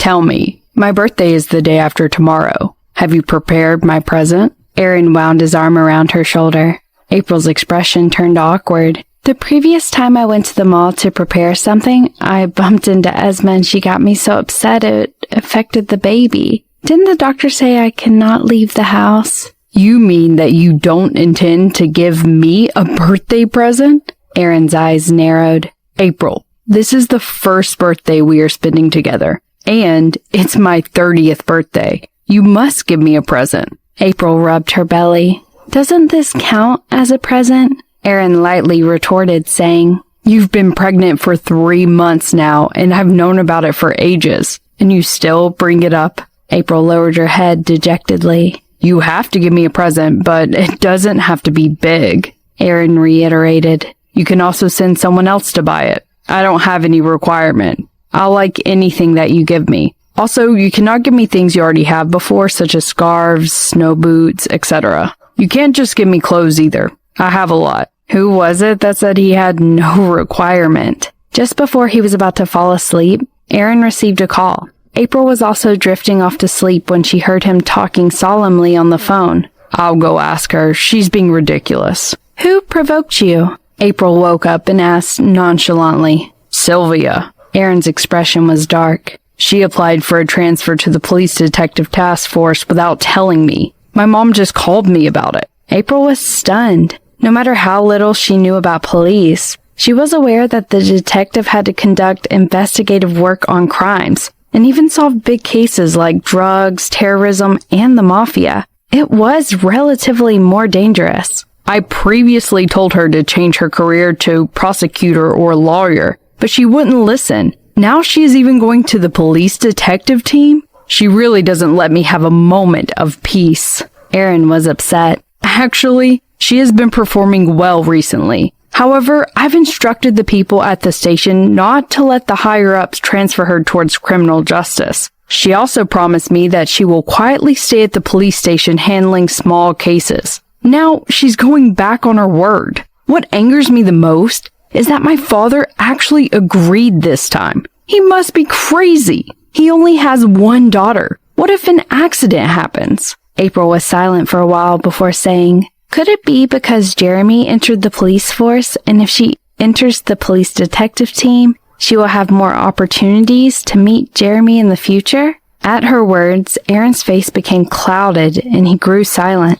Tell me, my birthday is the day after tomorrow. Have you prepared my present? Aaron wound his arm around her shoulder. April's expression turned awkward. The previous time I went to the mall to prepare something, I bumped into Esma and she got me so upset it affected the baby. Didn't the doctor say I cannot leave the house? You mean that you don't intend to give me a birthday present? Aaron's eyes narrowed. April, this is the first birthday we are spending together, and it's my 30th birthday. You must give me a present. April rubbed her belly. Doesn't this count as a present? Aaron lightly retorted, saying, You've been pregnant for 3 months now, and I've known about it for ages, and you still bring it up? April lowered her head dejectedly. You have to give me a present, but it doesn't have to be big. Aaron reiterated. You can also send someone else to buy it. I don't have any requirement. I'll like anything that you give me. Also, you cannot give me things you already have before, such as scarves, snow boots, etc. You can't just give me clothes either. I have a lot. Who was it that said he had no requirement? Just before he was about to fall asleep, Aaron received a call. April was also drifting off to sleep when she heard him talking solemnly on the phone. I'll go ask her. She's being ridiculous. Who provoked you? April woke up and asked nonchalantly. Sylvia. Aaron's expression was dark. She applied for a transfer to the police detective task force without telling me. My mom just called me about it. April was stunned. No matter how little she knew about police, she was aware that the detective had to conduct investigative work on crimes and even solve big cases like drugs, terrorism, and the mafia. It was relatively more dangerous. I previously told her to change her career to prosecutor or lawyer, but she wouldn't listen. Now she is even going to the police detective team? She really doesn't let me have a moment of peace. Aaron was upset. Actually, she has been performing well recently. However, I've instructed the people at the station not to let the higher-ups transfer her towards criminal justice. She also promised me that she will quietly stay at the police station handling small cases. Now, she's going back on her word. What angers me the most is that my father actually agreed this time. He must be crazy. He only has one daughter. What if an accident happens? April was silent for a while before saying, Could it be because Jeremy entered the police force, and if she enters the police detective team, she will have more opportunities to meet Jeremy in the future? At her words, Aaron's face became clouded and he grew silent.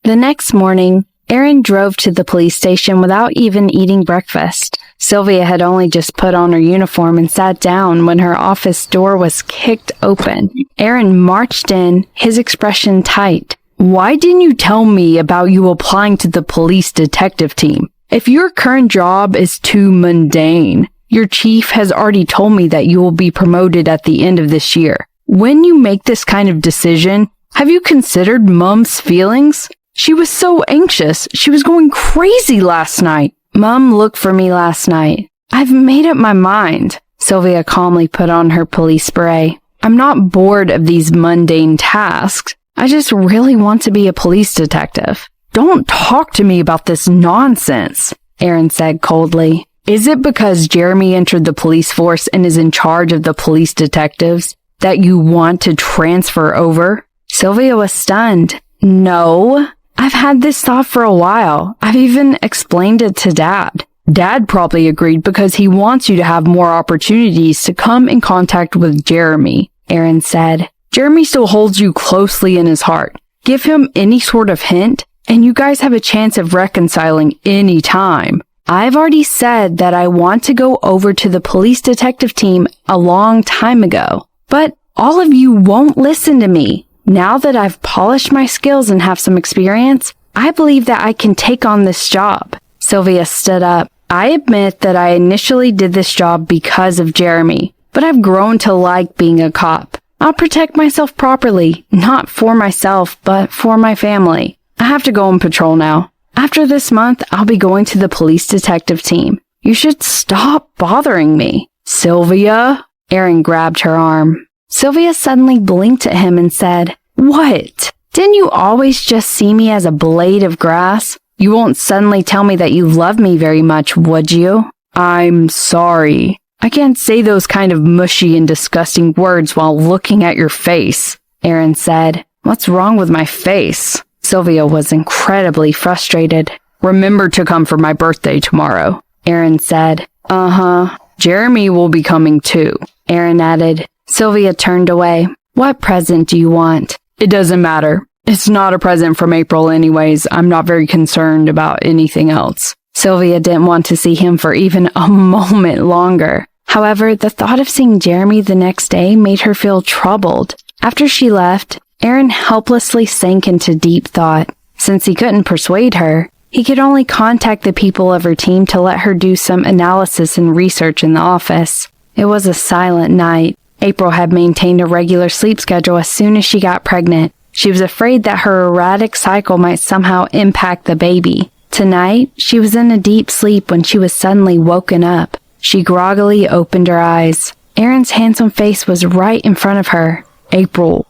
The next morning, Aaron drove to the police station without even eating breakfast. Sylvia had only just put on her uniform and sat down when her office door was kicked open. Aaron marched in, his expression tight. Why didn't you tell me about you applying to the police detective team? If your current job is too mundane, your chief has already told me that you will be promoted at the end of this year. When you make this kind of decision, have you considered Mom's feelings? She was so anxious. She was going crazy last night. Mom looked for me last night. I've made up my mind. Sylvia calmly put on her police beret. I'm not bored of these mundane tasks. I just really want to be a police detective. Don't talk to me about this nonsense, Aaron said coldly. Is it because Jeremy entered the police force and is in charge of the police detectives that you want to transfer over? Sylvia was stunned. No. I've had this thought for a while. I've even explained it to Dad. Dad probably agreed because he wants you to have more opportunities to come in contact with Jeremy, Aaron said. Jeremy still holds you closely in his heart. Give him any sort of hint, and you guys have a chance of reconciling any time. I've already said that I want to go over to the police detective team a long time ago, but all of you won't listen to me. Now that I've polished my skills and have some experience, I believe that I can take on this job. Sylvia stood up. I admit that I initially did this job because of Jeremy, but I've grown to like being a cop. I'll protect myself properly, not for myself, but for my family. I have to go on patrol now. After this month, I'll be going to the police detective team. You should stop bothering me. Sylvia? Aaron grabbed her arm. Sylvia suddenly blinked at him and said, What? Didn't you always just see me as a blade of grass? You won't suddenly tell me that you love me very much, would you? I'm sorry. I can't say those kind of mushy and disgusting words while looking at your face, Aaron said. What's wrong with my face? Sylvia was incredibly frustrated. Remember to come for my birthday tomorrow, Aaron said. Uh-huh. Jeremy will be coming too, Aaron added. Sylvia turned away. What present do you want? It doesn't matter. It's not a present from April anyways. I'm not very concerned about anything else. Sylvia didn't want to see him for even a moment longer. However, the thought of seeing Jeremy the next day made her feel troubled. After she left, Aaron helplessly sank into deep thought. Since he couldn't persuade her, he could only contact the people of her team to let her do some analysis and research in the office. It was a silent night. April had maintained a regular sleep schedule as soon as she got pregnant. She was afraid that her erratic cycle might somehow impact the baby. Tonight, she was in a deep sleep when she was suddenly woken up. She groggily opened her eyes. Aaron's handsome face was right in front of her. April.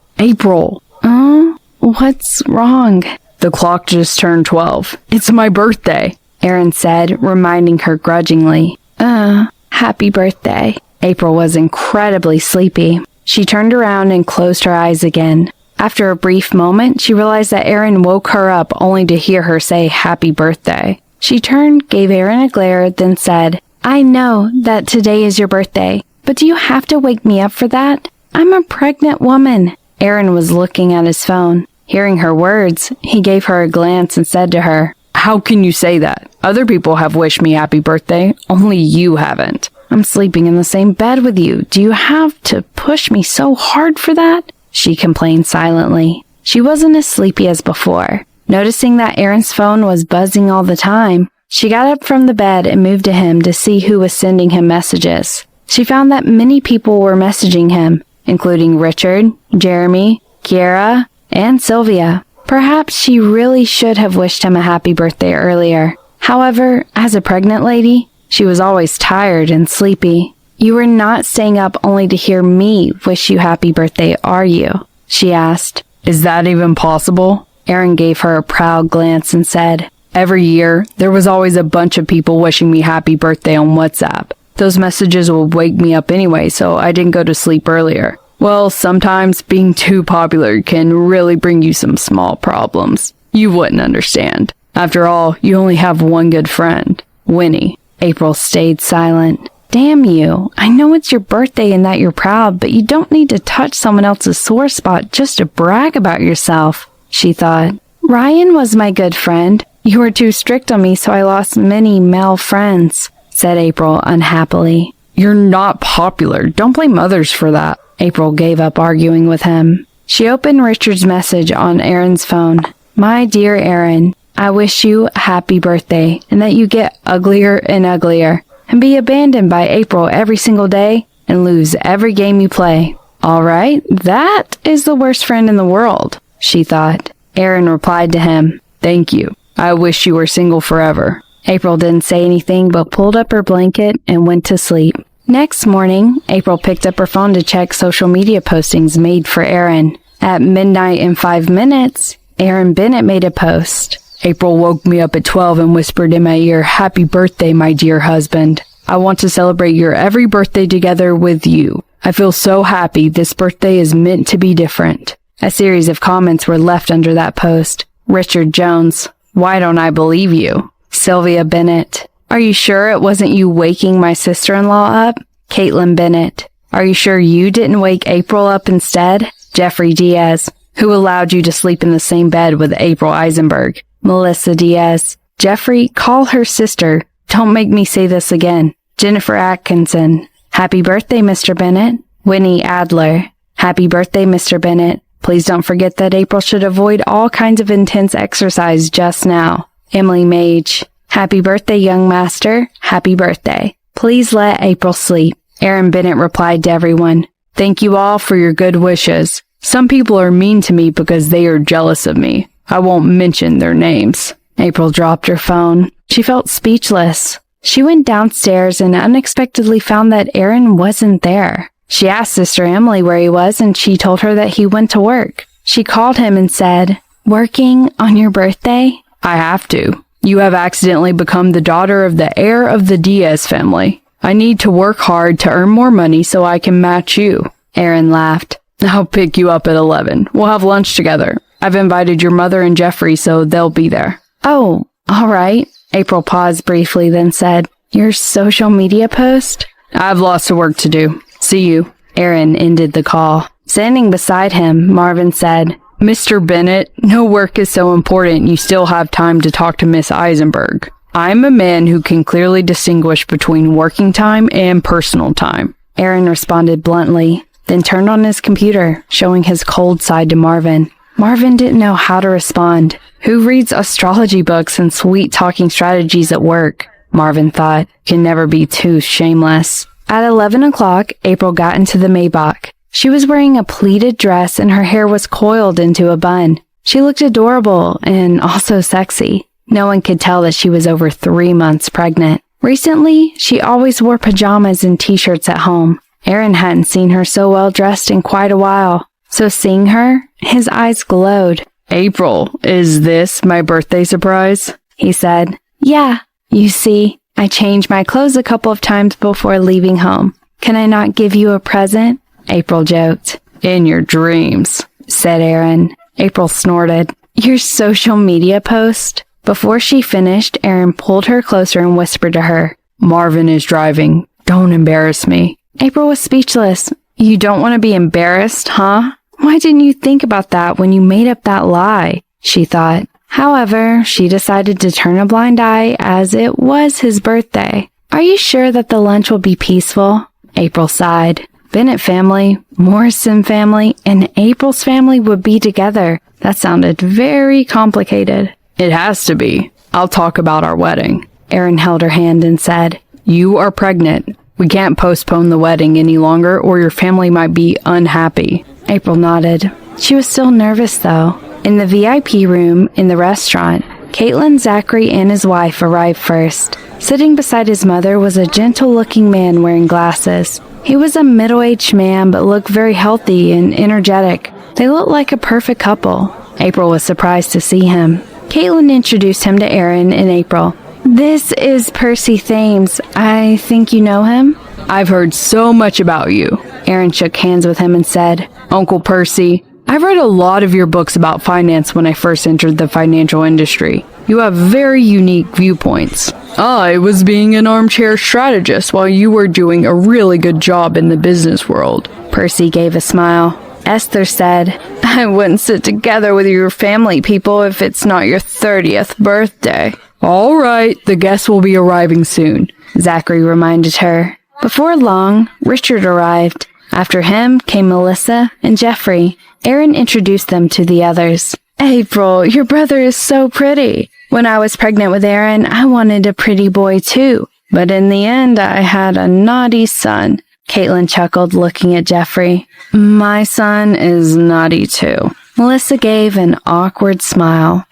What's wrong? The clock just turned 12. It's my birthday, Aaron said, reminding her grudgingly. Happy birthday. April was incredibly sleepy. She turned around and closed her eyes again. After a brief moment, she realized that Aaron woke her up only to hear her say happy birthday. She turned, gave Aaron a glare, then said, I know that today is your birthday, but do you have to wake me up for that? I'm a pregnant woman. Aaron was looking at his phone. Hearing her words, he gave her a glance and said to her, How can you say that? Other people have wished me happy birthday, only you haven't. I'm sleeping in the same bed with you. Do you have to push me so hard for that? She complained silently. She wasn't as sleepy as before. Noticing that Aaron's phone was buzzing all the time, she got up from the bed and moved to him to see who was sending him messages. She found that many people were messaging him, including Richard, Jeremy, Kiara, and Sylvia. Perhaps she really should have wished him a happy birthday earlier. However, as a pregnant lady, she was always tired and sleepy. You were not staying up only to hear me wish you happy birthday, are you? She asked. Is that even possible? Aaron gave her a proud glance and said, Every year, there was always a bunch of people wishing me happy birthday on WhatsApp. Those messages would wake me up anyway, so I didn't go to sleep earlier. Well, sometimes being too popular can really bring you some small problems. You wouldn't understand. After all, you only have one good friend, Winnie. April stayed silent. Damn you. I know it's your birthday and that you're proud, but you don't need to touch someone else's sore spot just to brag about yourself, she thought. Ryan was my good friend. You were too strict on me, so I lost many male friends, said April unhappily. You're not popular. Don't blame others for that. April gave up arguing with him. She opened Richard's message on Aaron's phone. My dear Aaron, I wish you a happy birthday and that you get uglier and uglier and be abandoned by April every single day and lose every game you play. All right, that is the worst friend in the world, she thought. Aaron replied to him, Thank you. I wish you were single forever. April didn't say anything but pulled up her blanket and went to sleep. Next morning, April picked up her phone to check social media postings made for Aaron. At midnight and 5 minutes, Aaron Bennett made a post. April woke me up at 12 and whispered in my ear, Happy birthday, my dear husband. I want to celebrate your every birthday together with you. I feel so happy. This birthday is meant to be different. A series of comments were left under that post. Richard Jones, why don't I believe you? Sylvia Bennett, are you sure it wasn't you waking my sister-in-law up? Caitlin Bennett, are you sure you didn't wake April up instead? Jeffrey Diaz, who allowed you to sleep in the same bed with April Eisenberg? Melissa Diaz, Jeffrey, call her sister. Don't make me say this again. Jennifer Atkinson, happy birthday, Mr. Bennett. Winnie Adler, happy birthday, Mr. Bennett. Please don't forget that April should avoid all kinds of intense exercise just now. Emily Mage, happy birthday, young master. Happy birthday. Please let April sleep. Aaron Bennett replied to everyone, Thank you all for your good wishes. Some people are mean to me because they are jealous of me. I won't mention their names. April dropped her phone. She felt speechless. She went downstairs and unexpectedly found that Aaron wasn't there. She asked Sister Emily where he was, and she told her that he went to work. She called him and said, Working on your birthday? I have to. You have accidentally become the daughter of the heir of the Diaz family. I need to work hard to earn more money so I can match you. Aaron laughed. I'll pick you up at 11. We'll have lunch together. I've invited your mother and Jeffrey, so they'll be there. Oh, all right. April paused briefly, then said, Your social media post? I have lots of work to do. See you. Aaron ended the call. Standing beside him, Marvin said, Mr. Bennett, no work is so important you still have time to talk to Miss Eisenberg. I'm a man who can clearly distinguish between working time and personal time. Aaron responded bluntly, then turned on his computer, showing his cold side to Marvin. Marvin didn't know how to respond. Who reads astrology books and sweet-talking strategies at work? Marvin thought, can never be too shameless. At 11 o'clock, April got into the Maybach. She was wearing a pleated dress and her hair was coiled into a bun. She looked adorable and also sexy. No one could tell that she was over 3 months pregnant. Recently, she always wore pajamas and t-shirts at home. Aaron hadn't seen her so well dressed in quite a while. So seeing her, his eyes glowed. April, is this my birthday surprise? He said. Yeah, you see, I changed my clothes a couple of times before leaving home. Can I not give you a present? April joked. In your dreams, said Aaron. April snorted. Your social media post? Before she finished, Aaron pulled her closer and whispered to her, Marvin is driving. Don't embarrass me. April was speechless. You don't want to be embarrassed, huh? Why didn't you think about that when you made up that lie? She thought. However, she decided to turn a blind eye as it was his birthday. Are you sure that the lunch will be peaceful? April sighed. Bennett family, Morrison family, and April's family would be together. That sounded very complicated. It has to be. I'll talk about our wedding. Aaron held her hand and said, You are pregnant. We can't postpone the wedding any longer or your family might be unhappy. April nodded. She was still nervous, though. In the VIP room in the restaurant, Caitlin, Zachary, and his wife arrived first. Sitting beside his mother was a gentle-looking man wearing glasses. He was a middle-aged man but looked very healthy and energetic. They looked like a perfect couple. April was surprised to see him. Caitlin introduced him to Aaron and April. This is Percy Thames. I think you know him? I've heard so much about you. Aaron shook hands with him and said, Uncle Percy, I've read a lot of your books about finance when I first entered the financial industry. You have very unique viewpoints. I was being an armchair strategist while you were doing a really good job in the business world. Percy gave a smile. Esther said, I wouldn't sit together with your family people if it's not your 30th birthday. All right, the guests will be arriving soon, Zachary reminded her. Before long, Richard arrived. After him came Melissa and Jeffrey. Aaron introduced them to the others. April, your brother is so pretty. When I was pregnant with Aaron, I wanted a pretty boy too. But in the end, I had a naughty son. Caitlin chuckled, looking at Jeffrey. My son is naughty too. Melissa gave an awkward smile.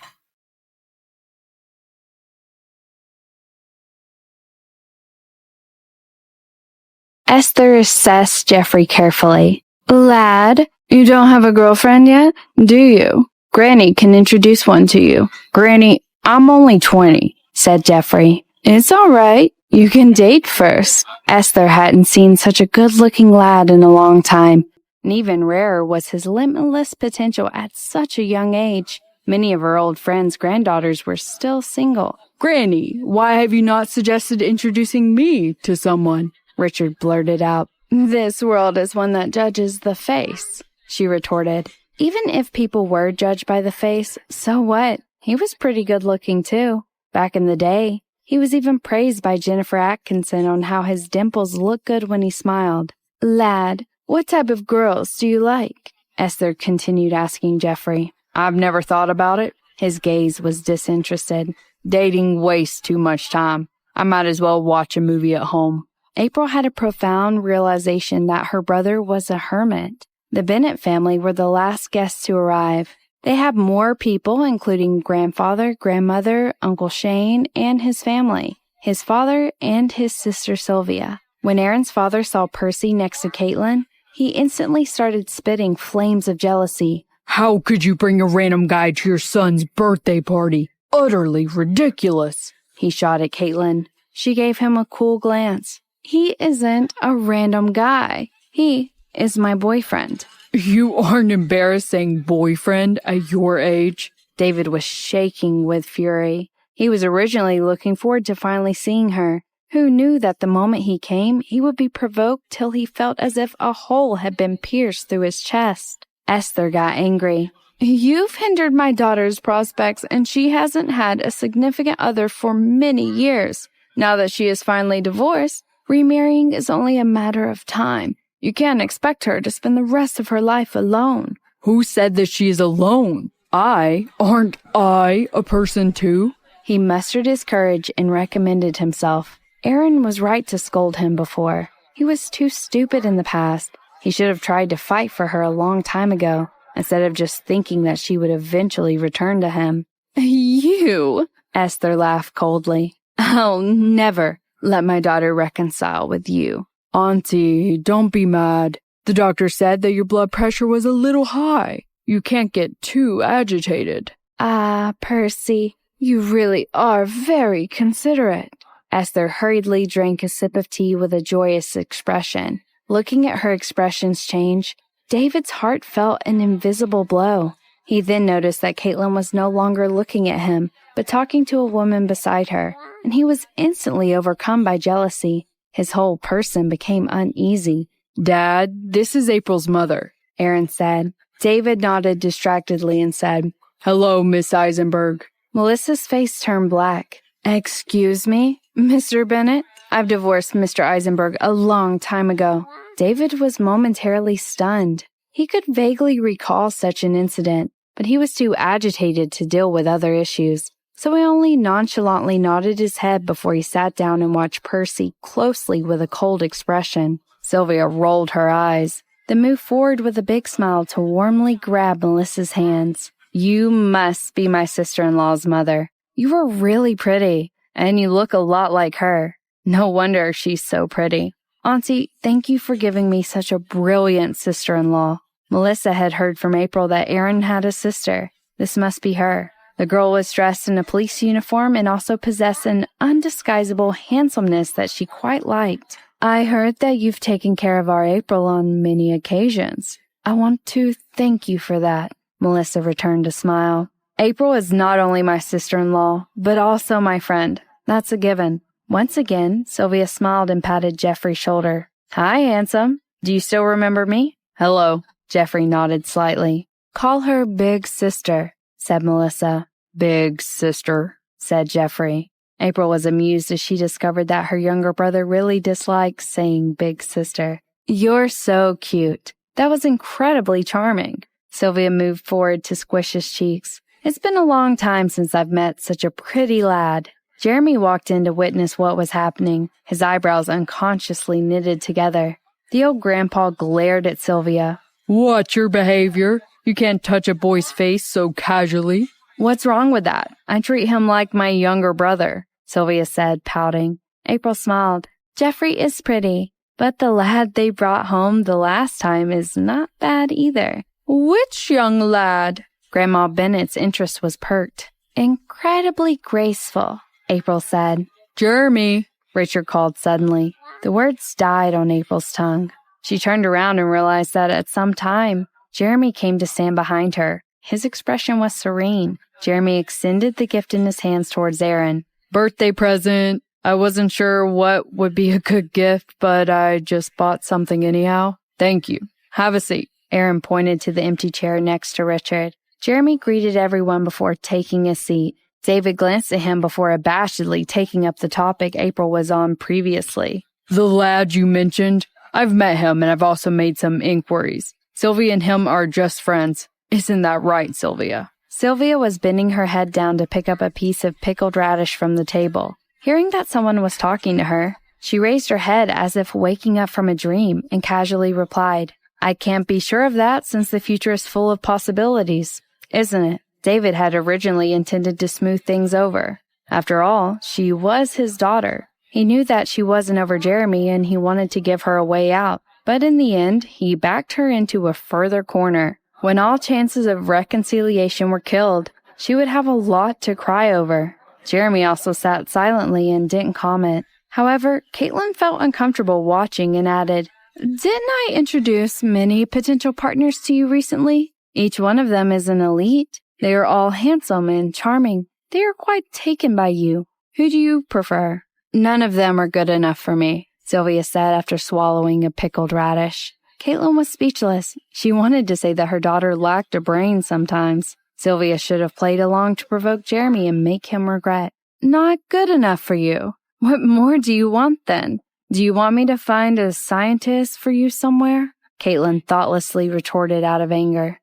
Esther assessed Jeffrey carefully. Lad, you don't have a girlfriend yet, do you? Granny can introduce one to you. Granny, I'm only 20, said Jeffrey. It's all right. You can date first. Esther hadn't seen such a good-looking lad in a long time. And even rarer was his limitless potential at such a young age. Many of her old friends' granddaughters were still single. Granny, why have you not suggested introducing me to someone? Richard blurted out. This world is one that judges the face, she retorted. Even if people were judged by the face, so what? He was pretty good-looking, too. Back in the day, he was even praised by Jennifer Atkinson on how his dimples looked good when he smiled. Lad, what type of girls do you like? Esther continued asking Jeffrey. I've never thought about it. His gaze was disinterested. Dating wastes too much time. I might as well watch a movie at home. April had a profound realization that her brother was a hermit. The Bennett family were the last guests to arrive. They had more people, including grandfather, grandmother, Uncle Shane, and his family, his father, and his sister Sylvia. When Aaron's father saw Percy next to Caitlin, he instantly started spitting flames of jealousy. How could you bring a random guy to your son's birthday party? Utterly ridiculous, he shot at Caitlin. She gave him a cool glance. He isn't a random guy. He is my boyfriend. You aren't embarrassed saying boyfriend at your age? David was shaking with fury. He was originally looking forward to finally seeing her. Who knew that the moment he came, he would be provoked till he felt as if a hole had been pierced through his chest. Esther got angry. You've hindered my daughter's prospects, and she hasn't had a significant other for many years. Now that she is finally divorced, remarrying is only a matter of time. You can't expect her to spend the rest of her life alone. Who said that she is alone? Aren't I a person too? He mustered his courage and recommended himself. Aaron was right to scold him before. He was too stupid in the past. He should have tried to fight for her a long time ago, instead of just thinking that she would eventually return to him. You, Esther laughed coldly. I'll never let my daughter reconcile with you. Auntie, don't be mad. The doctor said that your blood pressure was a little high. You can't get too agitated. Ah, Percy, you really are very considerate. Esther hurriedly drank a sip of tea with a joyous expression. Looking at her expressions change, David's heart felt an invisible blow. He then noticed that Caitlin was no longer looking at him, but talking to a woman beside her, and he was instantly overcome by jealousy. His whole person became uneasy. Dad, this is April's mother, Aaron said. David nodded distractedly and said, Hello, Miss Eisenberg. Melissa's face turned black. Excuse me, Mr. Bennett? I've divorced Mr. Eisenberg a long time ago. David was momentarily stunned. He could vaguely recall such an incident, but he was too agitated to deal with other issues. So he only nonchalantly nodded his head before he sat down and watched Percy closely with a cold expression. Sylvia rolled her eyes, then moved forward with a big smile to warmly grab Melissa's hands. You must be my sister-in-law's mother. You are really pretty, and you look a lot like her. No wonder she's so pretty. Auntie, thank you for giving me such a brilliant sister-in-law. Melissa had heard from April that Aaron had a sister. This must be her. The girl was dressed in a police uniform and also possessed an undisguisable handsomeness that she quite liked. I heard that you've taken care of our April on many occasions. I want to thank you for that. Melissa returned a smile. April is not only my sister-in-law, but also my friend. That's a given. Once again, Sylvia smiled and patted Jeffrey's shoulder. Hi, handsome. Do you still remember me? Hello. Jeffrey nodded slightly. Call her Big Sister, said Melissa. Big Sister, said Jeffrey. April was amused as she discovered that her younger brother really disliked saying Big Sister. You're so cute. That was incredibly charming. Sylvia moved forward to squish his cheeks. It's been a long time since I've met such a pretty lad. Jeremy walked in to witness what was happening, his eyebrows unconsciously knitted together. The old grandpa glared at Sylvia. What's your behavior? You can't touch a boy's face so casually. What's wrong with that? I treat him like my younger brother, Sylvia said, pouting. April smiled. Jeffrey is pretty, but the lad they brought home the last time is not bad either. Which young lad? Grandma Bennett's interest was perked. Incredibly graceful, April said. Jeremy, Richard called suddenly. The words died on April's tongue. She turned around and realized that at some time, Jeremy came to stand behind her. His expression was serene. Jeremy extended the gift in his hands towards Aaron. Birthday present. I wasn't sure what would be a good gift, but I just bought something anyhow. Thank you. Have a seat. Aaron pointed to the empty chair next to Richard. Jeremy greeted everyone before taking a seat. David glanced at him before abashedly taking up the topic April was on previously. The lad you mentioned? I've met him and I've also made some inquiries. Sylvia and him are just friends. Isn't that right, Sylvia? Sylvia was bending her head down to pick up a piece of pickled radish from the table. Hearing that someone was talking to her, she raised her head as if waking up from a dream and casually replied, I can't be sure of that since the future is full of possibilities, isn't it? David had originally intended to smooth things over. After all, she was his daughter. He knew that she wasn't over Jeremy and he wanted to give her a way out. But in the end, he backed her into a further corner. When all chances of reconciliation were killed, she would have a lot to cry over. Jeremy also sat silently and didn't comment. However, Caitlin felt uncomfortable watching and added, "Didn't I introduce many potential partners to you recently? Each one of them is an elite. They are all handsome and charming. They are quite taken by you. Who do you prefer?" "None of them are good enough for me," Sylvia said after swallowing a pickled radish. Caitlin was speechless. She wanted to say that her daughter lacked a brain sometimes. Sylvia should have played along to provoke Jeremy and make him regret. "Not good enough for you? What more do you want then? Do you want me to find a scientist for you somewhere?" Caitlin thoughtlessly retorted out of anger.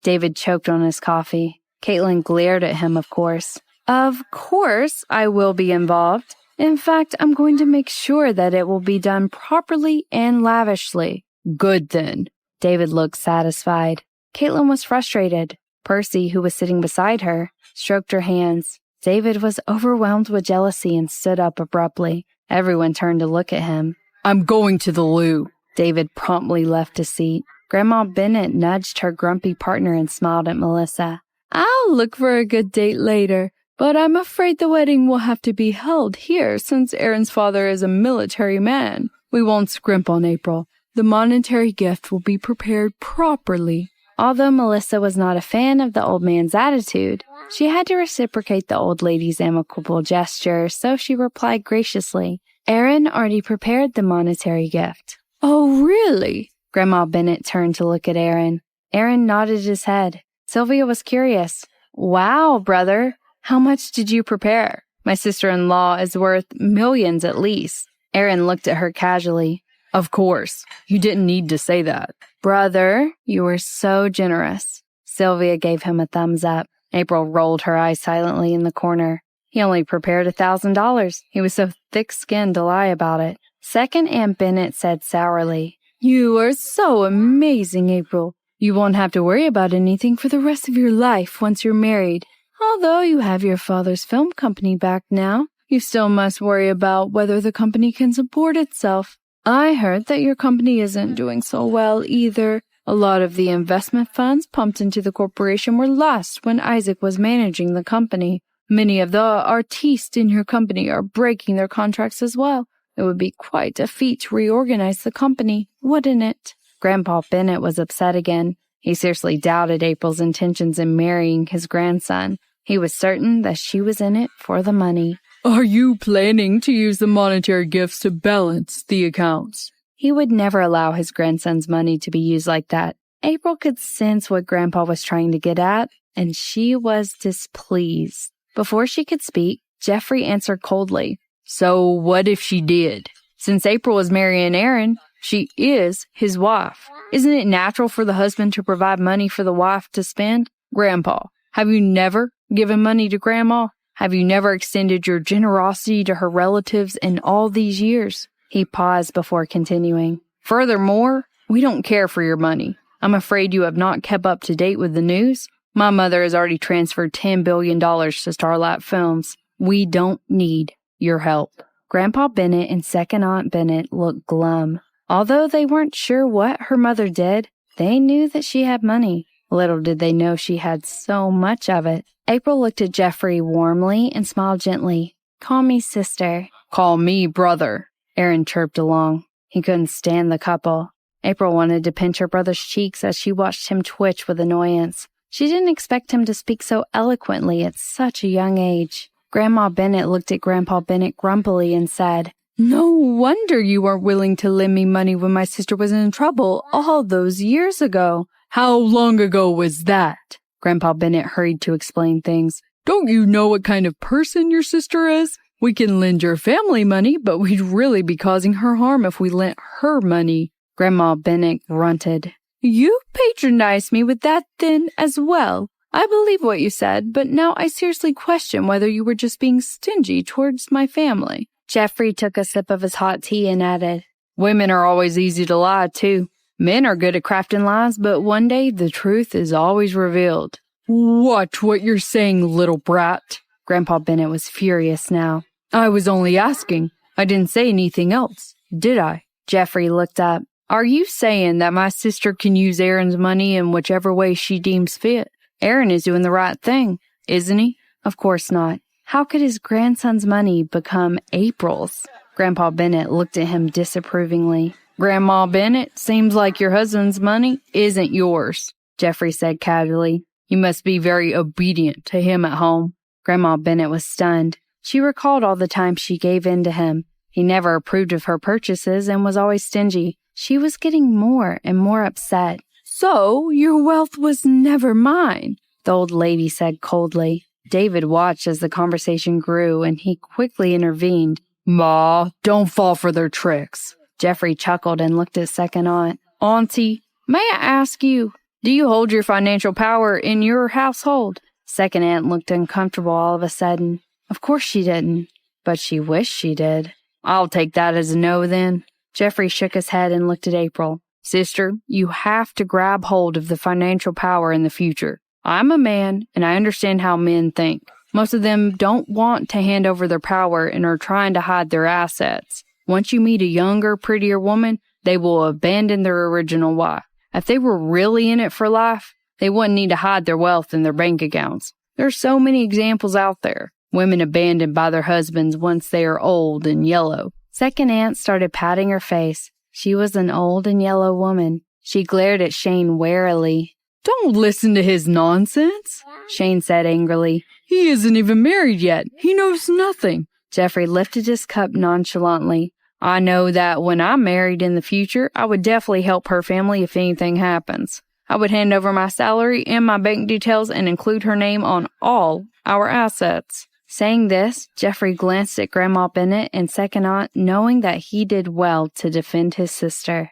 David choked on his coffee. Caitlin glared at him, of course. "Of course I will be involved. In fact, I'm going to make sure that it will be done properly and lavishly." "Good then." David looked satisfied. Caitlin was frustrated. Percy, who was sitting beside her, stroked her hands. David was overwhelmed with jealousy and stood up abruptly. Everyone turned to look at him. "I'm going to the loo." David promptly left his seat. Grandma Bennett nudged her grumpy partner and smiled at Melissa. "I'll look for a good date later, but I'm afraid the wedding will have to be held here since Aaron's father is a military man. We won't scrimp on April. The monetary gift will be prepared properly." Although Melissa was not a fan of the old man's attitude, she had to reciprocate the old lady's amicable gesture, so she replied graciously, "Aaron already prepared the monetary gift." "Oh, really?" Grandma Bennett turned to look at Aaron. Aaron nodded his head. Sylvia was curious. "Wow, brother, how much did you prepare? My sister-in-law is worth millions at least." Aaron looked at her casually. "Of course. You didn't need to say that." "Brother, you were so generous." Sylvia gave him a thumbs up. April rolled her eyes silently in the corner. "He only prepared $1,000. He was so thick-skinned to lie about it." Second Aunt Bennett said sourly, "You are so amazing, April. You won't have to worry about anything for the rest of your life once you're married. Although you have your father's film company back now, you still must worry about whether the company can support itself. I heard that your company isn't doing so well either. A lot of the investment funds pumped into the corporation were lost when Isaac was managing the company. Many of the artistes in your company are breaking their contracts as well. It would be quite a feat to reorganize the company, wouldn't it?" Grandpa Bennett was upset again. He seriously doubted April's intentions in marrying his grandson. He was certain that she was in it for the money. "Are you planning to use the monetary gifts to balance the accounts?" He would never allow his grandson's money to be used like that. April could sense what Grandpa was trying to get at, and she was displeased. Before she could speak, Jeffrey answered coldly. "So what if she did? Since April is marrying Aaron, she is his wife. Isn't it natural for the husband to provide money for the wife to spend? Grandpa, have you never given money to Grandma? Have you never extended your generosity to her relatives in all these years?" He paused before continuing. "Furthermore, we don't care for your money. I'm afraid you have not kept up to date with the news. My mother has already transferred $10 billion to Starlight Films. We don't need your help." Grandpa Bennett and Second Aunt Bennett looked glum. Although they weren't sure what her mother did, they knew that she had money. Little did they know she had so much of it. April looked at Jeffrey warmly and smiled gently. "Call me sister." "Call me brother," Aaron chirped along. He couldn't stand the couple. April wanted to pinch her brother's cheeks as she watched him twitch with annoyance. She didn't expect him to speak so eloquently at such a young age. Grandma Bennett looked at Grandpa Bennett grumpily and said, "No wonder you weren't willing to lend me money when my sister was in trouble all those years ago." "How long ago was that?" Grandpa Bennett hurried to explain things. "Don't you know what kind of person your sister is? We can lend your family money, but we'd really be causing her harm if we lent her money." Grandma Bennett grunted. "You patronized me with that then as well. I believe what you said, but now I seriously question whether you were just being stingy towards my family." Jeffrey took a sip of his hot tea and added, "Women are always easy to lie to. Men are good at crafting lies, but one day the truth is always revealed." "Watch what you're saying, little brat." Grandpa Bennett was furious now. "I was only asking. I didn't say anything else, did I?" Jeffrey looked up. "Are you saying that my sister can use Aaron's money in whichever way she deems fit? Aaron is doing the right thing, isn't he?" "Of course not." How could his grandson's money become April's? Grandpa Bennett looked at him disapprovingly. Grandma Bennett, seems like your husband's money isn't yours, Jeffrey said casually. You must be very obedient to him at home. Grandma Bennett was stunned. She recalled all the time she gave in to him. He never approved of her purchases and was always stingy. She was getting more and more upset. So, your wealth was never mine, the old lady said coldly. David watched as the conversation grew, and he quickly intervened. Ma, don't fall for their tricks. Jeffrey chuckled and looked at Second Aunt. Auntie, may I ask you, do you hold your financial power in your household? Second Aunt looked uncomfortable all of a sudden. Of course she didn't, but she wished she did. I'll take that as a no then. Jeffrey shook his head and looked at April. Sister, you have to grab hold of the financial power in the future. I'm a man, and I understand how men think. Most of them don't want to hand over their power and are trying to hide their assets. Once you meet a younger, prettier woman, they will abandon their original wife. If they were really in it for life, they wouldn't need to hide their wealth in their bank accounts. There are so many examples out there. Women abandoned by their husbands once they are old and yellow. Second Aunt started patting her face. She was an old and yellow woman. She glared at Shane warily. Don't listen to his nonsense, Shane said angrily. He isn't even married yet. He knows nothing. Jeffrey lifted his cup nonchalantly. I know that when I'm married in the future, I would definitely help her family if anything happens. I would hand over my salary and my bank details and include her name on all our assets. Saying this, Jeffrey glanced at Grandma Bennett and Second Aunt, knowing that he did well to defend his sister.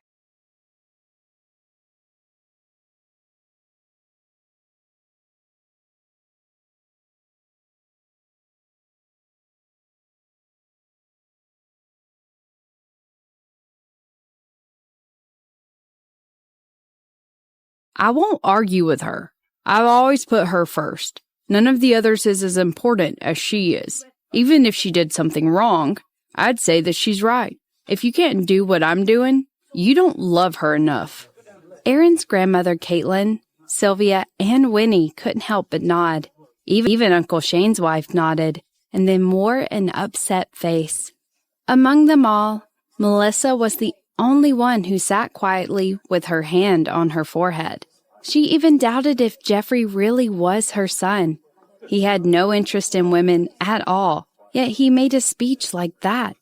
I won't argue with her. I've always put her first. None of the others is as important as she is. Even if she did something wrong, I'd say that she's right. If you can't do what I'm doing, you don't love her enough. Aaron's grandmother, Caitlin, Sylvia, and Winnie couldn't help but nod. Even Uncle Shane's wife nodded, and then wore an upset face. Among them all, Melissa was the only one who sat quietly with her hand on her forehead. She even doubted if Jeffrey really was her son. He had no interest in women at all, yet he made a speech like that.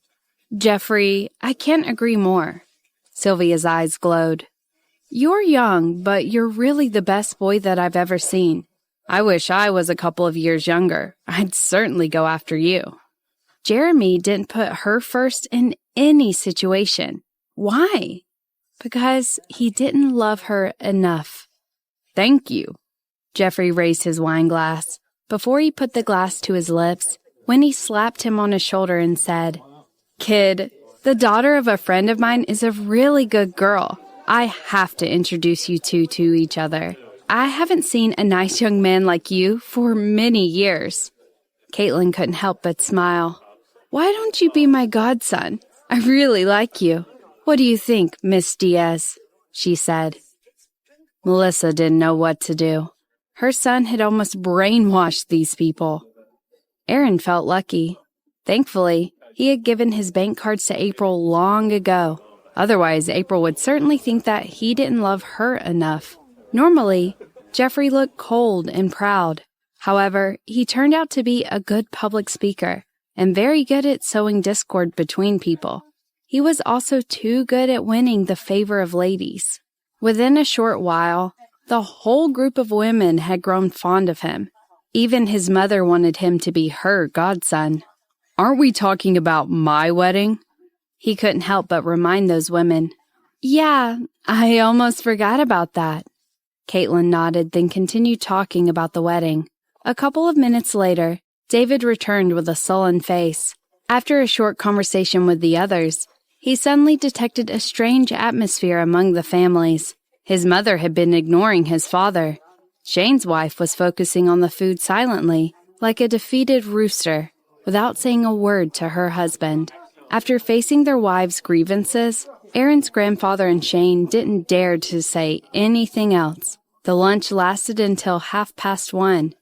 Jeffrey, I can't agree more. Sylvia's eyes glowed. You're young, but you're really the best boy that I've ever seen. I wish I was a couple of years younger. I'd certainly go after you. Jeremy didn't put her first in any situation. Why? Because he didn't love her enough. Thank you. Jeffrey raised his wine glass. Before he put the glass to his lips, Winnie slapped him on his shoulder and said, Kid, the daughter of a friend of mine is a really good girl. I have to introduce you two to each other. I haven't seen a nice young man like you for many years. Caitlin couldn't help but smile. Why don't you be my godson? I really like you. What do you think, Miss Diaz? She said. Melissa didn't know what to do. Her son had almost brainwashed these people. Aaron felt lucky. Thankfully, he had given his bank cards to April long ago. Otherwise, April would certainly think that he didn't love her enough. Normally, Jeffrey looked cold and proud. However, he turned out to be a good public speaker and very good at sowing discord between people. He was also too good at winning the favor of ladies. Within a short while, the whole group of women had grown fond of him. Even his mother wanted him to be her godson. Aren't we talking about my wedding? He couldn't help but remind those women. Yeah, I almost forgot about that. Caitlin nodded, then continued talking about the wedding. A couple of minutes later, David returned with a sullen face. After a short conversation with the others, he suddenly detected a strange atmosphere among the families. His mother had been ignoring his father. Shane's wife was focusing on the food silently, like a defeated rooster, without saying a word to her husband. After facing their wives' grievances, Aaron's grandfather and Shane didn't dare to say anything else. The lunch lasted until 1:30.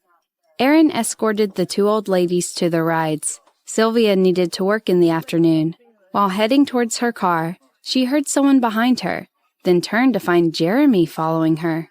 Aaron escorted the two old ladies to their rides. Sylvia needed to work in the afternoon. While heading towards her car, she heard someone behind her, then turned to find Jeremy following her.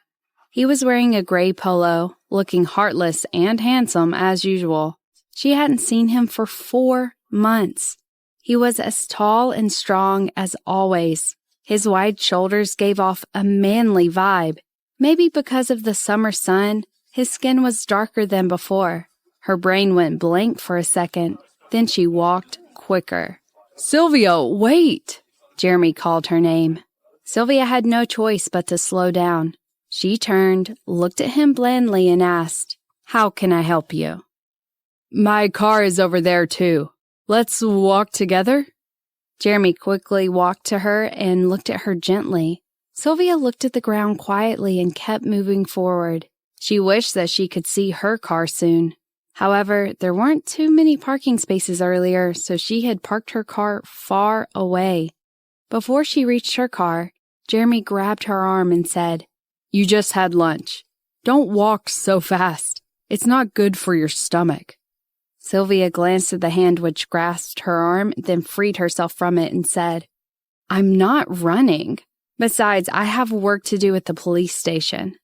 He was wearing a gray polo, looking heartless and handsome as usual. She hadn't seen him for 4 months. He was as tall and strong as always. His wide shoulders gave off a manly vibe. Maybe because of the summer sun, his skin was darker than before. Her brain went blank for a second. Then she walked quicker. Sylvia, wait! Jeremy called her name. Sylvia had no choice but to slow down. She turned, looked at him blandly, and asked, "How can I help you?" My car is over there too. Let's walk together? Jeremy quickly walked to her and looked at her gently. Sylvia looked at the ground quietly and kept moving forward. She wished that she could see her car soon. However, there weren't too many parking spaces earlier, so she had parked her car far away. Before she reached her car, Jeremy grabbed her arm and said, "You just had lunch. Don't walk so fast. It's not good for your stomach." Sylvia glanced at the hand which grasped her arm, then freed herself from it and said, "I'm not running. Besides, I have work to do at the police station."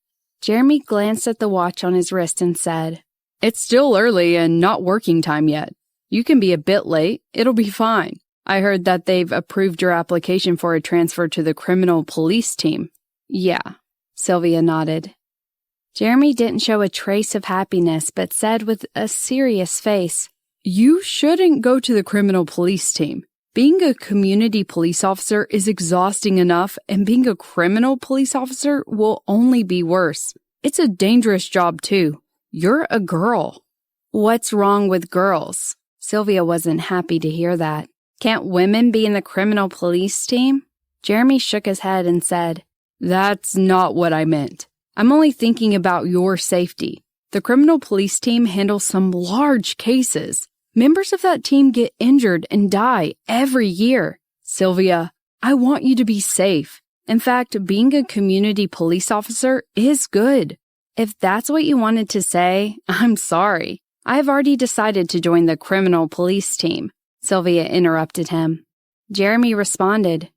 Jeremy glanced at the watch on his wrist and said, "It's still early and not working time yet. You can be a bit late. It'll be fine. I heard that they've approved your application for a transfer to the criminal police team." "Yeah," Sylvia nodded. Jeremy didn't show a trace of happiness, but said with a serious face, "You shouldn't go to the criminal police team. Being a community police officer is exhausting enough, and being a criminal police officer will only be worse. It's a dangerous job, too. You're a girl." "What's wrong with girls?" Sylvia wasn't happy to hear that. "Can't women be in the criminal police team?" Jeremy shook his head and said, "That's not what I meant. I'm only thinking about your safety. The criminal police team handles some large cases. Members of that team get injured and die every year. Sylvia, I want you to be safe. In fact, being a community police officer is good." "If that's what you wanted to say, I'm sorry. I've already decided to join the criminal police team," Sylvia interrupted him. Jeremy responded,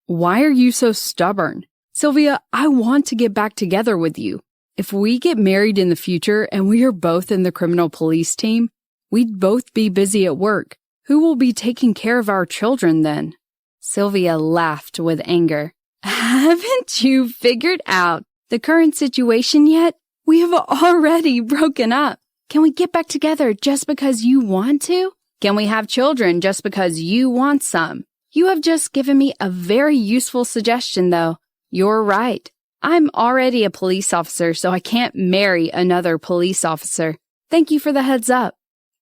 "Why are you so stubborn? Sylvia, I want to get back together with you. If we get married in the future and we are both in the criminal police team, we'd both be busy at work. Who will be taking care of our children then?" Sylvia laughed with anger. "Haven't you figured out the current situation yet? We have already broken up. Can we get back together just because you want to? Can we have children just because you want some? You have just given me a very useful suggestion, though. You're right. I'm already a police officer, so I can't marry another police officer. Thank you for the heads up."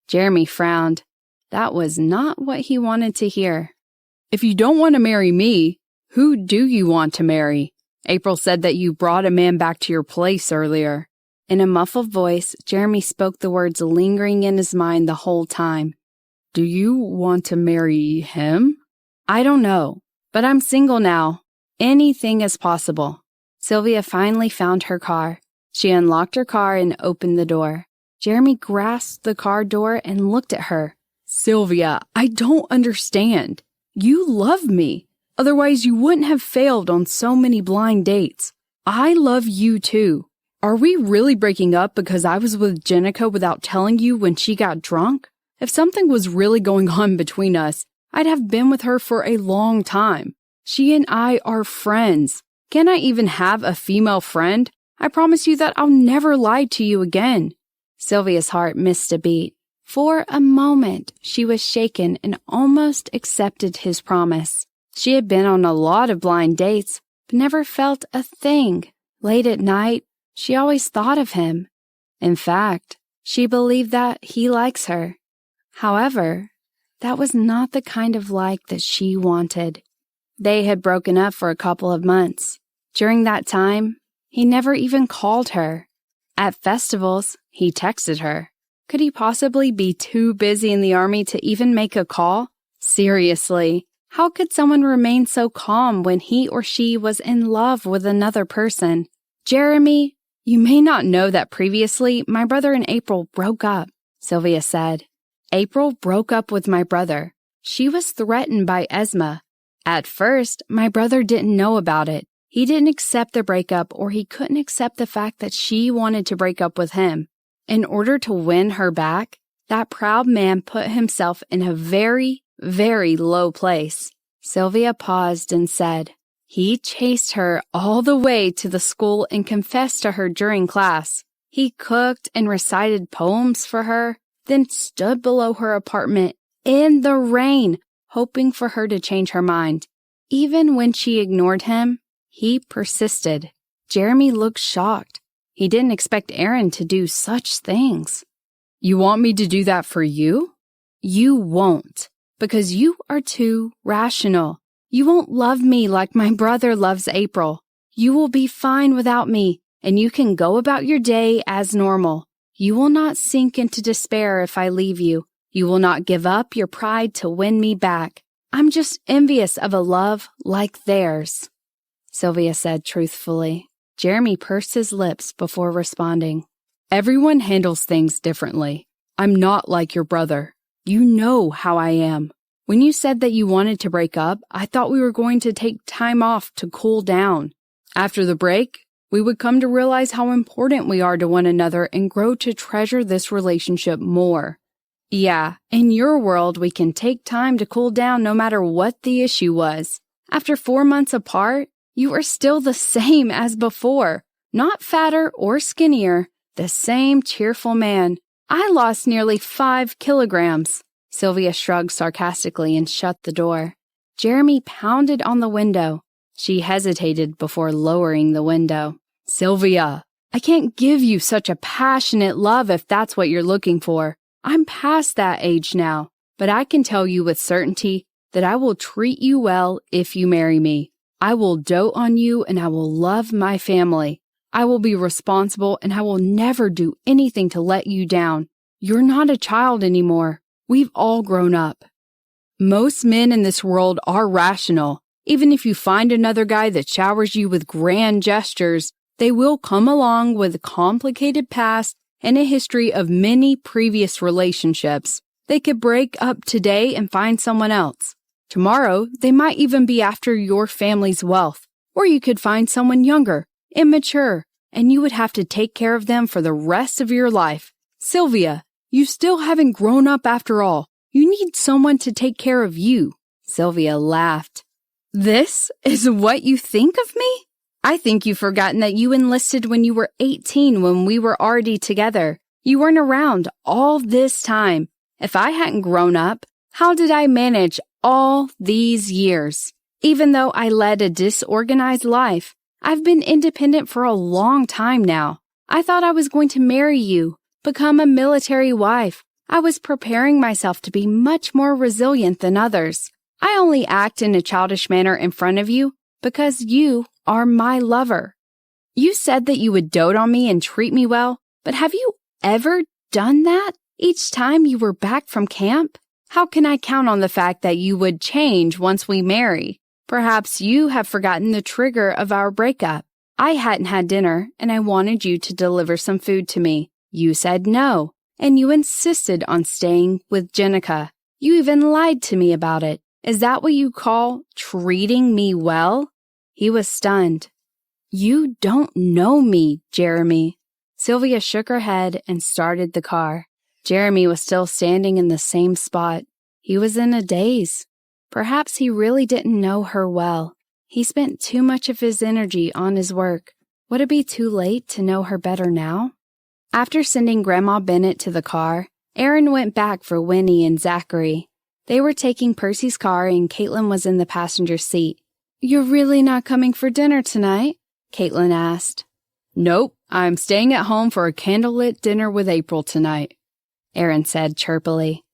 Jeremy frowned. That was not what he wanted to hear. "If you don't want to marry me, who do you want to marry? April said that you brought a man back to your place earlier." In a muffled voice, Jeremy spoke the words lingering in his mind the whole time. "Do you want to marry him?" "I don't know, but I'm single now. Anything is possible." Sylvia finally found her car. She unlocked her car and opened the door. Jeremy grasped the car door and looked at her. "Sylvia, I don't understand. You love me. Otherwise, you wouldn't have failed on so many blind dates. I love you too. Are we really breaking up because I was with Jenica without telling you when she got drunk? If something was really going on between us, I'd have been with her for a long time. She and I are friends. Can I even have a female friend? I promise you that I'll never lie to you again." Sylvia's heart missed a beat. For a moment, she was shaken and almost accepted his promise. She had been on a lot of blind dates, but never felt a thing. Late at night, she always thought of him. In fact, she believed that he likes her. However, that was not the kind of like that she wanted. They had broken up for a couple of months. During that time, he never even called her. At festivals, he texted her. Could he possibly be too busy in the army to even make a call? Seriously, how could someone remain so calm when he or she was in love with another person? "Jeremy, You may not know that previously my brother and April broke up, Sylvia said. April broke up with my brother. She was threatened by Esma. At first, my brother didn't know about it. He didn't accept the breakup, or he couldn't accept the fact that she wanted to break up with him. In order to win her back, that proud man put himself in a very, very low place. Sylvia paused and said, he chased her all the way to the school and confessed to her during class. He cooked and recited poems for her, then stood below her apartment in the rain, hoping for her to change her mind. Even when she ignored him, he persisted. Jeremy looked shocked. He didn't expect Aaron to do such things. You want me to do that for you? You won't, because you are too rational. You won't love me like my brother loves April. You will be fine without me, and you can go about your day as normal. You will not sink into despair if I leave you. You will not give up your pride to win me back. I'm just envious of a love like theirs, Sylvia said truthfully. Jeremy pursed his lips before responding. Everyone handles things differently. I'm not like your brother. You know how I am. When you said that you wanted to break up, I thought we were going to take time off to cool down. After the break, we would come to realize how important we are to one another and grow to treasure this relationship more. Yeah, in your world, we can take time to cool down no matter what the issue was. After 4 months apart, you are still the same as before, not fatter or skinnier, the same cheerful man. I lost nearly 5 kilograms. Sylvia shrugged sarcastically and shut the door. Jeremy pounded on the window. She hesitated before lowering the window. Sylvia, I can't give you such a passionate love if that's what you're looking for. I'm past that age now, but I can tell you with certainty that I will treat you well if you marry me. I will dote on you and I will love my family. I will be responsible and I will never do anything to let you down. You're not a child anymore. We've all grown up. Most men in this world are rational. Even if you find another guy that showers you with grand gestures, they will come along with a complicated past and a history of many previous relationships. They could break up today and find someone else. Tomorrow, they might even be after your family's wealth. Or you could find someone younger, immature, and you would have to take care of them for the rest of your life. Sylvia, you still haven't grown up after all. You need someone to take care of you. Sylvia laughed. This is what you think of me? I think you've forgotten that you enlisted when you were 18 when we were already together. You weren't around all this time. If I hadn't grown up, how did I manage all these years? Even though I led a disorganized life, I've been independent for a long time now. I thought I was going to marry you, become a military wife. I was preparing myself to be much more resilient than others. I only act in a childish manner in front of you because you are my lover. You said that you would dote on me and treat me well, but have you ever done that each time you were back from camp? How can I count on the fact that you would change once we marry? Perhaps you have forgotten the trigger of our breakup. I hadn't had dinner, and I wanted you to deliver some food to me. You said no, and you insisted on staying with Jenica. You even lied to me about it. Is that what you call treating me well? He was stunned. You don't know me, Jeremy. Sylvia shook her head and started the car. Jeremy was still standing in the same spot. He was in a daze. Perhaps he really didn't know her well. He spent too much of his energy on his work. Would it be too late to know her better now? After sending Grandma Bennett to the car, Aaron went back for Winnie and Zachary. They were taking Percy's car and Caitlin was in the passenger seat. You're really not coming for dinner tonight? Caitlin asked. Nope, I'm staying at home for a candlelit dinner with April tonight, Aaron said chirpily.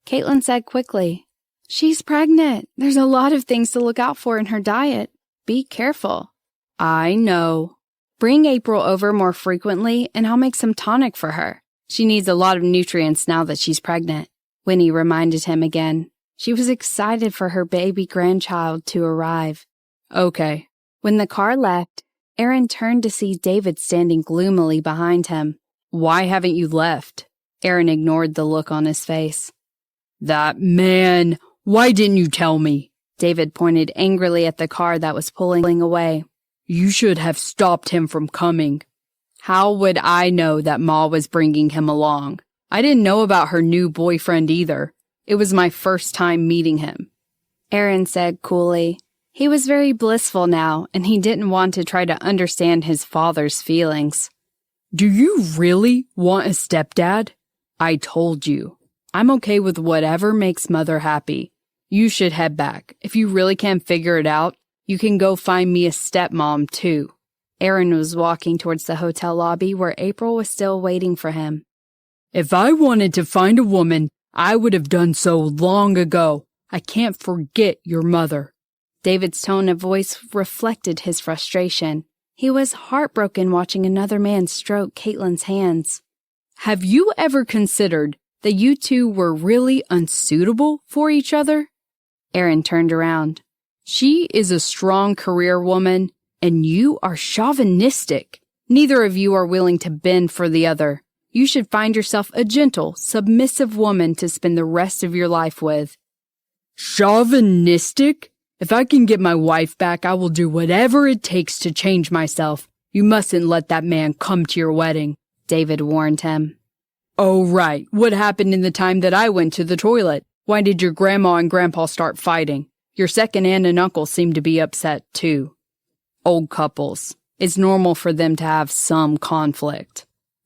Caitlin said quickly, She's pregnant. There's a lot of things to look out for in her diet. Be careful. I know. Bring April over more frequently and I'll make some tonic for her. She needs a lot of nutrients now that she's pregnant. Winnie reminded him again. She was excited for her baby grandchild to arrive. Okay. When the car left, Aaron turned to see David standing gloomily behind him. Why haven't you left? Aaron ignored the look on his face. That man! Why didn't you tell me? David pointed angrily at the car that was pulling away. You should have stopped him from coming. How would I know that Ma was bringing him along? I didn't know about her new boyfriend either. It was my first time meeting him. Aaron said coolly. He was very blissful now, and he didn't want to try to understand his father's feelings. Do you really want a stepdad? I told you. I'm okay with whatever makes Mother happy. You should head back. If you really can't figure it out, you can go find me a stepmom too. Aaron was walking towards the hotel lobby where April was still waiting for him. If I wanted to find a woman, I would have done so long ago. I can't forget your mother. David's tone of voice reflected his frustration. He was heartbroken watching another man stroke Caitlin's hands. Have you ever considered that you two were really unsuitable for each other? Aaron turned around. She is a strong career woman, and you are chauvinistic. Neither of you are willing to bend for the other. You should find yourself a gentle, submissive woman to spend the rest of your life with. Chauvinistic? If I can get my wife back, I will do whatever it takes to change myself. You mustn't let that man come to your wedding, David warned him. Oh, right. What happened in the time that I went to the toilet? Why did your grandma and grandpa start fighting? Your second aunt and uncle seem to be upset, too. Old couples. It's normal for them to have some conflict.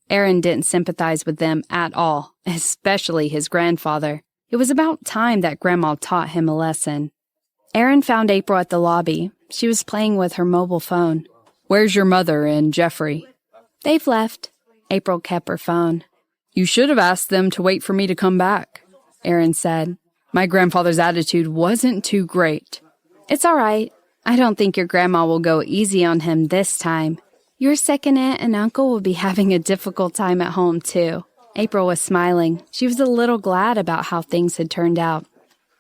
Aaron didn't sympathize with them at all, especially his grandfather. It was about time that Grandma taught him a lesson. Aaron found April at the lobby. She was playing with her mobile phone. Where's your mother and Jeffrey? They've left. April kept her phone. You should have asked them to wait for me to come back, Aaron said. My grandfather's attitude wasn't too great. It's all right. I don't think your grandma will go easy on him this time. Your second aunt and uncle will be having a difficult time at home, too. April was smiling. She was a little glad about how things had turned out.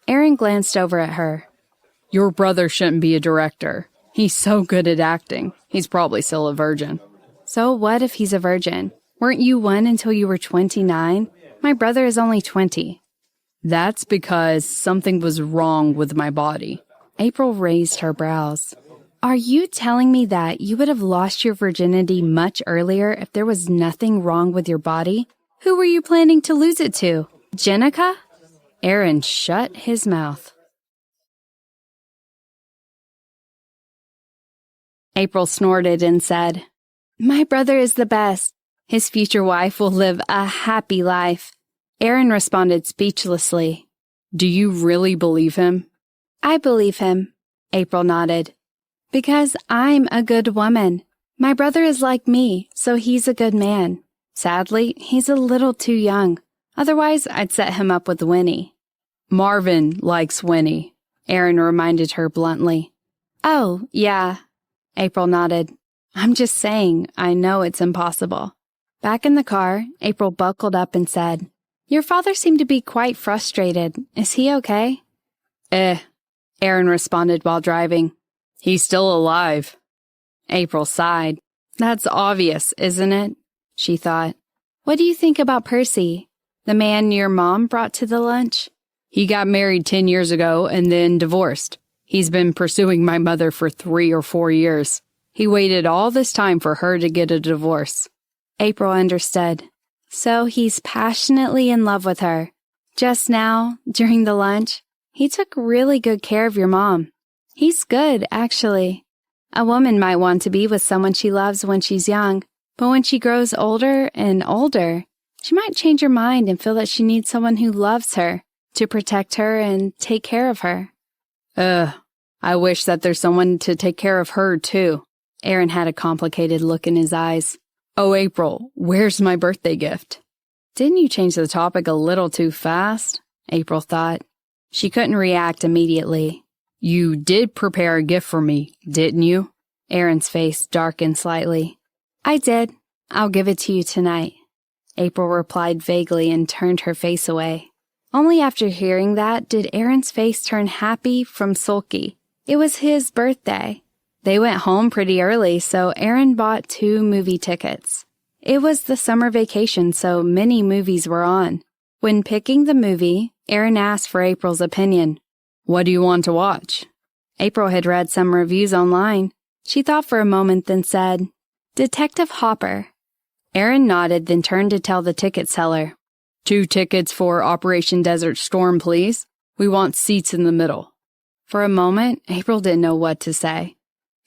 Aaron glanced over at her. Your brother shouldn't be a director. He's so good at acting. He's probably still a virgin. So what if he's a virgin? Weren't you one until you were 29? My brother is only 20. That's because something was wrong with my body. April raised her brows. Are you telling me that you would have lost your virginity much earlier if there was nothing wrong with your body? Who were you planning to lose it to? Jenica? Aaron shut his mouth. April snorted and said, My brother is the best. His future wife will live a happy life. Aaron responded speechlessly. Do you really believe him? I believe him, April nodded. Because I'm a good woman. My brother is like me, so he's a good man. Sadly, he's a little too young. Otherwise, I'd set him up with Winnie. Marvin likes Winnie, Aaron reminded her bluntly. Oh, yeah, April nodded. I'm just saying, I know it's impossible. Back in the car, April buckled up and said, Your father seemed to be quite frustrated. Is he okay? Aaron responded while driving. He's still alive. April sighed. That's obvious, isn't it? She thought. What do you think about Percy, the man your mom brought to the lunch? He got married 10 years ago and then divorced. He's been pursuing my mother for 3 or 4 years. He waited all this time for her to get a divorce. April understood. So he's passionately in love with her. Just now, during the lunch, he took really good care of your mom. He's good, actually. A woman might want to be with someone she loves when she's young, but when she grows older and older, she might change her mind and feel that she needs someone who loves her, to protect her and take care of her. I wish that there's someone to take care of her, too. Aaron had a complicated look in his eyes. Oh, April, where's my birthday gift? Didn't you change the topic a little too fast? April thought. She couldn't react immediately. You did prepare a gift for me, didn't you? Aaron's face darkened slightly. I did. I'll give it to you tonight. April replied vaguely and turned her face away. Only after hearing that did Aaron's face turn happy from sulky. It was his birthday. They went home pretty early, so Aaron bought 2 movie tickets. It was the summer vacation, so many movies were on. When picking the movie, Aaron asked for April's opinion. "What do you want to watch?" April had read some reviews online. She thought for a moment, then said, "Detective Hopper." Aaron nodded, then turned to tell the ticket seller, "2 tickets for Operation Desert Storm, please. We want seats in the middle." For a moment, April didn't know what to say.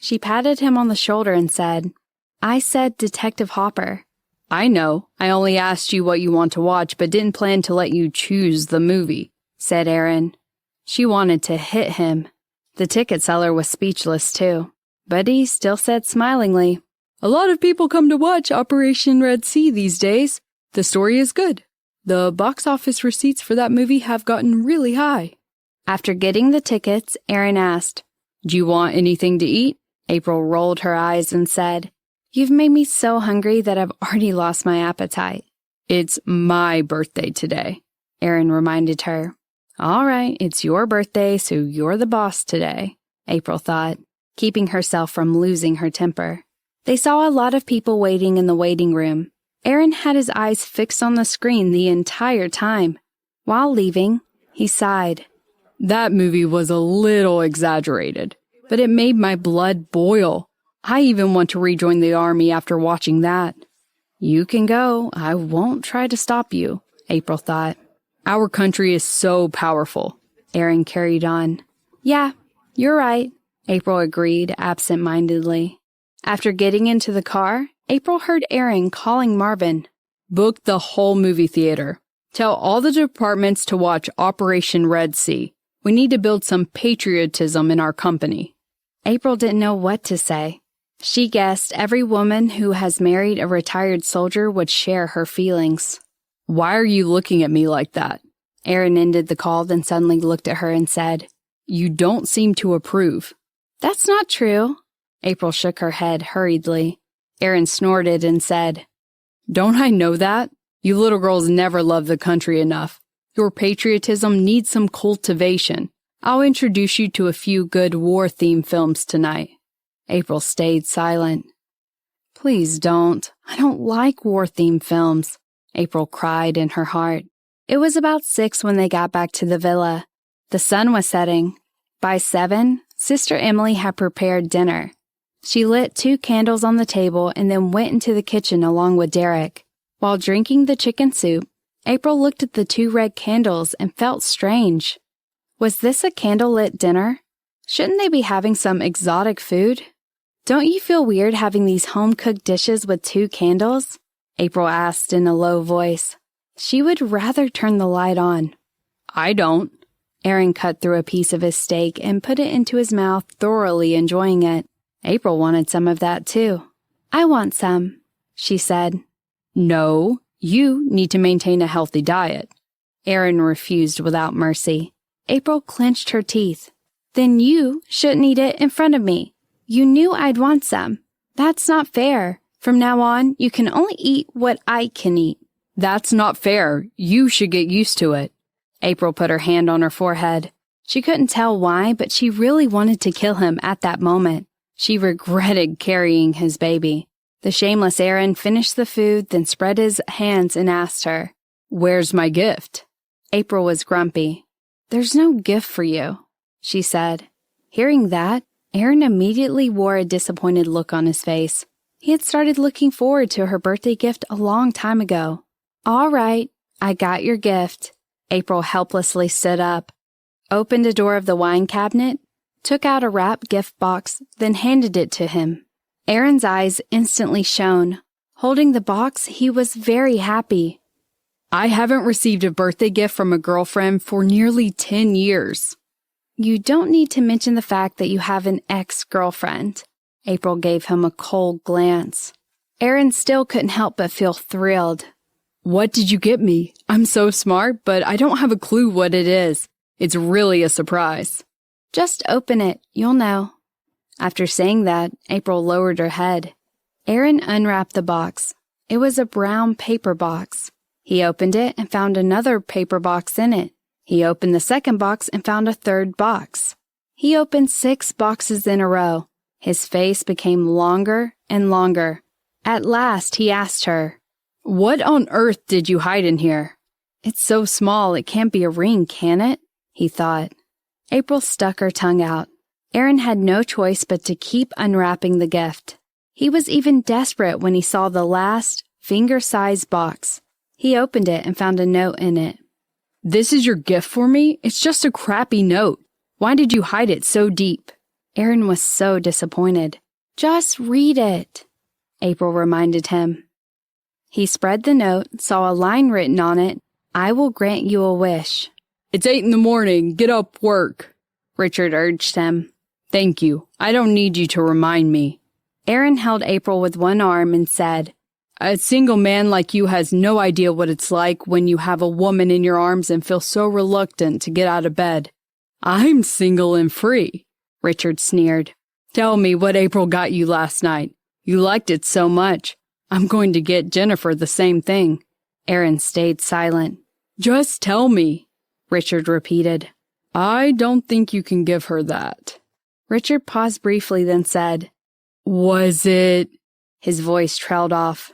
She patted him on the shoulder and said, "I said Detective Hopper." "I know. I only asked you what you want to watch, but didn't plan to let you choose the movie," said Aaron. She wanted to hit him. The ticket seller was speechless too, but he still said smilingly, "A lot of people come to watch Operation Red Sea these days. The story is good. The box office receipts for that movie have gotten really high." After getting the tickets, Aaron asked, "Do you want anything to eat?" April rolled her eyes and said, "You've made me so hungry that I've already lost my appetite." "It's my birthday today," Aaron reminded her. "All right, it's your birthday, so you're the boss today," April thought, keeping herself from losing her temper. They saw a lot of people waiting in the waiting room. Aaron had his eyes fixed on the screen the entire time. While leaving, he sighed. "That movie was a little exaggerated, but it made my blood boil. I even want to rejoin the army after watching that." "You can go. I won't try to stop you," April thought. "Our country is so powerful," Aaron carried on. "Yeah, you're right," April agreed absent-mindedly. After getting into the car, April heard Aaron calling Marvin. "Book the whole movie theater. Tell all the departments to watch Operation Red Sea. We need to build some patriotism in our company." April didn't know what to say. She guessed every woman who has married a retired soldier would share her feelings. "Why are you looking at me like that?" Aaron ended the call, then suddenly looked at her and said, "You don't seem to approve." "That's not true." April shook her head hurriedly. Aaron snorted and said, "Don't I know that? You little girls never love the country enough. Your patriotism needs some cultivation. I'll introduce you to a few good war-themed films tonight." April stayed silent. "Please don't. I don't like war-themed films," April cried in her heart. It was about 6 when they got back to the villa. The sun was setting. By 7, Sister Emily had prepared dinner. She lit 2 candles on the table and then went into the kitchen along with Derek. While drinking the chicken soup, April looked at the 2 red candles and felt strange. Was this a candlelit dinner? Shouldn't they be having some exotic food? "Don't you feel weird having these home-cooked dishes with 2 candles?" April asked in a low voice. She would rather turn the light on. "I don't." Aaron cut through a piece of his steak and put it into his mouth, thoroughly enjoying it. April wanted some of that too. "I want some," she said. "No, you need to maintain a healthy diet." Aaron refused without mercy. April clenched her teeth. "Then you shouldn't eat it in front of me. You knew I'd want some. That's not fair. From now on, you can only eat what I can eat." "That's not fair. You should get used to it." April put her hand on her forehead. She couldn't tell why, but she really wanted to kill him at that moment. She regretted carrying his baby. The shameless Aaron finished the food, then spread his hands and asked her, "Where's my gift?" April was grumpy. "There's no gift for you," she said. Hearing that, Aaron immediately wore a disappointed look on his face. He had started looking forward to her birthday gift a long time ago. "All right, I got your gift." April helplessly stood up, opened a door of the wine cabinet, took out a wrapped gift box, then handed it to him. Aaron's eyes instantly shone. Holding the box, he was very happy. "I haven't received a birthday gift from a girlfriend for nearly 10 years. "You don't need to mention the fact that you have an ex-girlfriend." April gave him a cold glance. Aaron still couldn't help but feel thrilled. "What did you get me? I'm so smart, but I don't have a clue what it is. It's really a surprise." "Just open it. You'll know." After saying that, April lowered her head. Aaron unwrapped the box. It was a brown paper box. He opened it and found another paper box in it. He opened the second box and found a third box. He opened 6 boxes in a row. His face became longer and longer. At last, he asked her, "What on earth did you hide in here?" "It's so small, it can't be a ring, can it?" he thought. April stuck her tongue out. Aaron had no choice but to keep unwrapping the gift. He was even desperate when he saw the last, finger-sized box. He opened it and found a note in it. "This is your gift for me? It's just a crappy note. Why did you hide it so deep?" Aaron was so disappointed. "Just read it," April reminded him. He spread the note, saw a line written on it, "I will grant you a wish." "It's 8 in the morning. Get up, work," Richard urged him. "Thank you. I don't need you to remind me." Aaron held April with one arm and said, "A single man like you has no idea what it's like when you have a woman in your arms and feel so reluctant to get out of bed." "I'm single and free," Richard sneered. "Tell me what April got you last night. You liked it so much. I'm going to get Jennifer the same thing." Aaron stayed silent. "Just tell me," Richard repeated. "I don't think you can give her that." Richard paused briefly, then said, "Was it—" His voice trailed off.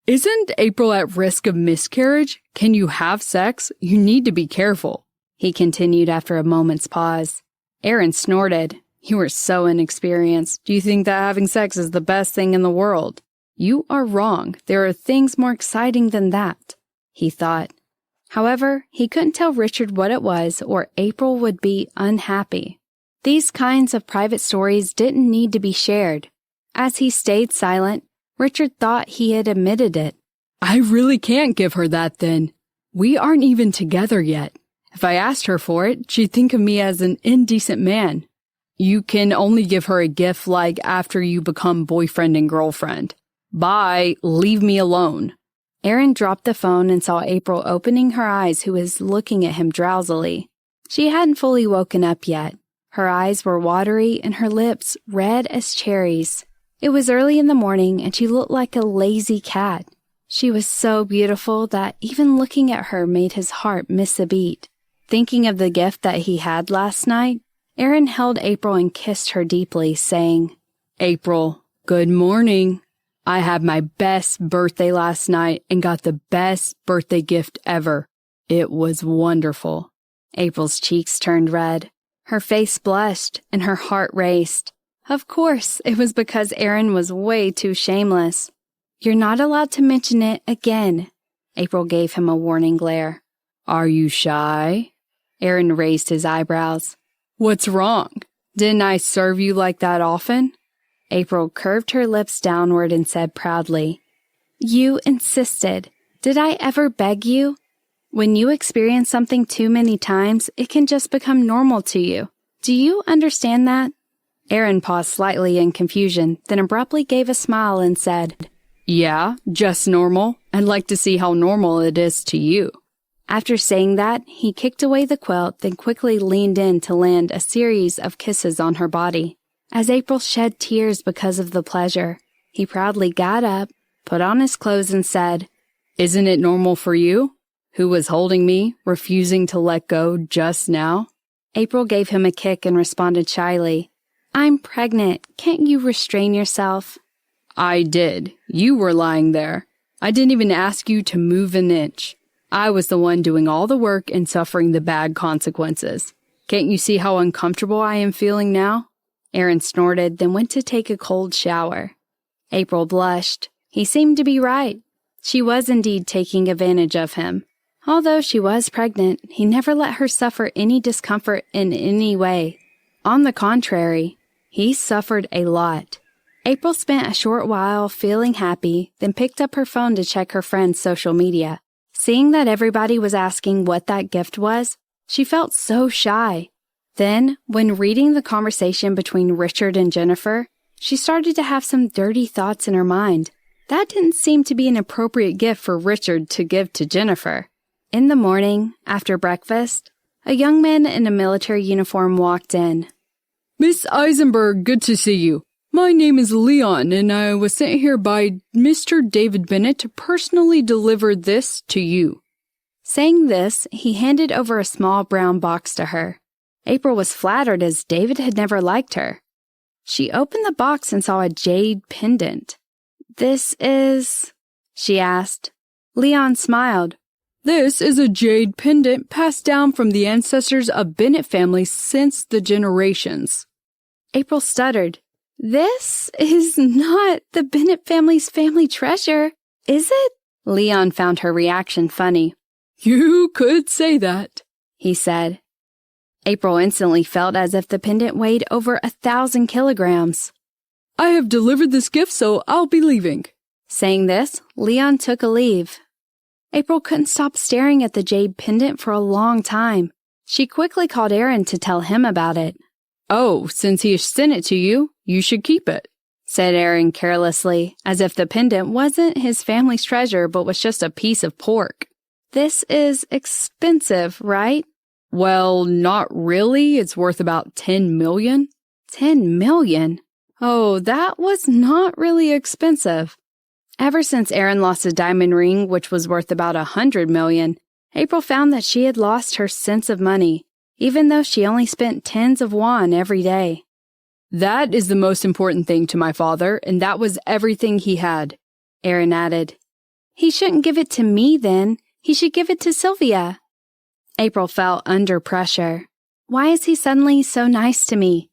"Isn't April at risk of miscarriage? Can you have sex? You need to be careful," he continued after a moment's pause. Aaron snorted. "You are so inexperienced. Do you think that having sex is the best thing in the world? You are wrong. There are things more exciting than that," he thought. However, he couldn't tell Richard what it was, or April would be unhappy. These kinds of private stories didn't need to be shared. As he stayed silent, Richard thought he had admitted it. "I really can't give her that then. We aren't even together yet. If I asked her for it, she'd think of me as an indecent man. You can only give her a gift like after you become boyfriend and girlfriend. Bye, leave me alone." Aaron dropped the phone and saw April opening her eyes, who was looking at him drowsily. She hadn't fully woken up yet. Her eyes were watery and her lips red as cherries. It was early in the morning and she looked like a lazy cat. She was so beautiful that even looking at her made his heart miss a beat. Thinking of the gift that he had last night, Aaron held April and kissed her deeply, saying, "April, good morning. I had my best birthday last night and got the best birthday gift ever. It was wonderful." April's cheeks turned red. Her face blushed and her heart raced. Of course, it was because Aaron was way too shameless. "You're not allowed to mention it again." April gave him a warning glare. "Are you shy?" Aaron raised his eyebrows. "What's wrong? Didn't I serve you like that often?" April curved her lips downward and said proudly, "You insisted. Did I ever beg you? When you experience something too many times, it can just become normal to you. Do you understand that?" Aaron paused slightly in confusion, then abruptly gave a smile and said, "Yeah, just normal. I'd like to see how normal it is to you." After saying that, he kicked away the quilt, then quickly leaned in to land a series of kisses on her body. As April shed tears because of the pleasure, he proudly got up, put on his clothes and said, "Isn't it normal for you? Who was holding me, refusing to let go just now?" April gave him a kick and responded shyly, "I'm pregnant. Can't you restrain yourself?" "I did. You were lying there. I didn't even ask you to move an inch. I was the one doing all the work and suffering the bad consequences. Can't you see how uncomfortable I am feeling now?" Aaron snorted, then went to take a cold shower. April blushed. He seemed to be right. She was indeed taking advantage of him. Although she was pregnant, he never let her suffer any discomfort in any way. On the contrary, he suffered a lot. April spent a short while feeling happy, then picked up her phone to check her friends' social media. Seeing that everybody was asking what that gift was, she felt so shy. Then, when reading the conversation between Richard and Jennifer, she started to have some dirty thoughts in her mind. That didn't seem to be an appropriate gift for Richard to give to Jennifer. In the morning, after breakfast, a young man in a military uniform walked in. "Miss Eisenberg, good to see you. My name is Leon, and I was sent here by Mr. David Bennett to personally deliver this to you." Saying this, he handed over a small brown box to her. April was flattered as David had never liked her. She opened the box and saw a jade pendant. "This is?" she asked. Leon smiled. "This is a jade pendant passed down from the ancestors of Bennett family since the generations." April stuttered. "This is not the Bennett family's family treasure, is it?" Leon found her reaction funny. "You could say that," he said. April instantly felt as if the pendant weighed over 1,000 kilograms. "I have delivered this gift, so I'll be leaving." Saying this, Leon took a leave. April couldn't stop staring at the jade pendant for a long time. She quickly called Aaron to tell him about it. "Oh, since he sent it to you, you should keep it," said Aaron carelessly, as if the pendant wasn't his family's treasure but was just a piece of pork. "This is expensive, right?" "Well, not really. It's worth about 10 million. 10 million? Oh, that was not really expensive. Ever since Aaron lost a diamond ring, which was worth about 100 million, April found that she had lost her sense of money, even though she only spent tens of won every day. "That is the most important thing to my father, and that was everything he had," Aaron added. "He shouldn't give it to me then. He should give it to Sylvia." April felt under pressure. Why is he suddenly so nice to me?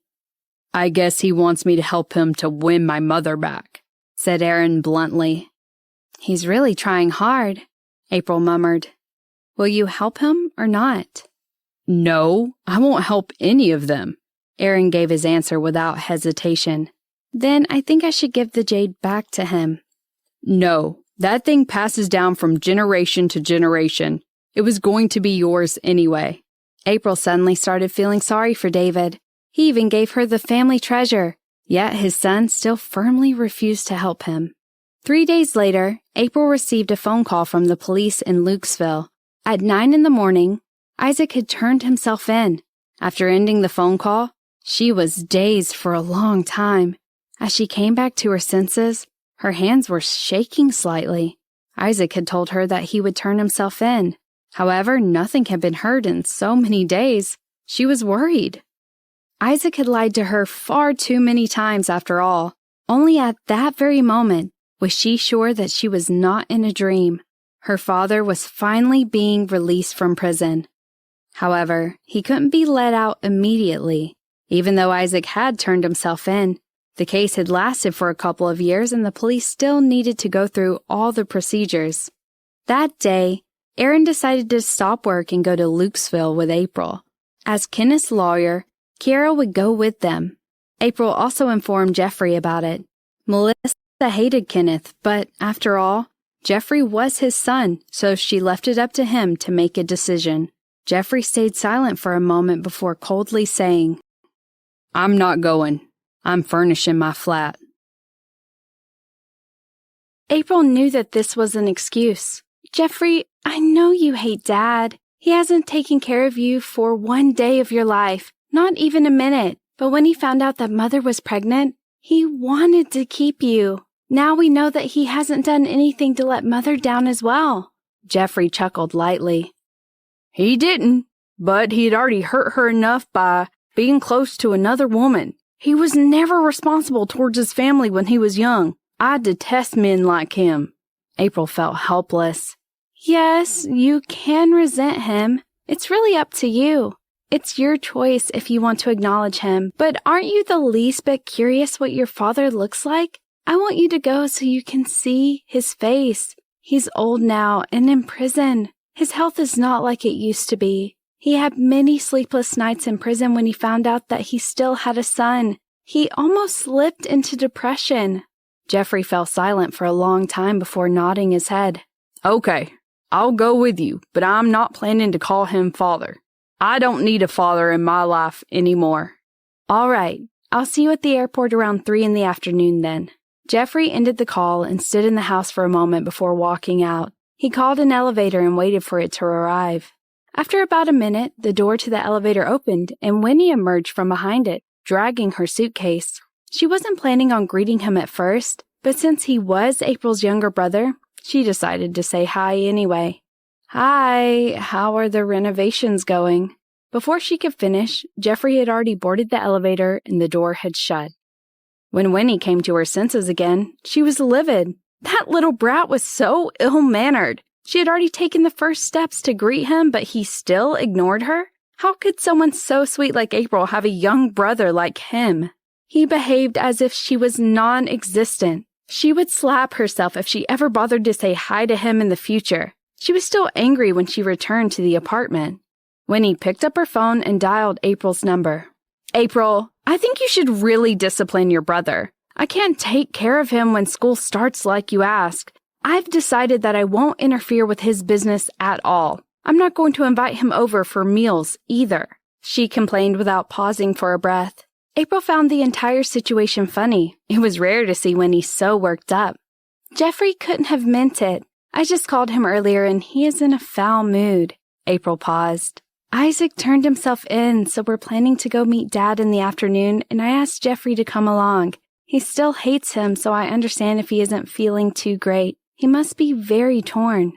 "I guess he wants me to help him to win my mother back," said Aaron bluntly. "He's really trying hard," April murmured. "Will you help him or not?" "No, I won't help any of them." Aaron gave his answer without hesitation. "Then I think I should give the jade back to him." "No, that thing passes down from generation to generation. It was going to be yours anyway." April suddenly started feeling sorry for David. He even gave her the family treasure, yet his son still firmly refused to help him. 3 days later, April received a phone call from the police in Lukesville. At 9 in the morning, Isaac had turned himself in. After ending the phone call, she was dazed for a long time. As she came back to her senses, her hands were shaking slightly. Isaac had told her that he would turn himself in. However, nothing had been heard in so many days. She was worried. Isaac had lied to her far too many times after all. Only at that very moment was she sure that she was not in a dream. Her father was finally being released from prison. However, he couldn't be let out immediately. Even though Isaac had turned himself in, the case had lasted for a couple of years and the police still needed to go through all the procedures. That day, Aaron decided to stop work and go to Lukesville with April. As Kenneth's lawyer, Kiara would go with them. April also informed Jeffrey about it. Melissa hated Kenneth, but after all, Jeffrey was his son, so she left it up to him to make a decision. Jeffrey stayed silent for a moment before coldly saying, "I'm not going. I'm furnishing my flat." April knew that this was an excuse. "Jeffrey, I know you hate Dad. He hasn't taken care of you for 1 day of your life, not even a minute. But when he found out that Mother was pregnant, he wanted to keep you. Now we know that he hasn't done anything to let Mother down as well." Jeffrey chuckled lightly. "He didn't, but he'd already hurt her enough by being close to another woman. He was never responsible towards his family when he was young. I detest men like him." April felt helpless. "Yes, you can resent him. It's really up to you. It's your choice if you want to acknowledge him. But aren't you the least bit curious what your father looks like? I want you to go so you can see his face. He's old now and in prison. His health is not like it used to be. He had many sleepless nights in prison when he found out that he still had a son. He almost slipped into depression." Jeffrey fell silent for a long time before nodding his head. "Okay, I'll go with you, but I'm not planning to call him father. I don't need a father in my life anymore." "All right, I'll see you at the airport around 3 in the afternoon then." Jeffrey ended the call and stood in the house for a moment before walking out. He called an elevator and waited for it to arrive. After about a minute, the door to the elevator opened and Winnie emerged from behind it, dragging her suitcase. She wasn't planning on greeting him at first, but since he was April's younger brother, she decided to say hi anyway. "Hi, how are the renovations going?" Before she could finish, Jeffrey had already boarded the elevator and the door had shut. When Winnie came to her senses again, she was livid. That little brat was so ill-mannered. She had already taken the first steps to greet him, but he still ignored her? How could someone so sweet like April have a young brother like him? He behaved as if she was non-existent. She would slap herself if she ever bothered to say hi to him in the future. She was still angry when she returned to the apartment. Winnie picked up her phone and dialed April's number. April, I think you should really discipline your brother. I can't take care of him when school starts like you ask. I've decided that I won't interfere with his business at all. I'm not going to invite him over for meals either, she complained without pausing for a breath. April found the entire situation funny. It was rare to see Winnie so worked up. Jeffrey couldn't have meant it. I just called him earlier and he is in a foul mood. April paused. Isaac turned himself in, so we're planning to go meet Dad in the afternoon, and I asked Jeffrey to come along. He still hates him, so I understand if he isn't feeling too great. He must be very torn.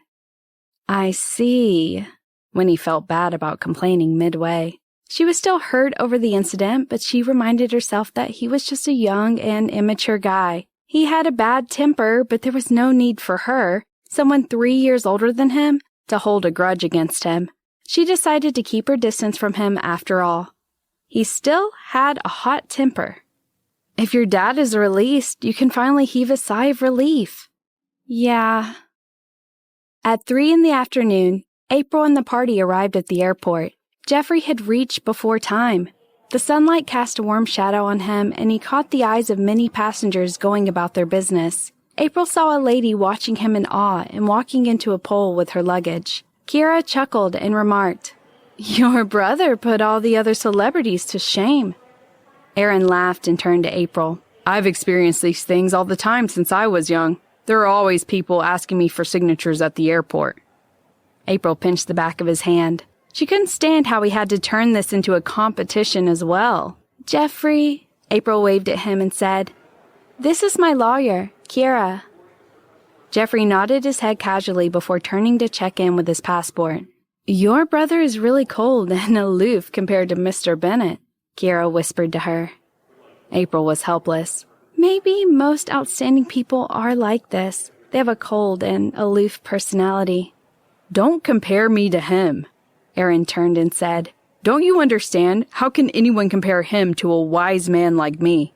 I see. Winnie felt bad about complaining midway. She was still hurt over the incident, but she reminded herself that he was just a young and immature guy. He had a bad temper, but there was no need for her, someone 3 years older than him, to hold a grudge against him. She decided to keep her distance from him after all. He still had a hot temper. If your dad is released, you can finally heave a sigh of relief. Yeah. At 3 in the afternoon, April and the party arrived at the airport. Jeffrey had reached before time. The sunlight cast a warm shadow on him, and he caught the eyes of many passengers going about their business. April saw a lady watching him in awe and walking into a pole with her luggage. Kira chuckled and remarked, "Your brother put all the other celebrities to shame." Aaron laughed and turned to April. "I've experienced these things all the time since I was young. There are always people asking me for signatures at the airport." April pinched the back of his hand. She couldn't stand how he had to turn this into a competition as well. "Jeffrey," April waved at him and said, "This is my lawyer, Kira." Jeffrey nodded his head casually before turning to check in with his passport. "Your brother is really cold and aloof compared to Mr. Bennett," Kira whispered to her. April was helpless. Maybe most outstanding people are like this. They have a cold and aloof personality. "Don't compare me to him," Aaron turned and said. "Don't you understand? How can anyone compare him to a wise man like me?"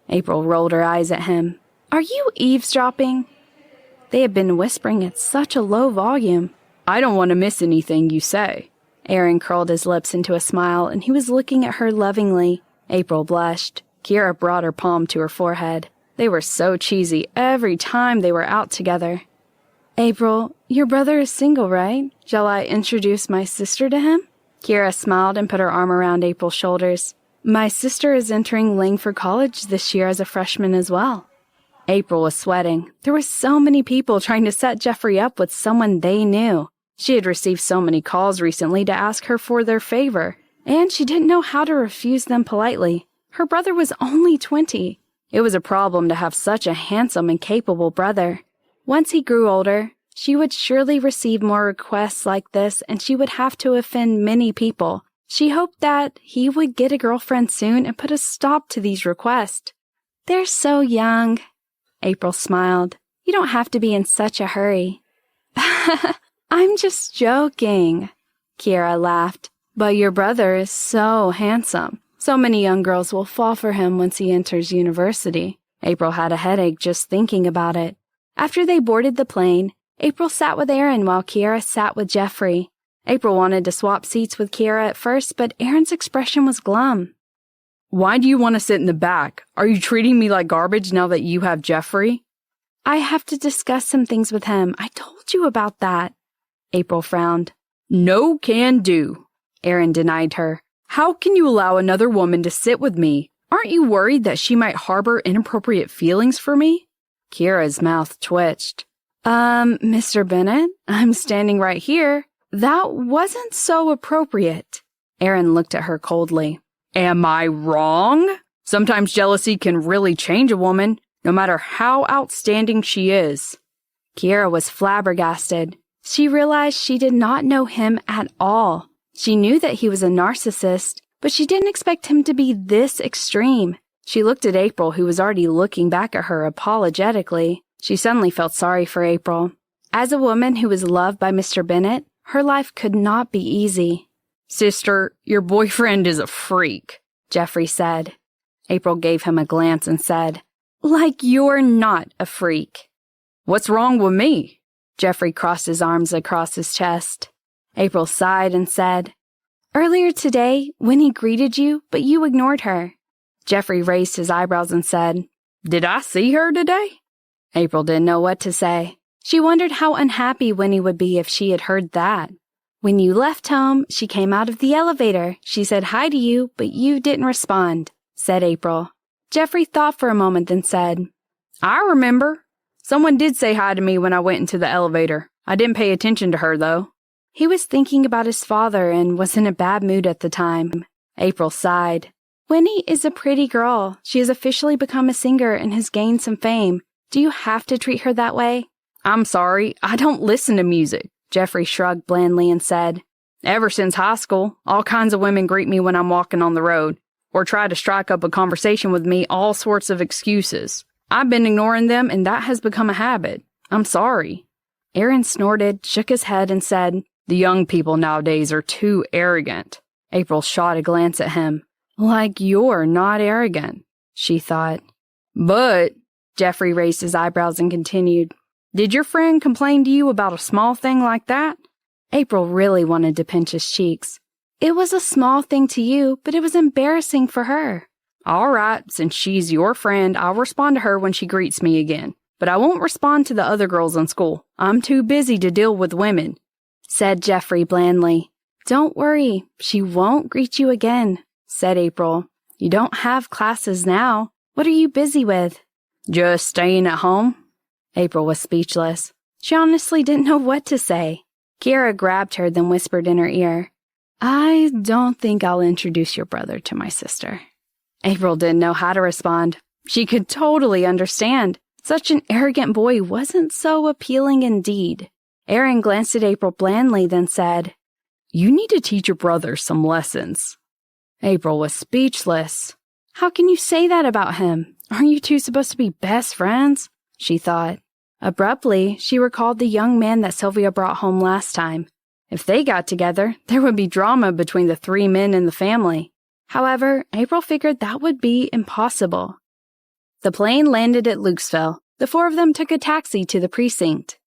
April rolled her eyes at him. "Are you eavesdropping?" They had been whispering at such a low volume. "I don't want to miss anything you say." Aaron curled his lips into a smile, and he was looking at her lovingly. April blushed. Kira brought her palm to her forehead. They were so cheesy every time they were out together. "April, your brother is single, right? Shall I introduce my sister to him?" Kira smiled and put her arm around April's shoulders. "My sister is entering Langford College this year as a freshman as well." April was sweating. There were so many people trying to set Jeffrey up with someone they knew. She had received so many calls recently to ask her for their favor, and she didn't know how to refuse them politely. Her brother was only 20. It was a problem to have such a handsome and capable brother. Once he grew older, she would surely receive more requests like this, and she would have to offend many people. She hoped that he would get a girlfriend soon and put a stop to these requests. "They're so young." April smiled. "You don't have to be in such a hurry." "I'm just joking," Kira laughed. "But your brother is so handsome. So many young girls will fall for him once he enters university." April had a headache just thinking about it. After they boarded the plane, April sat with Aaron while Kira sat with Jeffrey. April wanted to swap seats with Kira at first, but Aaron's expression was glum. "Why do you want to sit in the back? Are you treating me like garbage now that you have Jeffrey?" "I have to discuss some things with him. I told you about that." April frowned. "No can do," Aaron denied her. "How can you allow another woman to sit with me? Aren't you worried that she might harbor inappropriate feelings for me?" Kira's mouth twitched. Mr. Bennett, I'm standing right here. That wasn't so appropriate." Aaron looked at her coldly. "Am I wrong? Sometimes jealousy can really change a woman, no matter how outstanding she is." Kira was flabbergasted. She realized she did not know him at all. She knew that he was a narcissist, but she didn't expect him to be this extreme. She looked at April, who was already looking back at her apologetically. She suddenly felt sorry for April. As a woman who was loved by Mr. Bennet, her life could not be easy. "Sister, your boyfriend is a freak," Geoffrey said. April gave him a glance and said, "Like you're not a freak." "What's wrong with me?" Geoffrey crossed his arms across his chest. April sighed and said, "Earlier today, Winnie greeted you, but you ignored her." Geoffrey raised his eyebrows and said, "Did I see her today?" April didn't know what to say. She wondered how unhappy Winnie would be if she had heard that. "When you left home, she came out of the elevator. She said hi to you, but you didn't respond," said April. Geoffrey thought for a moment, then said, "I remember. Someone did say hi to me when I went into the elevator. I didn't pay attention to her, though." He was thinking about his father and was in a bad mood at the time. April sighed. "Winnie is a pretty girl. She has officially become a singer and has gained some fame. Do you have to treat her that way?" "I'm sorry, I don't listen to music," Geoffrey shrugged blandly and said, "Ever since high school, all kinds of women greet me when I'm walking on the road, or try to strike up a conversation with me, all sorts of excuses. I've been ignoring them, and that has become a habit. I'm sorry." Aaron snorted, shook his head, and said, "The young people nowadays are too arrogant." April shot a glance at him. "Like you're not arrogant," she thought. "But," Geoffrey raised his eyebrows and continued, "did your friend complain to you about a small thing like that?" April really wanted to pinch his cheeks. "It was a small thing to you, but it was embarrassing for her." "All right, since she's your friend, I'll respond to her when she greets me again. But I won't respond to the other girls in school. I'm too busy to deal with women," said Geoffrey blandly. "Don't worry, she won't greet you again," said April. "You don't have classes now. What are you busy with?" "Just staying at home." April was speechless. She honestly didn't know what to say. Kiera grabbed her, then whispered in her ear, "I don't think I'll introduce your brother to my sister." April didn't know how to respond. She could totally understand. Such an arrogant boy wasn't so appealing indeed. Aaron glanced at April blandly, then said, "You need to teach your brother some lessons." April was speechless. "How can you say that about him? Aren't you two supposed to be best friends?" she thought. Abruptly, she recalled the young man that Sylvia brought home last time. If they got together, there would be drama between the three men in the family. However, April figured that would be impossible. The plane landed at Lukesville. The four of them took a taxi to the precinct.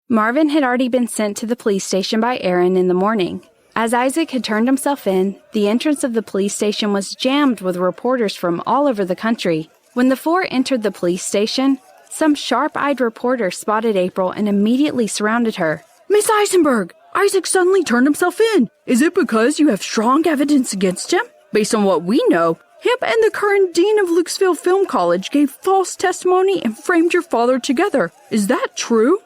Marvin had already been sent to the police station by Aaron in the morning. As Isaac had turned himself in, the entrance of the police station was jammed with reporters from all over the country. When the four entered the police station, some sharp-eyed reporter spotted April and immediately surrounded her. "Miss Eisenberg, Isaac suddenly turned himself in. Is it because you have strong evidence against him? Based on what we know, him and the current dean of Lukesville Film College gave false testimony and framed your father together. Is that true?"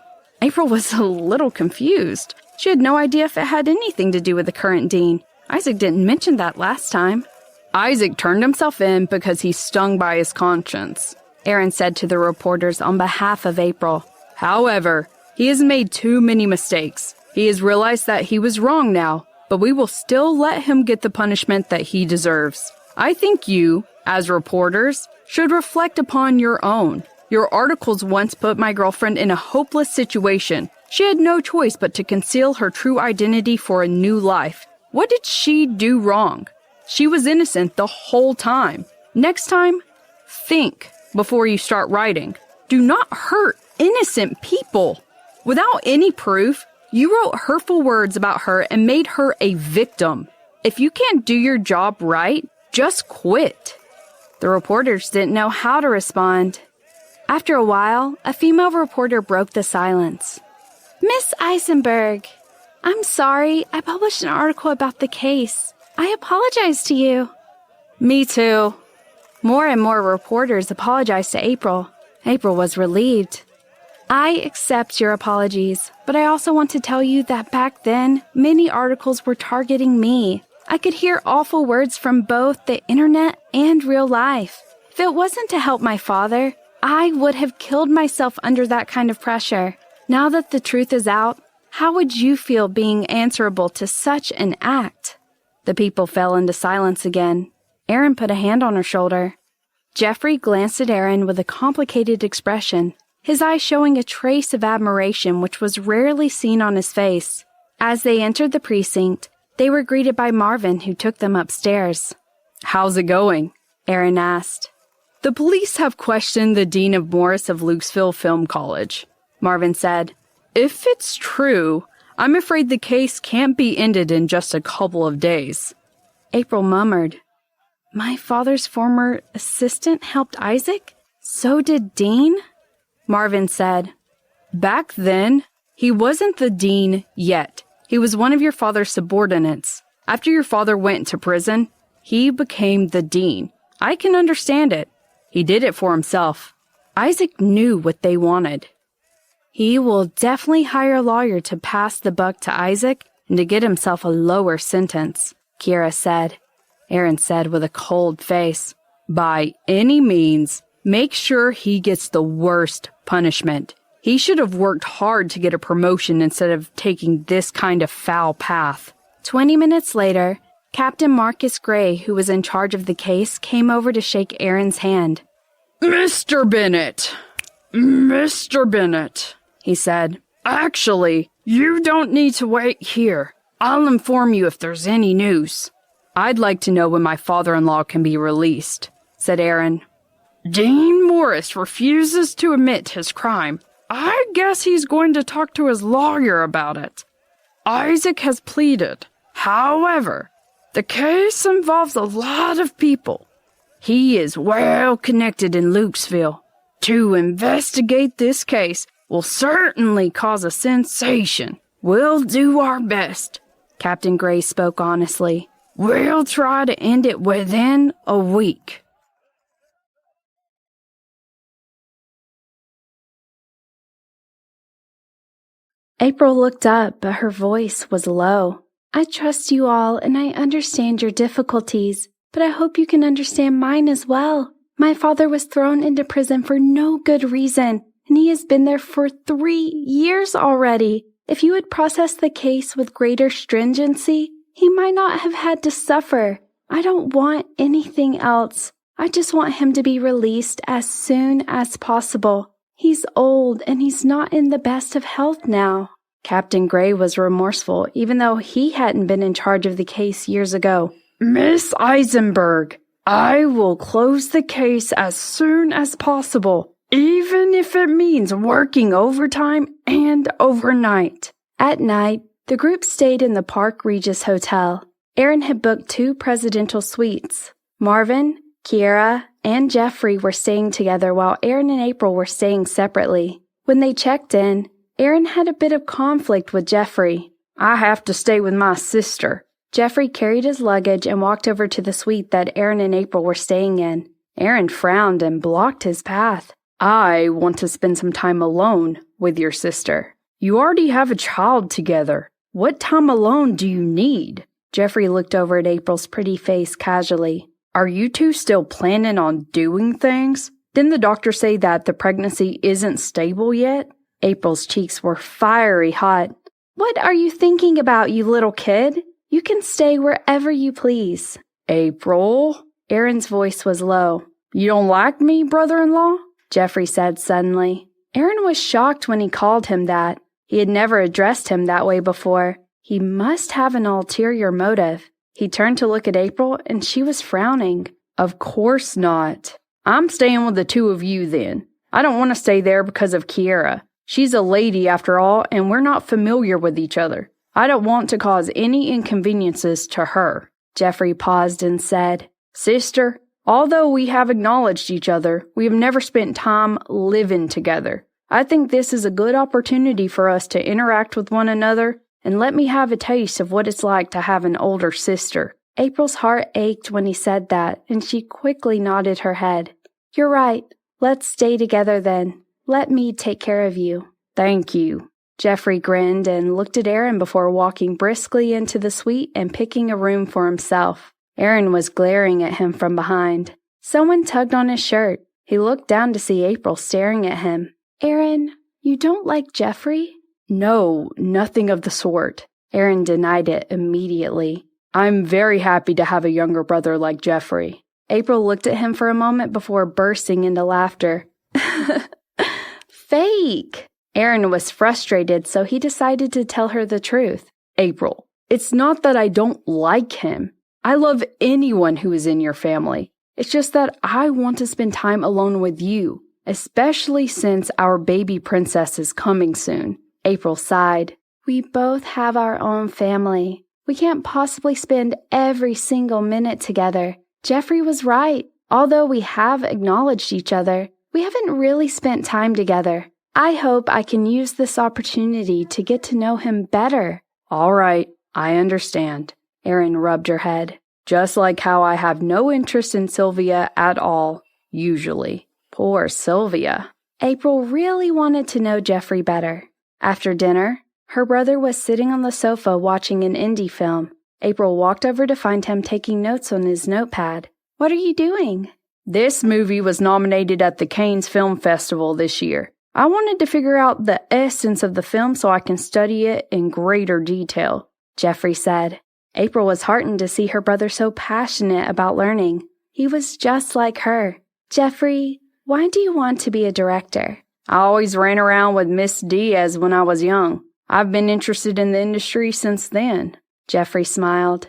April was a little confused. She had no idea if it had anything to do with the current dean. Isaac didn't mention that last time. "Isaac turned himself in because he's stung by his conscience," Aaron said to the reporters on behalf of April. "However, he has made too many mistakes. He has realized that he was wrong now, but we will still let him get the punishment that he deserves. I think you, as reporters, should reflect upon your own. Your articles once put my girlfriend in a hopeless situation. She had no choice but to conceal her true identity for a new life. What did she do wrong? She was innocent the whole time. Next time, think before you start writing. Do not hurt innocent people. Without any proof, you wrote hurtful words about her and made her a victim. If you can't do your job right, just quit." The reporters didn't know how to respond. After a while, a female reporter broke the silence. "Miss Eisenberg, I'm sorry. I published an article about the case. I apologize to you." "Me too." More and more reporters apologized to April. April was relieved. "I accept your apologies, but I also want to tell you that back then, many articles were targeting me. I could hear awful words from both the internet and real life. If it wasn't to help my father, I would have killed myself under that kind of pressure. Now that the truth is out, how would you feel being answerable to such an act?" The people fell into silence again. Aaron put a hand on her shoulder. Jeffrey glanced at Aaron with a complicated expression, his eyes showing a trace of admiration which was rarely seen on his face. As they entered the precinct, they were greeted by Marvin, who took them upstairs. "How's it going?" Aaron asked. "The police have questioned the dean of Morris of Lukesville Film College," Marvin said. "If it's true, I'm afraid the case can't be ended in just a couple of days." April murmured, "My father's former assistant helped Isaac? So did Dean?" Marvin said, "Back then, he wasn't the dean yet. He was one of your father's subordinates. After your father went to prison, he became the dean. I can understand it. He did it for himself. Isaac knew what they wanted." "He will definitely hire a lawyer to pass the buck to Isaac and to get himself a lower sentence," Kiera said. Aaron said with a cold face, "By any means, make sure he gets the worst punishment. He should have worked hard to get a promotion instead of taking this kind of foul path." 20 minutes later, Captain Marcus Gray, who was in charge of the case, came over to shake Aaron's hand. Mr. Bennett, he said, "actually, you don't need to wait here. I'll inform you if there's any news." "I'd like to know when my father-in-law can be released," said Aaron. "Dean Morris refuses to admit his crime. I guess he's going to talk to his lawyer about it. Isaac has pleaded. However, the case involves a lot of people. He is well connected in Lukesville. To investigate this case will certainly cause a sensation. We'll do our best." Captain Gray spoke honestly. "We'll try to end it within a week." April looked up, but her voice was low. "I trust you all, and I understand your difficulties, but I hope you can understand mine as well. My father was thrown into prison for no good reason, and he has been there for 3 years already. If you had processed the case with greater stringency, he might not have had to suffer. I don't want anything else. I just want him to be released as soon as possible. He's old, and he's not in the best of health now." Captain Gray was remorseful, even though he hadn't been in charge of the case years ago. "Miss Eisenberg, I will close the case as soon as possible, even if it means working overtime and overnight." At night, the group stayed in the Park Regis Hotel. Aaron had booked 2 presidential suites. Marvin, Kiera, and Jeffrey were staying together while Aaron and April were staying separately. When they checked in, Aaron had a bit of conflict with Jeffrey. "I have to stay with my sister." Jeffrey carried his luggage and walked over to the suite that Aaron and April were staying in. Aaron frowned and blocked his path. "I want to spend some time alone with your sister. You already have a child together. What time alone do you need?" Jeffrey looked over at April's pretty face casually. "Are you two still planning on doing things? Didn't the doctor say that the pregnancy isn't stable yet?" April's cheeks were fiery hot. "What are you thinking about, you little kid? You can stay wherever you please." "April?" Aaron's voice was low. "You don't like me, brother-in-law?" Jeffrey said suddenly. Aaron was shocked when he called him that. He had never addressed him that way before. He must have an ulterior motive. He turned to look at April, and she was frowning. "Of course not. I'm staying with the 2 of you then. I don't want to stay there because of Kiera. She's a lady after all, and we're not familiar with each other. I don't want to cause any inconveniences to her." Jeffrey paused and said, "Sister, although we have acknowledged each other, we have never spent time living together. I think this is a good opportunity for us to interact with one another, and let me have a taste of what it's like to have an older sister." April's heart ached when he said that, and she quickly nodded her head. "You're right. Let's stay together then. Let me take care of you." "Thank you." Jeffrey grinned and looked at Aaron before walking briskly into the suite and picking a room for himself. Aaron was glaring at him from behind. Someone tugged on his shirt. He looked down to see April staring at him. "Aaron, you don't like Jeffrey?" "No, nothing of the sort." Aaron denied it immediately. "I'm very happy to have a younger brother like Jeffrey." April looked at him for a moment before bursting into laughter. Fake! Aaron was frustrated, so he decided to tell her the truth. April, it's not that I don't like him. I love anyone who is in your family. It's just that I want to spend time alone with you, especially since our baby princess is coming soon. April sighed. We both have our own family. We can't possibly spend every single minute together. Jeffrey was right. Although we have acknowledged each other, we haven't really spent time together. I hope I can use this opportunity to get to know him better. All right, I understand. Erin rubbed her head. Just like how I have no interest in Sylvia at all, usually. Poor Sylvia. April really wanted to know Jeffrey better. After dinner, her brother was sitting on the sofa watching an indie film. April walked over to find him taking notes on his notepad. What are you doing? This movie was nominated at the Cannes Film Festival this year. I wanted to figure out the essence of the film so I can study it in greater detail, Jeffrey said. April was heartened to see her brother so passionate about learning. He was just like her. Jeffrey, why do you want to be a director? I always ran around with Miss Diaz when I was young. I've been interested in the industry since then. Jeffrey smiled.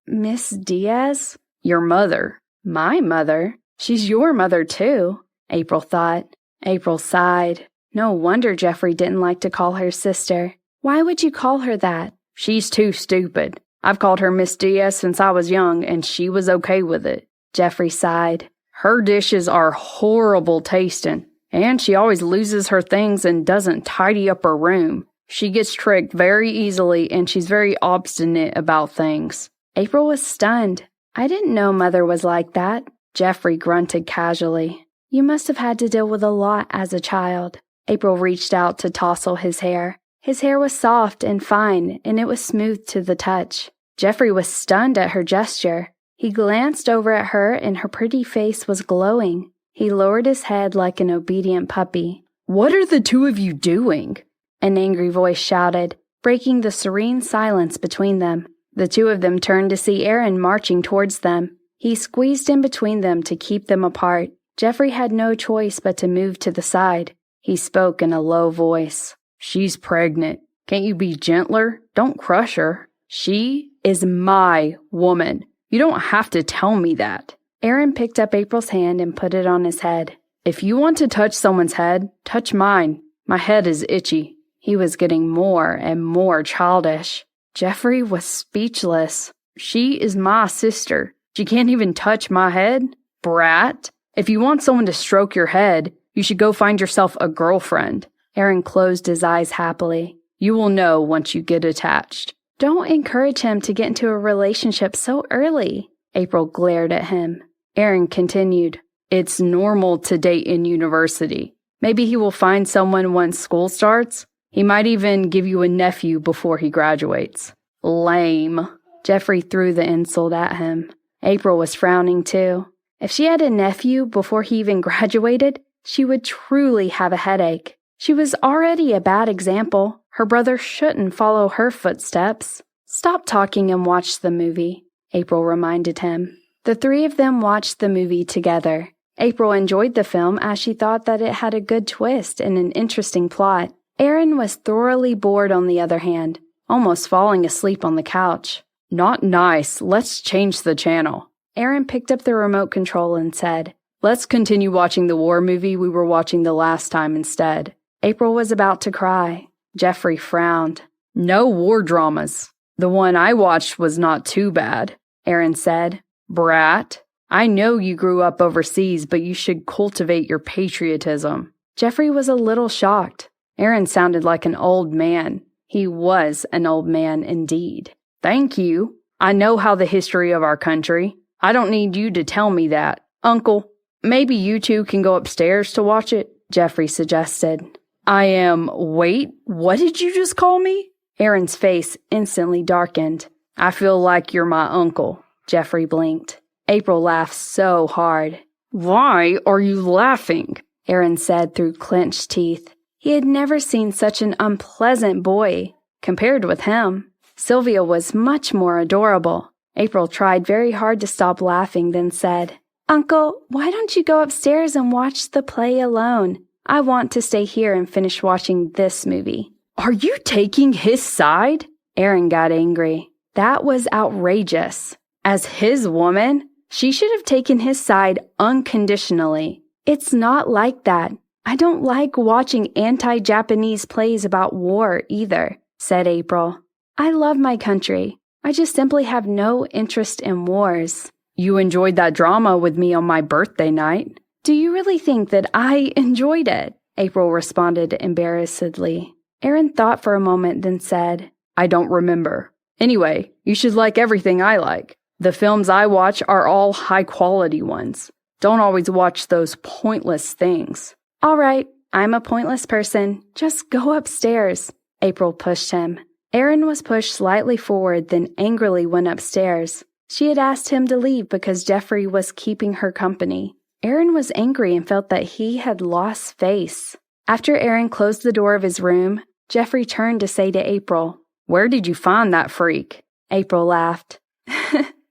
Miss Diaz? Your mother. My mother? She's your mother too, April thought. April sighed. No wonder Jeffrey didn't like to call her sister. Why would you call her that? She's too stupid. I've called her Miss Diaz since I was young, and she was okay with it. Jeffrey sighed. Her dishes are horrible tasting, and she always loses her things and doesn't tidy up her room. She gets tricked very easily, and she's very obstinate about things. April was stunned. I didn't know Mother was like that. Jeffrey grunted casually. You must have had to deal with a lot as a child. April reached out to tousle his hair. His hair was soft and fine, and it was smooth to the touch. Jeffrey was stunned at her gesture. He glanced over at her, and her pretty face was glowing. He lowered his head like an obedient puppy. What are the two of you doing? An angry voice shouted, breaking the serene silence between them. The two of them turned to see Aaron marching towards them. He squeezed in between them to keep them apart. Jeffrey had no choice but to move to the side. He spoke in a low voice. She's pregnant. Can't you be gentler? Don't crush her. She is my woman. You don't have to tell me that. Aaron picked up April's hand and put it on his head. If you want to touch someone's head, touch mine. My head is itchy. He was getting more and more childish. Jeffrey was speechless. She is my sister. She can't even touch my head? Brat. If you want someone to stroke your head, you should go find yourself a girlfriend. Aaron closed his eyes happily. You will know once you get attached. Don't encourage him to get into a relationship so early. April glared at him. Aaron continued. It's normal to date in university. Maybe he will find someone once school starts. He might even give you a nephew before he graduates. Lame. Jeffrey threw the insult at him. April was frowning too. If she had a nephew before he even graduated, she would truly have a headache. She was already a bad example. Her brother shouldn't follow her footsteps. Stop talking and watch the movie, April reminded him. The three of them watched the movie together. April enjoyed the film as she thought that it had a good twist and an interesting plot. Aaron was thoroughly bored on the other hand, almost falling asleep on the couch. Not nice. Let's change the channel. Aaron picked up the remote control and said, Let's continue watching the war movie we were watching the last time instead. April was about to cry. Jeffrey frowned. No war dramas. The one I watched was not too bad, Aaron said. Brat, I know you grew up overseas, but you should cultivate your patriotism. Jeffrey was a little shocked. Aaron sounded like an old man. He was an old man indeed. Thank you. I know how the history of our country. I don't need you to tell me that. Uncle, maybe you two can go upstairs to watch it, Jeffrey suggested. Wait, what did you just call me? Aaron's face instantly darkened. I feel like you're my uncle, Jeffrey blinked. April laughed so hard. Why are you laughing? Aaron said through clenched teeth. He had never seen such an unpleasant boy. Compared with him, Sylvia was much more adorable. April tried very hard to stop laughing, then said, "Uncle, why don't you go upstairs and watch the play alone? I want to stay here and finish watching this movie." "Are you taking his side?" Aaron got angry. That was outrageous. As his woman, she should have taken his side unconditionally. "It's not like that. I don't like watching anti-Japanese plays about war either," said April. "I love my country. I just simply have no interest in wars." "You enjoyed that drama with me on my birthday night." "Do you really think that I enjoyed it?" April responded embarrassedly. Aaron thought for a moment, then said, "I don't remember. Anyway, you should like everything I like. The films I watch are all high-quality ones. Don't always watch those pointless things." "All right, I'm a pointless person. Just go upstairs." April pushed him. Aaron was pushed slightly forward, then angrily went upstairs. She had asked him to leave because Jeffrey was keeping her company. Aaron was angry and felt that he had lost face. After Aaron closed the door of his room, Jeffrey turned to say to April, "Where did you find that freak?" April laughed.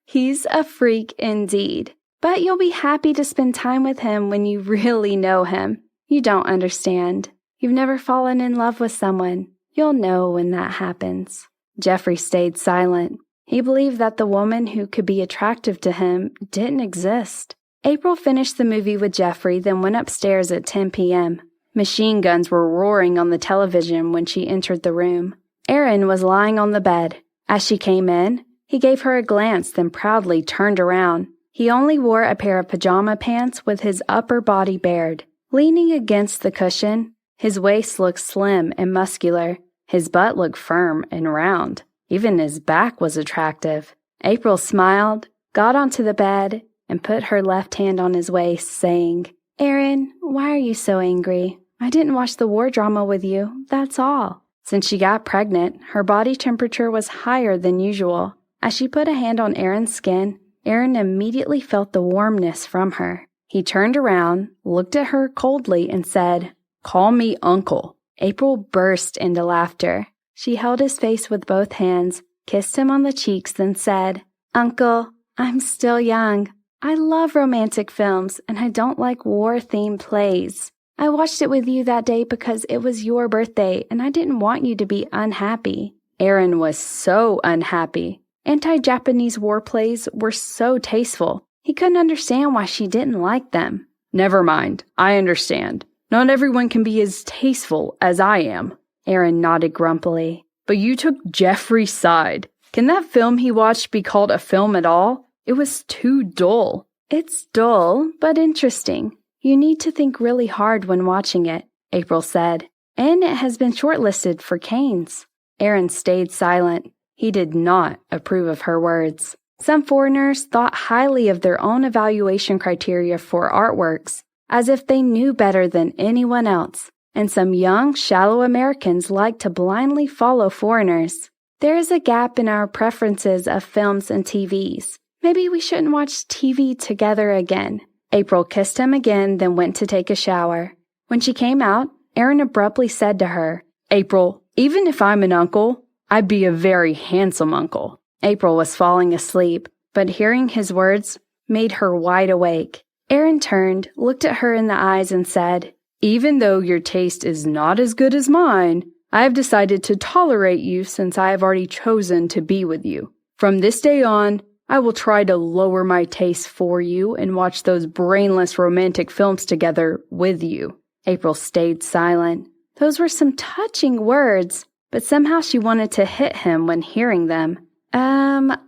"He's a freak indeed. But you'll be happy to spend time with him when you really know him. You don't understand. You've never fallen in love with someone. You'll know when that happens." Jeffrey stayed silent. He believed that the woman who could be attractive to him didn't exist. April finished the movie with Jeffrey, then went upstairs at 10 p.m. Machine guns were roaring on the television when she entered the room. Aaron was lying on the bed. As she came in, he gave her a glance, then proudly turned around. He only wore a pair of pajama pants with his upper body bared. Leaning against the cushion, his waist looked slim and muscular. His butt looked firm and round. Even his back was attractive. April smiled, got onto the bed, and put her left hand on his waist, saying, "Aaron, why are you so angry? I didn't watch the war drama with you, that's all." Since she got pregnant, her body temperature was higher than usual. As she put a hand on Aaron's skin, Aaron immediately felt the warmness from her. He turned around, looked at her coldly, and said, "Call me uncle." April burst into laughter. She held his face with both hands, kissed him on the cheeks, then said, "Uncle, I'm still young. I love romantic films, and I don't like war-themed plays. I watched it with you that day because it was your birthday, and I didn't want you to be unhappy." Aaron was so unhappy. Anti-Japanese war plays were so tasteful. He couldn't understand why she didn't like them. "Never mind, I understand. Not everyone can be as tasteful as I am." Aaron nodded grumpily. "But you took Jeffrey's side. Can that film he watched be called a film at all? It was too dull." "It's dull, but interesting. You need to think really hard when watching it," April said. "And it has been shortlisted for Cannes." Aaron stayed silent. He did not approve of her words. Some foreigners thought highly of their own evaluation criteria for artworks, as if they knew better than anyone else. And some young, shallow Americans like to blindly follow foreigners. There is a gap in our preferences of films and TVs. Maybe we shouldn't watch TV together again. April kissed him again, then went to take a shower. When she came out, Aaron abruptly said to her, "April, even if I'm an uncle, I'd be a very handsome uncle." April was falling asleep, but hearing his words made her wide awake. Aaron turned, looked at her in the eyes, and said, "Even though your taste is not as good as mine, I have decided to tolerate you since I have already chosen to be with you. From this day on, I will try to lower my taste for you and watch those brainless romantic films together with you." April stayed silent. Those were some touching words, but somehow she wanted to hit him when hearing them.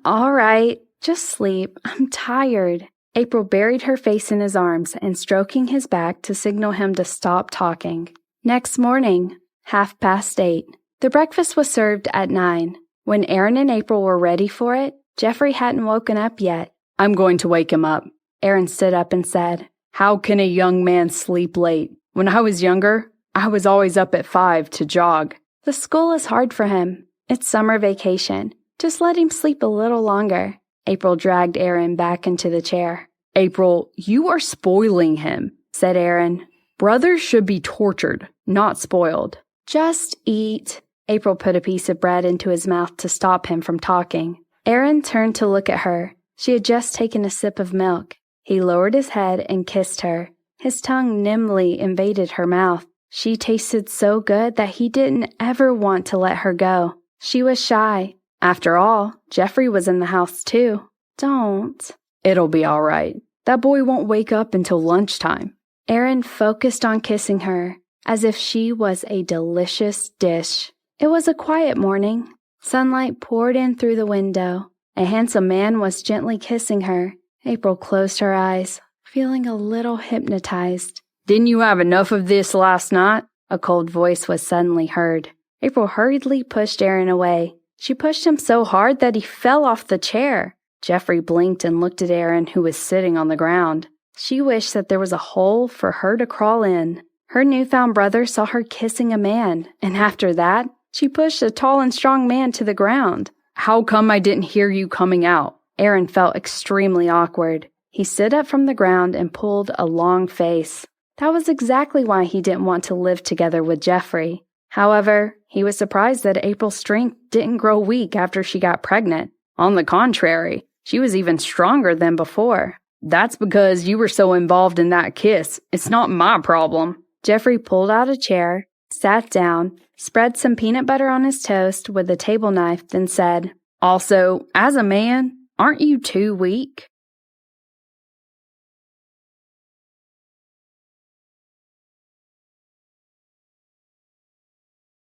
All right, just sleep. I'm tired." April buried her face in his arms and stroking his back to signal him to stop talking. Next morning, 8:30. The breakfast was served at 9. When Aaron and April were ready for it, Jeffrey hadn't woken up yet. "I'm going to wake him up." Aaron stood up and said, "How can a young man sleep late? When I was younger, I was always up at 5 to jog." "The school is hard for him. It's summer vacation. Just let him sleep a little longer." April dragged Aaron back into the chair. "April, you are spoiling him," said Aaron. "Brothers should be tortured, not spoiled." "Just eat." April put a piece of bread into his mouth to stop him from talking. Aaron turned to look at her. She had just taken a sip of milk. He lowered his head and kissed her. His tongue nimbly invaded her mouth. She tasted so good that he didn't ever want to let her go. She was shy. After all, Jeffrey was in the house too. Don't. It'll be all right. That boy won't wake up until lunchtime. Aaron focused on kissing her, as if she was a delicious dish. It was a quiet morning. Sunlight poured in through the window. A handsome man was gently kissing her. April closed her eyes, feeling a little hypnotized. Didn't you have enough of this last night? A cold voice was suddenly heard. April hurriedly pushed Aaron away. She pushed him so hard that he fell off the chair. Jeffrey blinked and looked at Aaron, who was sitting on the ground. She wished that there was a hole for her to crawl in. Her newfound brother saw her kissing a man, and after that, she pushed a tall and strong man to the ground. How come I didn't hear you coming out? Aaron felt extremely awkward. He stood up from the ground and pulled a long face. That was exactly why he didn't want to live together with Jeffrey. However, he was surprised that April's strength didn't grow weak after she got pregnant. On the contrary, she was even stronger than before. That's because you were so involved in that kiss. It's not my problem. Jeffrey pulled out a chair, sat down, spread some peanut butter on his toast with a table knife, then said, Also, as a man, aren't you too weak?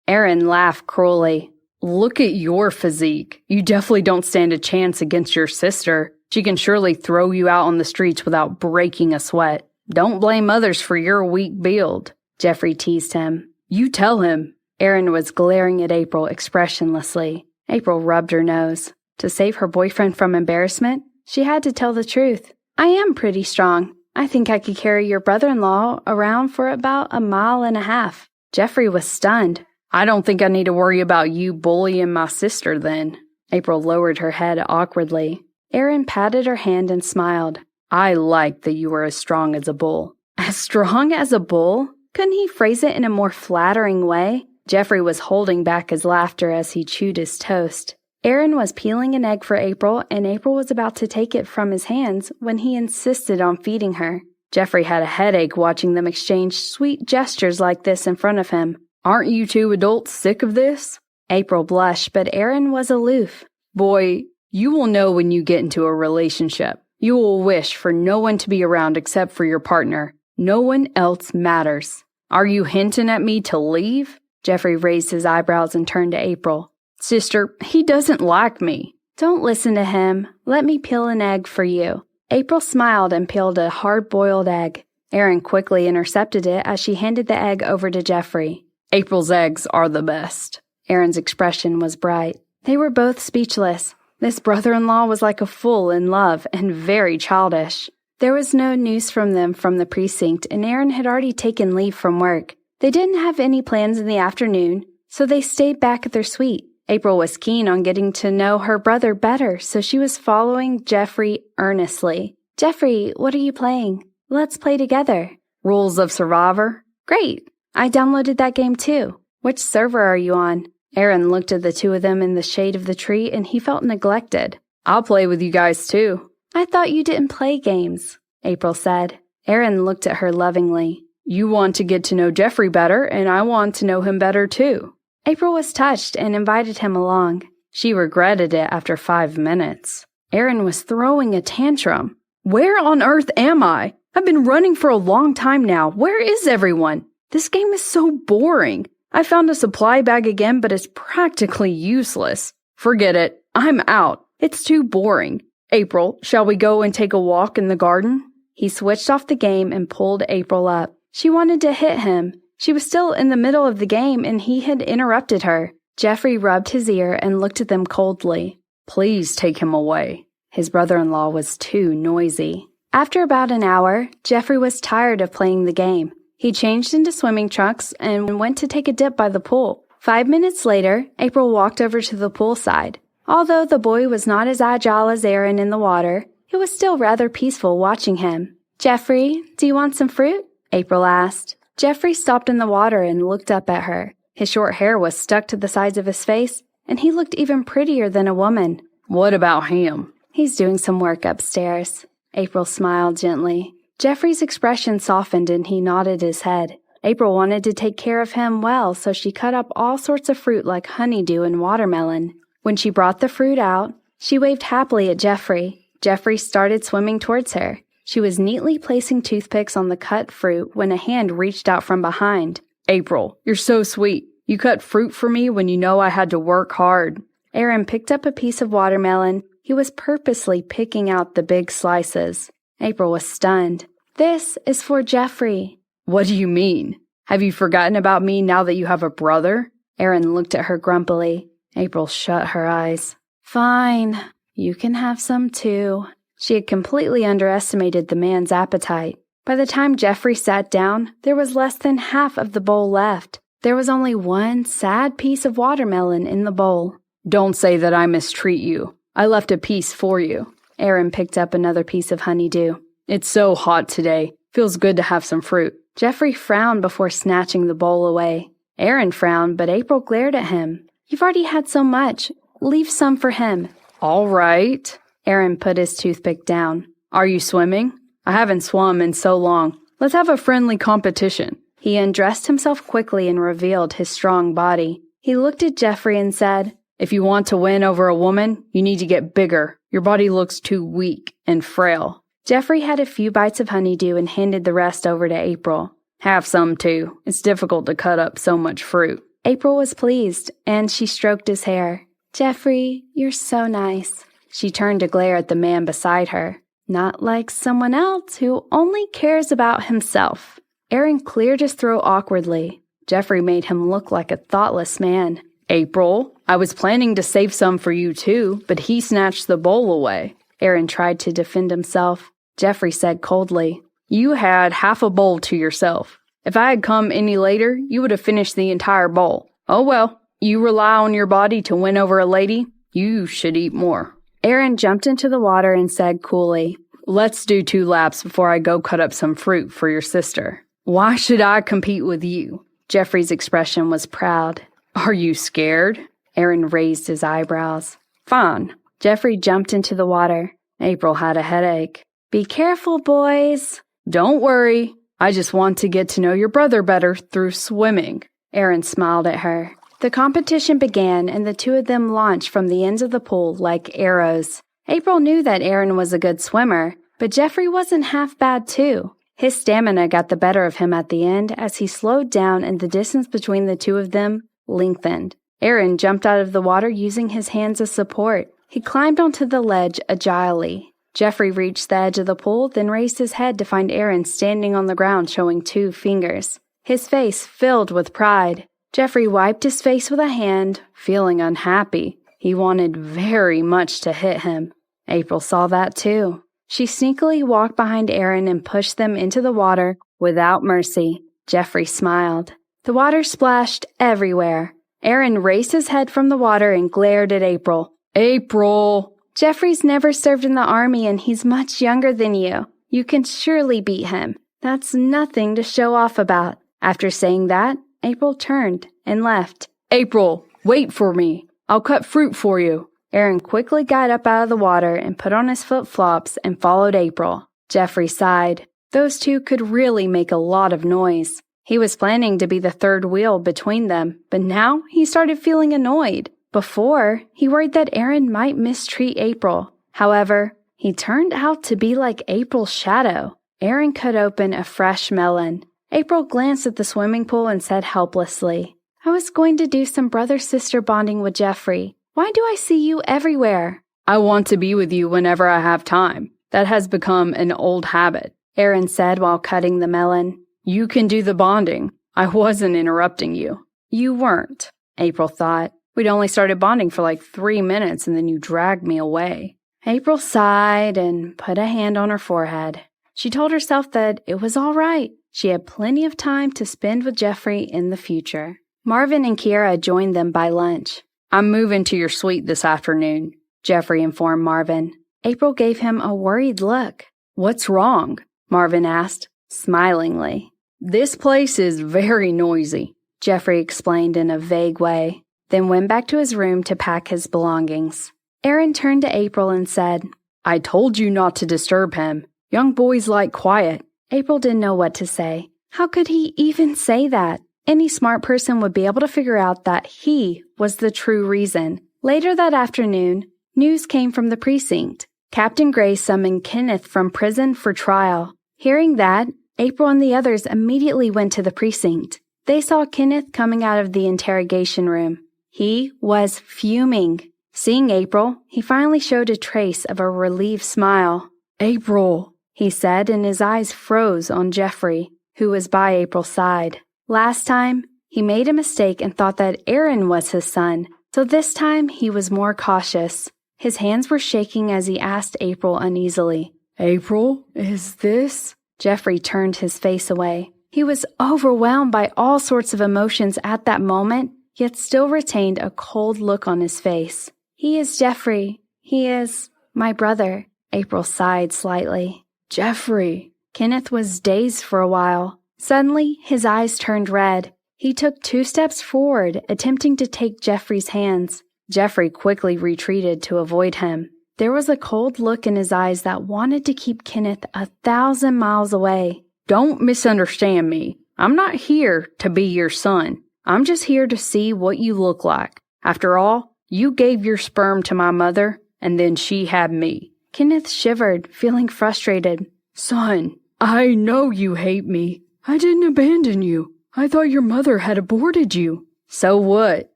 Aaron laughed cruelly. Look at your physique. You definitely don't stand a chance against your sister. She can surely throw you out on the streets without breaking a sweat. Don't blame others for your weak build. Jeffrey teased him. You tell him. Aaron was glaring at April expressionlessly. April rubbed her nose. To save her boyfriend from embarrassment, she had to tell the truth. I am pretty strong. I think I could carry your brother-in-law around for about 1.5 miles. Jeffrey was stunned. I don't think I need to worry about you bullying my sister then. April lowered her head awkwardly. Aaron patted her hand and smiled. I like that you were as strong as a bull. As strong as a bull? Couldn't he phrase it in a more flattering way? Jeffrey was holding back his laughter as he chewed his toast. Aaron was peeling an egg for April, and April was about to take it from his hands when he insisted on feeding her. Jeffrey had a headache watching them exchange sweet gestures like this in front of him. Aren't you two adults sick of this? April blushed, but Aaron was aloof. Boy, you will know when you get into a relationship. You will wish for no one to be around except for your partner. No one else matters. Are you hinting at me to leave? Jeffrey raised his eyebrows and turned to April. Sister, he doesn't like me. Don't listen to him. Let me peel an egg for you. April smiled and peeled a hard-boiled egg. Aaron quickly intercepted it as she handed the egg over to Jeffrey. April's eggs are the best. Aaron's expression was bright. They were both speechless. This brother-in-law was like a fool in love and very childish. There was no news from them from the precinct, and Aaron had already taken leave from work. They didn't have any plans in the afternoon, so they stayed back at their suite. April was keen on getting to know her brother better, so she was following Jeffrey earnestly. Jeffrey, what are you playing? Let's play together. Rules of Survivor? Great. I downloaded that game too. Which server are you on? Aaron looked at the two of them in the shade of the tree and he felt neglected. I'll play with you guys too. I thought you didn't play games, April said. Aaron looked at her lovingly. You want to get to know Jeffrey better, and I want to know him better too. April was touched and invited him along. She regretted it after 5 minutes. Aaron was throwing a tantrum. Where on earth am I? I've been running for a long time now. Where is everyone? This game is so boring. I found a supply bag again, but it's practically useless. Forget it. I'm out. It's too boring. April, shall we go and take a walk in the garden? He switched off the game and pulled April up. She wanted to hit him. She was still in the middle of the game and he had interrupted her. Jeffrey rubbed his ear and looked at them coldly. Please take him away. His brother-in-law was too noisy. After about an hour, Jeffrey was tired of playing the game. He changed into swimming trunks and went to take a dip by the pool. 5 minutes later, April walked over to the poolside. Although the boy was not as agile as Aaron in the water, it was still rather peaceful watching him. Jeffrey, do you want some fruit? April asked. Jeffrey stopped in the water and looked up at her. His short hair was stuck to the sides of his face, and he looked even prettier than a woman. What about him? He's doing some work upstairs. April smiled gently. Jeffrey's expression softened and he nodded his head. April wanted to take care of him well, so she cut up all sorts of fruit like honeydew and watermelon. When she brought the fruit out, she waved happily at Jeffrey. Jeffrey started swimming towards her. She was neatly placing toothpicks on the cut fruit when a hand reached out from behind. April, you're so sweet. You cut fruit for me when you know I had to work hard. Aaron picked up a piece of watermelon. He was purposely picking out the big slices. April was stunned. This is for Jeffrey. What do you mean? Have you forgotten about me now that you have a brother? Aaron looked at her grumpily. April shut her eyes. Fine, you can have some too. She had completely underestimated the man's appetite. By the time Jeffrey sat down, there was less than half of the bowl left. There was only one sad piece of watermelon in the bowl. Don't say that I mistreat you. I left a piece for you. Aaron picked up another piece of honeydew. It's so hot today. Feels good to have some fruit. Jeffrey frowned before snatching the bowl away. Aaron frowned, but April glared at him. You've already had so much. Leave some for him. All right. Aaron put his toothpick down. Are you swimming? I haven't swum in so long. Let's have a friendly competition. He undressed himself quickly and revealed his strong body. He looked at Jeffrey and said, If you want to win over a woman, you need to get bigger. Your body looks too weak and frail. Jeffrey had a few bites of honeydew and handed the rest over to April. Have some too. It's difficult to cut up so much fruit. April was pleased, and she stroked his hair. Jeffrey, you're so nice. She turned to glare at the man beside her. Not like someone else who only cares about himself. Aaron cleared his throat awkwardly. Jeffrey made him look like a thoughtless man. April, I was planning to save some for you too, but he snatched the bowl away. Aaron tried to defend himself. Jeffrey said coldly, You had half a bowl to yourself. If I had come any later, you would have finished the entire bowl. Oh well, you rely on your body to win over a lady. You should eat more. Aaron jumped into the water and said coolly, Let's do 2 laps before I go cut up some fruit for your sister. Why should I compete with you? Jeffrey's expression was proud. Are you scared? Aaron raised his eyebrows. Fine. Jeffrey jumped into the water. April had a headache. Be careful, boys. Don't worry. I just want to get to know your brother better through swimming. Aaron smiled at her. The competition began, and the two of them launched from the ends of the pool like arrows. April knew that Aaron was a good swimmer, but Jeffrey wasn't half bad too. His stamina got the better of him at the end as he slowed down and the distance between the two of them lengthened. Aaron jumped out of the water using his hands as support. He climbed onto the ledge agilely. Jeffrey reached the edge of the pool, then raised his head to find Aaron standing on the ground showing 2 fingers. His face filled with pride. Jeffrey wiped his face with a hand, feeling unhappy. He wanted very much to hit him. April saw that too. She sneakily walked behind Aaron and pushed them into the water without mercy. Jeffrey smiled. The water splashed everywhere. Aaron raised his head from the water and glared at April. April! Jeffrey's never served in the army and he's much younger than you. You can surely beat him. That's nothing to show off about. After saying that, April turned and left. April, wait for me. I'll cut fruit for you. Aaron quickly got up out of the water and put on his flip-flops and followed April. Jeffrey sighed. Those two could really make a lot of noise. He was planning to be the third wheel between them, but now he started feeling annoyed. Before, he worried that Aaron might mistreat April. However, he turned out to be like April's shadow. Aaron cut open a fresh melon. April glanced at the swimming pool and said helplessly, I was going to do some brother-sister bonding with Jeffrey. Why do I see you everywhere? I want to be with you whenever I have time. That has become an old habit, Aaron said while cutting the melon. You can do the bonding. I wasn't interrupting you. You weren't, April thought. We'd only started bonding for like 3 minutes and then you dragged me away. April sighed and put a hand on her forehead. She told herself that it was all right. She had plenty of time to spend with Jeffrey in the future. Marvin and Kiera joined them by lunch. I'm moving to your suite this afternoon, Jeffrey informed Marvin. April gave him a worried look. What's wrong? Marvin asked, smilingly. This place is very noisy, Jeffrey explained in a vague way, then went back to his room to pack his belongings. Aaron turned to April and said, I told you not to disturb him. Young boys like quiet. April didn't know what to say. How could he even say that? Any smart person would be able to figure out that he was the true reason. Later that afternoon, news came from the precinct. Captain Gray summoned Kenneth from prison for trial. Hearing that, April and the others immediately went to the precinct. They saw Kenneth coming out of the interrogation room. He was fuming. Seeing April, he finally showed a trace of a relieved smile. April, he said, and his eyes froze on Jeffrey, who was by April's side. Last time, he made a mistake and thought that Aaron was his son, so this time he was more cautious. His hands were shaking as he asked April uneasily, April, is this? Jeffrey turned his face away. He was overwhelmed by all sorts of emotions at that moment, yet still retained a cold look on his face. He is Jeffrey. He is my brother. April sighed slightly. Jeffrey. Kenneth was dazed for a while. Suddenly, his eyes turned red. He took 2 steps forward, attempting to take Jeffrey's hands. Jeffrey quickly retreated to avoid him. There was a cold look in his eyes that wanted to keep Kenneth 1,000 miles away. Don't misunderstand me. I'm not here to be your son. I'm just here to see what you look like. After all, you gave your sperm to my mother, and then she had me. Kenneth shivered, feeling frustrated. Son, I know you hate me. I didn't abandon you. I thought your mother had aborted you. So what?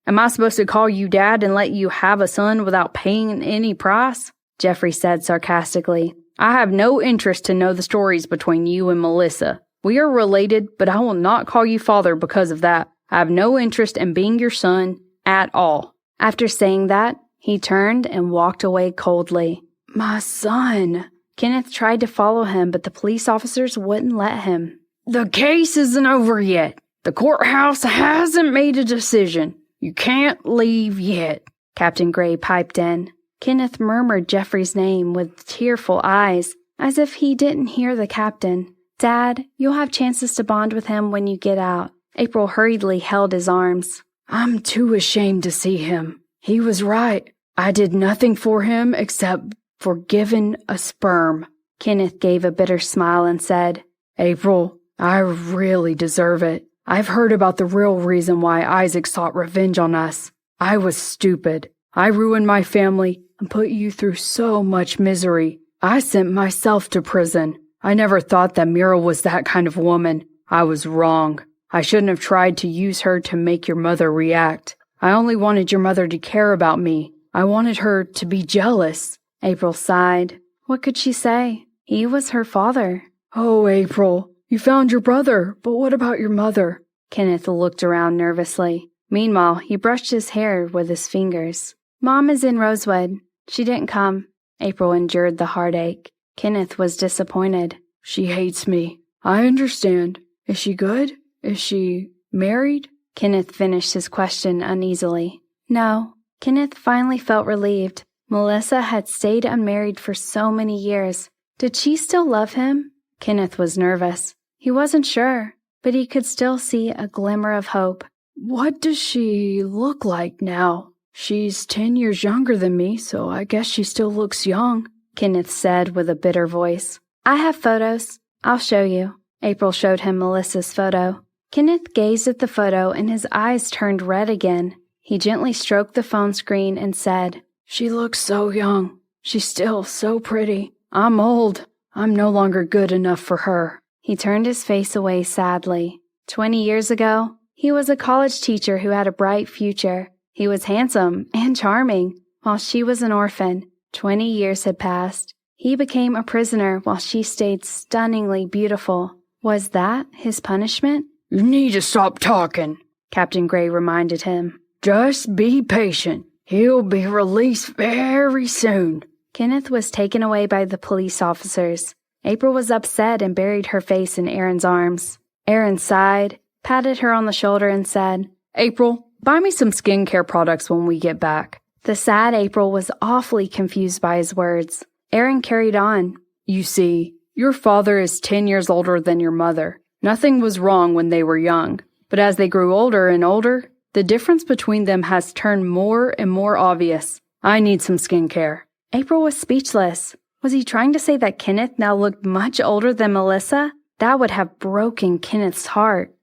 Am I supposed to call you dad and let you have a son without paying any price? Jeffrey said sarcastically. I have no interest to know the stories between you and Melissa. We are related, but I will not call you father because of that. I have no interest in being your son at all. After saying that, he turned and walked away coldly. My son. Kenneth tried to follow him, but the police officers wouldn't let him. The case isn't over yet. The courthouse hasn't made a decision. You can't leave yet. Captain Gray piped in. Kenneth murmured Jeffrey's name with tearful eyes, as if he didn't hear the captain. Dad, you'll have chances to bond with him when you get out. April hurriedly held his arms. I'm too ashamed to see him. He was right. I did nothing for him except for giving a sperm. Kenneth gave a bitter smile and said, April, I really deserve it. I've heard about the real reason why Isaac sought revenge on us. I was stupid. I ruined my family and put you through so much misery. I sent myself to prison. I never thought that Mira was that kind of woman. I was wrong. I shouldn't have tried to use her to make your mother react. I only wanted your mother to care about me. I wanted her to be jealous. April sighed. What could she say? He was her father. Oh, April, you found your brother, but what about your mother? Kenneth looked around nervously. Meanwhile, he brushed his hair with his fingers. Mom is in Rosewood. She didn't come. April endured the heartache. Kenneth was disappointed. She hates me. I understand. Is she good? Is she married? Kenneth finished his question uneasily. No. Kenneth finally felt relieved. Melissa had stayed unmarried for so many years. Did she still love him? Kenneth was nervous. He wasn't sure, but he could still see a glimmer of hope. What does she look like now? She's 10 years younger than me, so I guess she still looks young, Kenneth said with a bitter voice. I have photos. I'll show you. April showed him Melissa's photo. Kenneth gazed at the photo and his eyes turned red again. He gently stroked the phone screen and said, She looks so young. She's still so pretty. I'm old. I'm no longer good enough for her. He turned his face away sadly. 20 years ago, he was a college teacher who had a bright future. He was handsome and charming, while she was an orphan. 20 years had passed. He became a prisoner while she stayed stunningly beautiful. Was that his punishment? You need to stop talking, Captain Gray reminded him. Just be patient. He'll be released very soon. Kenneth was taken away by the police officers. April was upset and buried her face in Aaron's arms. Aaron sighed, patted her on the shoulder, and said, April, buy me some skincare products when we get back. The sad April was awfully confused by his words. Aaron carried on. You see, your father is 10 years older than your mother. Nothing was wrong when they were young, but as they grew older and older, the difference between them has turned more and more obvious. I need some skincare. April was speechless. Was he trying to say that Kenneth now looked much older than Melissa? That would have broken Kenneth's heart.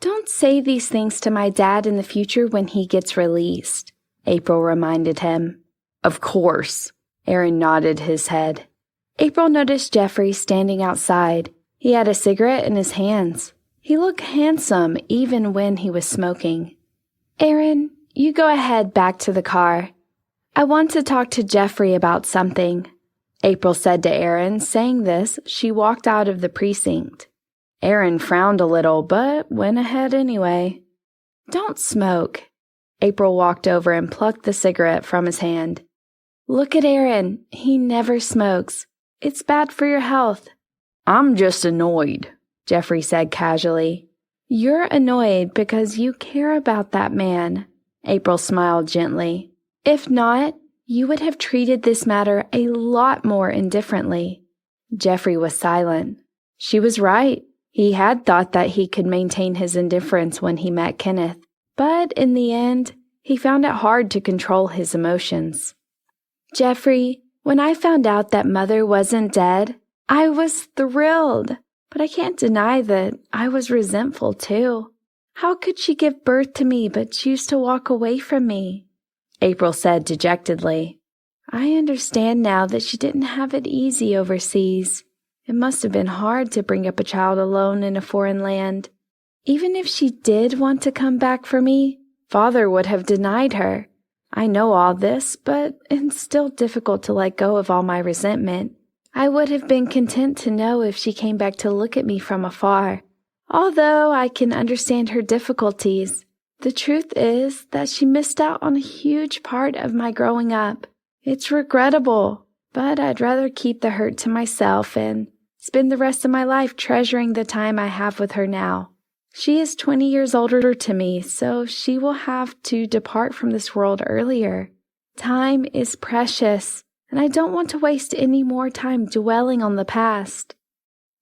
Don't say these things to my dad in the future when he gets released, April reminded him. Of course. Aaron nodded his head. April noticed Jeffrey standing outside. He had a cigarette in his hands. He looked handsome even when he was smoking. Aaron, you go ahead back to the car. I want to talk to Jeffrey about something, April said to Aaron. Saying this, she walked out of the precinct. Aaron frowned a little, but went ahead anyway. Don't smoke. April walked over and plucked the cigarette from his hand. Look at Aaron. He never smokes. It's bad for your health. I'm just annoyed, Jeffrey said casually. You're annoyed because you care about that man, April smiled gently. If not, you would have treated this matter a lot more indifferently. Jeffrey was silent. She was right. He had thought that he could maintain his indifference when he met Kenneth, but in the end, he found it hard to control his emotions. Jeffrey, when I found out that Mother wasn't dead, I was thrilled, but I can't deny that I was resentful too. How could she give birth to me but choose to walk away from me? April said dejectedly. I understand now that she didn't have it easy overseas. It must have been hard to bring up a child alone in a foreign land. Even if she did want to come back for me, Father would have denied her. I know all this, but it's still difficult to let go of all my resentment. I would have been content to know if she came back to look at me from afar. Although I can understand her difficulties, the truth is that she missed out on a huge part of my growing up. It's regrettable, but I'd rather keep the hurt to myself and spend the rest of my life treasuring the time I have with her now. She is 20 years older to me, so she will have to depart from this world earlier. Time is precious, and I don't want to waste any more time dwelling on the past.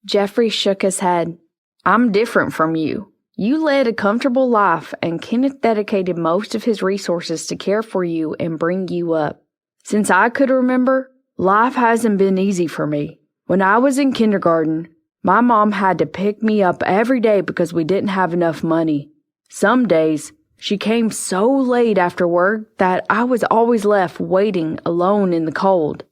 Jeffrey shook his head. I'm different from you. You led a comfortable life, and Kenneth dedicated most of his resources to care for you and bring you up. Since I could remember, life hasn't been easy for me. When I was in kindergarten, my mom had to pick me up every day because we didn't have enough money. Some days, she came so late after work that I was always left waiting alone in the cold.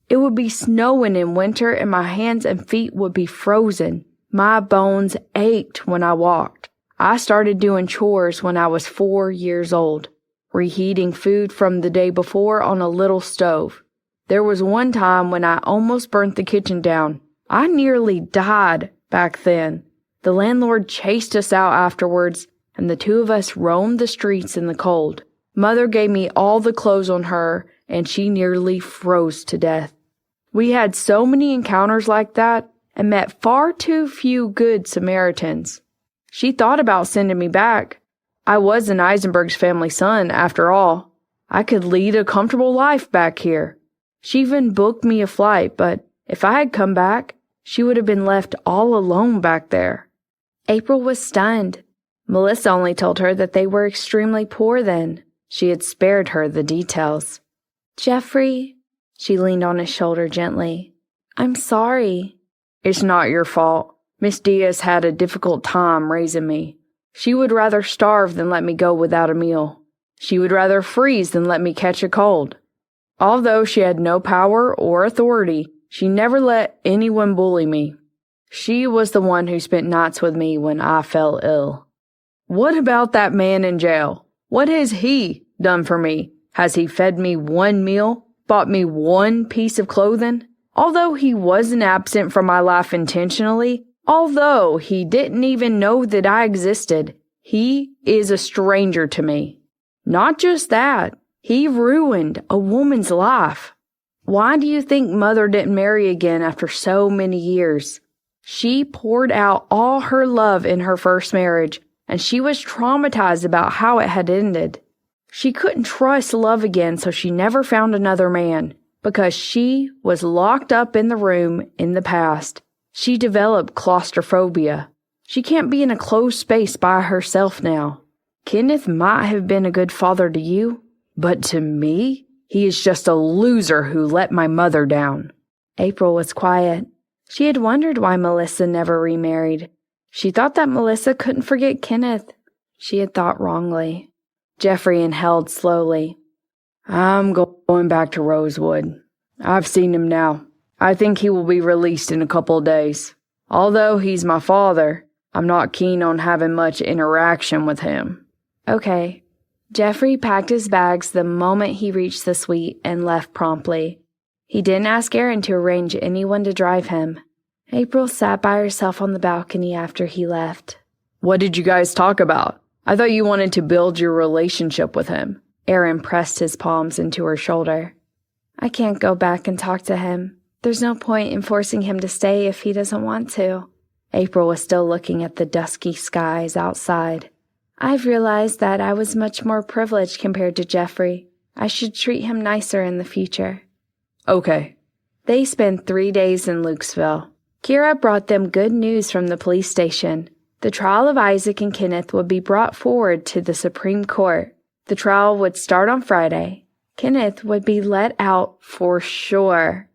It would be snowing in winter and my hands and feet would be frozen. My bones ached when I walked. I started doing chores when I was 4 years old, reheating food from the day before on a little stove. There was one time when I almost burnt the kitchen down. I nearly died back then. The landlord chased us out afterwards, and the two of us roamed the streets in the cold. Mother gave me all the clothes on her, and she nearly froze to death. We had so many encounters like that and met far too few good Samaritans. She thought about sending me back. I was an Eisenberg's family son, after all. I could lead a comfortable life back here. She even booked me a flight, but if I had come back, she would have been left all alone back there. April was stunned. Melissa only told her that they were extremely poor then. She had spared her the details. Jeffrey, she leaned on his shoulder gently. I'm sorry. It's not your fault. Miss Diaz had a difficult time raising me. She would rather starve than let me go without a meal. She would rather freeze than let me catch a cold. Although she had no power or authority, she never let anyone bully me. She was the one who spent nights with me when I fell ill. What about that man in jail? What has he done for me? Has he fed me one meal? Bought me one piece of clothing? Although he wasn't absent from my life intentionally, although he didn't even know that I existed, he is a stranger to me. Not just that, he ruined a woman's life. Why do you think Mother didn't marry again after so many years? She poured out all her love in her first marriage, and she was traumatized about how it had ended. She couldn't trust love again, so she never found another man, because she was locked up in the room in the past. She developed claustrophobia. She can't be in a closed space by herself now. Kenneth might have been a good father to you, but to me, He is just a loser who let my mother down." April was quiet. She had wondered why Melissa never remarried. She thought that Melissa couldn't forget Kenneth. She had thought wrongly. Jeffrey inhaled slowly. "I'm going back to Rosewood. I've seen him now. I think he will be released in a couple of days. Although he's my father, I'm not keen on having much interaction with him." Okay. Jeffrey packed his bags the moment he reached the suite and left promptly. He didn't ask Aaron to arrange anyone to drive him. April sat by herself on the balcony after he left. "What did you guys talk about? I thought you wanted to build your relationship with him." Aaron pressed his palms into her shoulder. "I can't go back and talk to him. There's no point in forcing him to stay if he doesn't want to." April was still looking at the dusky skies outside. "I've realized that I was much more privileged compared to Jeffrey. I should treat him nicer in the future." "Okay." They spent 3 days in Lukesville. Kira brought them good news from the police station. The trial of Isaac and Kenneth would be brought forward to the Supreme Court. The trial would start on Friday. Kenneth would be let out for sure.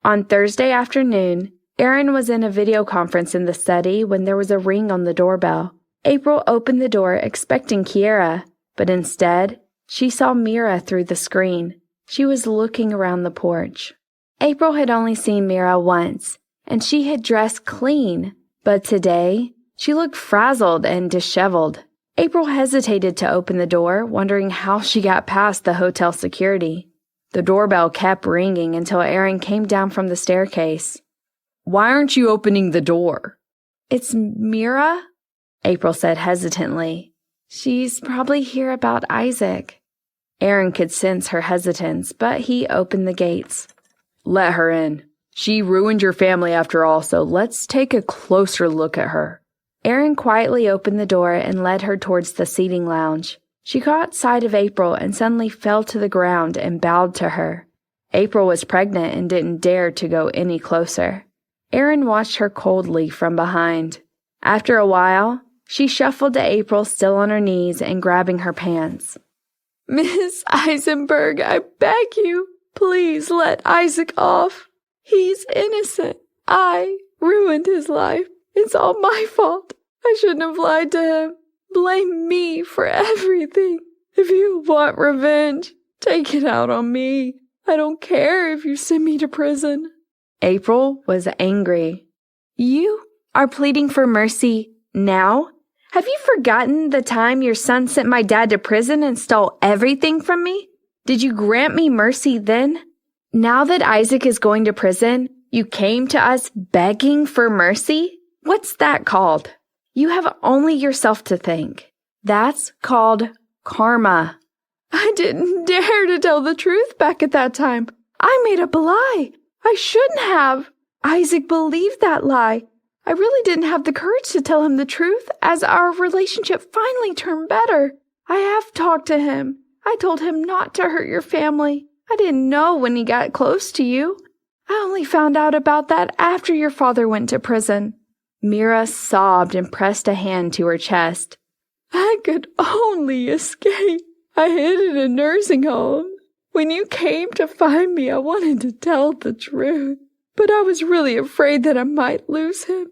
On Thursday afternoon, Aaron was in a video conference in the study when there was a ring on the doorbell. April opened the door expecting Kiera, but instead, she saw Mira through the screen. She was looking around the porch. April had only seen Mira once, and she had dressed clean, but today, she looked frazzled and disheveled. April hesitated to open the door, wondering how she got past the hotel security. The doorbell kept ringing until Aaron came down from the staircase. "Why aren't you opening the door?" "It's Mira," April said hesitantly. "She's probably here about Isaac." Aaron could sense her hesitance, but he opened the gates. "Let her in. She ruined your family after all, so let's take a closer look at her." Aaron quietly opened the door and led her towards the seating lounge. She caught sight of April and suddenly fell to the ground and bowed to her. April was pregnant and didn't dare to go any closer. Aaron watched her coldly from behind. After a while, she shuffled to April still on her knees and grabbing her pants. "Miss Eisenberg, I beg you, please let Isaac off. He's innocent. I ruined his life. It's all my fault. I shouldn't have lied to him. Blame me for everything. If you want revenge, take it out on me. I don't care if you send me to prison." April was angry. "You are pleading for mercy now? Have you forgotten the time your son sent my dad to prison and stole everything from me? Did you grant me mercy then? Now that Isaac is going to prison, you came to us begging for mercy? What's that called? You have only yourself to thank. That's called karma." "I didn't dare to tell the truth back at that time. I made up a lie. I shouldn't have. Isaac believed that lie. I really didn't have the courage to tell him the truth as our relationship finally turned better. I have talked to him. I told him not to hurt your family. I didn't know when he got close to you. I only found out about that after your father went to prison." Mira sobbed and pressed a hand to her chest. "I could only escape. I hid in a nursing home. When you came to find me, I wanted to tell the truth, but I was really afraid that I might lose him.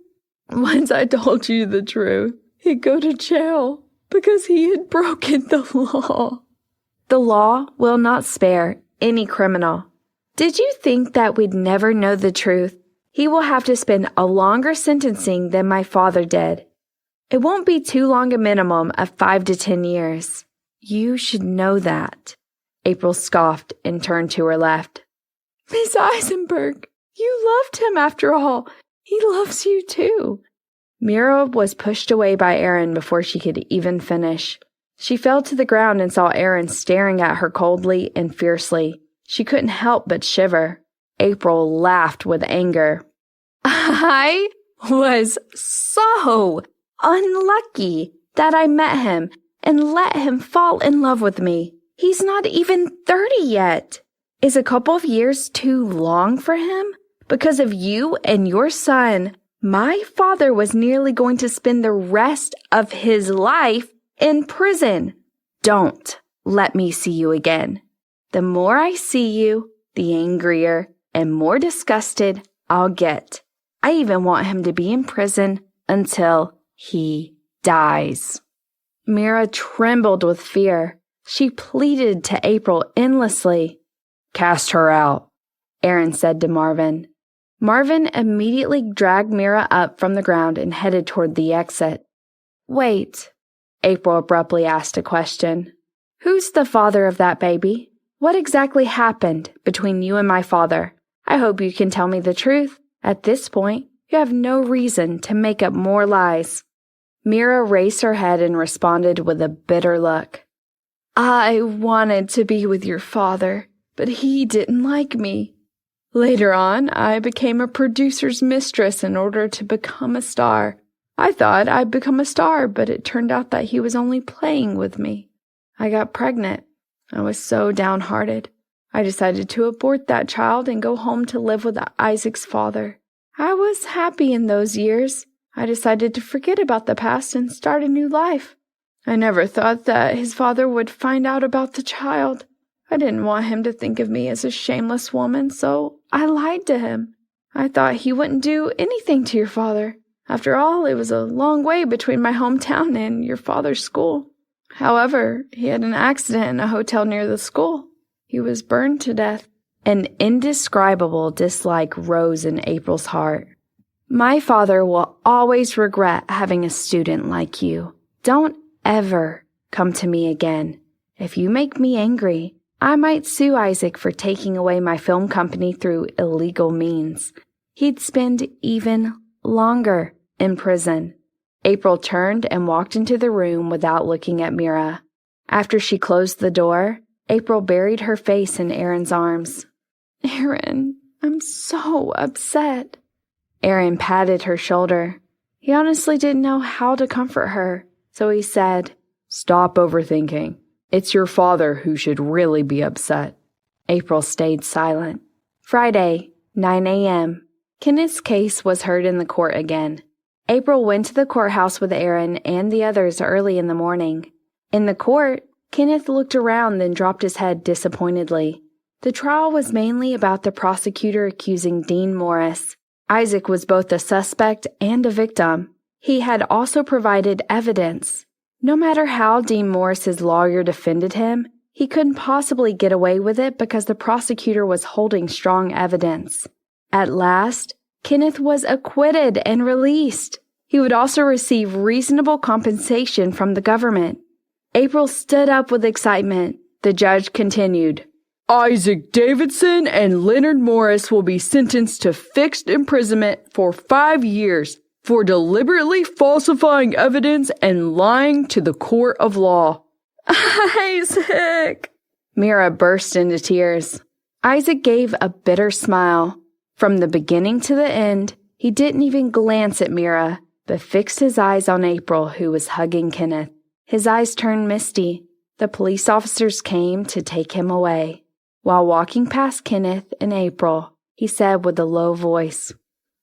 Once I told you the truth, he'd go to jail because he had broken the law." "The law will not spare any criminal. Did you think that we'd never know the truth? He will have to spend a longer sentencing than my father did. It won't be too long a minimum of 5 to 10 years. You should know that." April scoffed and turned to her left. "Miss Eisenberg, you loved him after all. He loves you too." Mira was pushed away by Aaron before she could even finish. She fell to the ground and saw Aaron staring at her coldly and fiercely. She couldn't help but shiver. April laughed with anger. "I was so unlucky that I met him and let him fall in love with me. He's not even 30 yet. Is a couple of years too long for him? Because of you and your son, my father was nearly going to spend the rest of his life in prison. Don't let me see you again." The more I see you, the angrier and more disgusted I'll get. I even want him to be in prison until he dies." Mira trembled with fear. She pleaded to April endlessly. "Cast her out," Aaron said to Marvin. Marvin immediately dragged Mira up from the ground and headed toward the exit. "Wait," April abruptly asked a question. "Who's the father of that baby? What exactly happened between you and my father? I hope you can tell me the truth. At this point, you have no reason to make up more lies." Mira raised her head and responded with a bitter look. "I wanted to be with your father, but he didn't like me. Later on, I became a producer's mistress in order to become a star. I thought I'd become a star, but it turned out that he was only playing with me. I got pregnant. I was so downhearted. I decided to abort that child and go home to live with Isaac's father. I was happy in those years. I decided to forget about the past and start a new life. I never thought that his father would find out about the child. I didn't want him to think of me as a shameless woman, so I lied to him. I thought he wouldn't do anything to your father. After all, it was a long way between my hometown and your father's school. However, he had an accident in a hotel near the school. He was burned to death." An indescribable dislike rose in April's heart. "My father will always regret having a student like you. Don't ever come to me again. If you make me angry, I might sue Isaac for taking away my film company through illegal means. He'd spend even longer in prison." April turned and walked into the room without looking at Mira. After she closed the door, April buried her face in Aaron's arms. "Aaron, I'm so upset." Aaron patted her shoulder. He honestly didn't know how to comfort her, so he said, "Stop overthinking. It's your father who should really be upset." April stayed silent. Friday, 9 a.m. Kenneth's case was heard in the court again. April went to the courthouse with Aaron and the others early in the morning. In the court, Kenneth looked around, then dropped his head disappointedly. The trial was mainly about the prosecutor accusing Dean Morris. Isaac was both a suspect and a victim. He had also provided evidence. No matter how Dean Morris's lawyer defended him, he couldn't possibly get away with it because the prosecutor was holding strong evidence. At last, Kenneth was acquitted and released. He would also receive reasonable compensation from the government. April stood up with excitement. The judge continued, "Isaac Davidson and Leonard Morris will be sentenced to fixed imprisonment for 5 years for deliberately falsifying evidence and lying to the court of law." "Isaac!" Mira burst into tears. Isaac gave a bitter smile. From the beginning to the end, he didn't even glance at Mira, but fixed his eyes on April, who was hugging Kenneth. His eyes turned misty. The police officers came to take him away. While walking past Kenneth and April, he said with a low voice,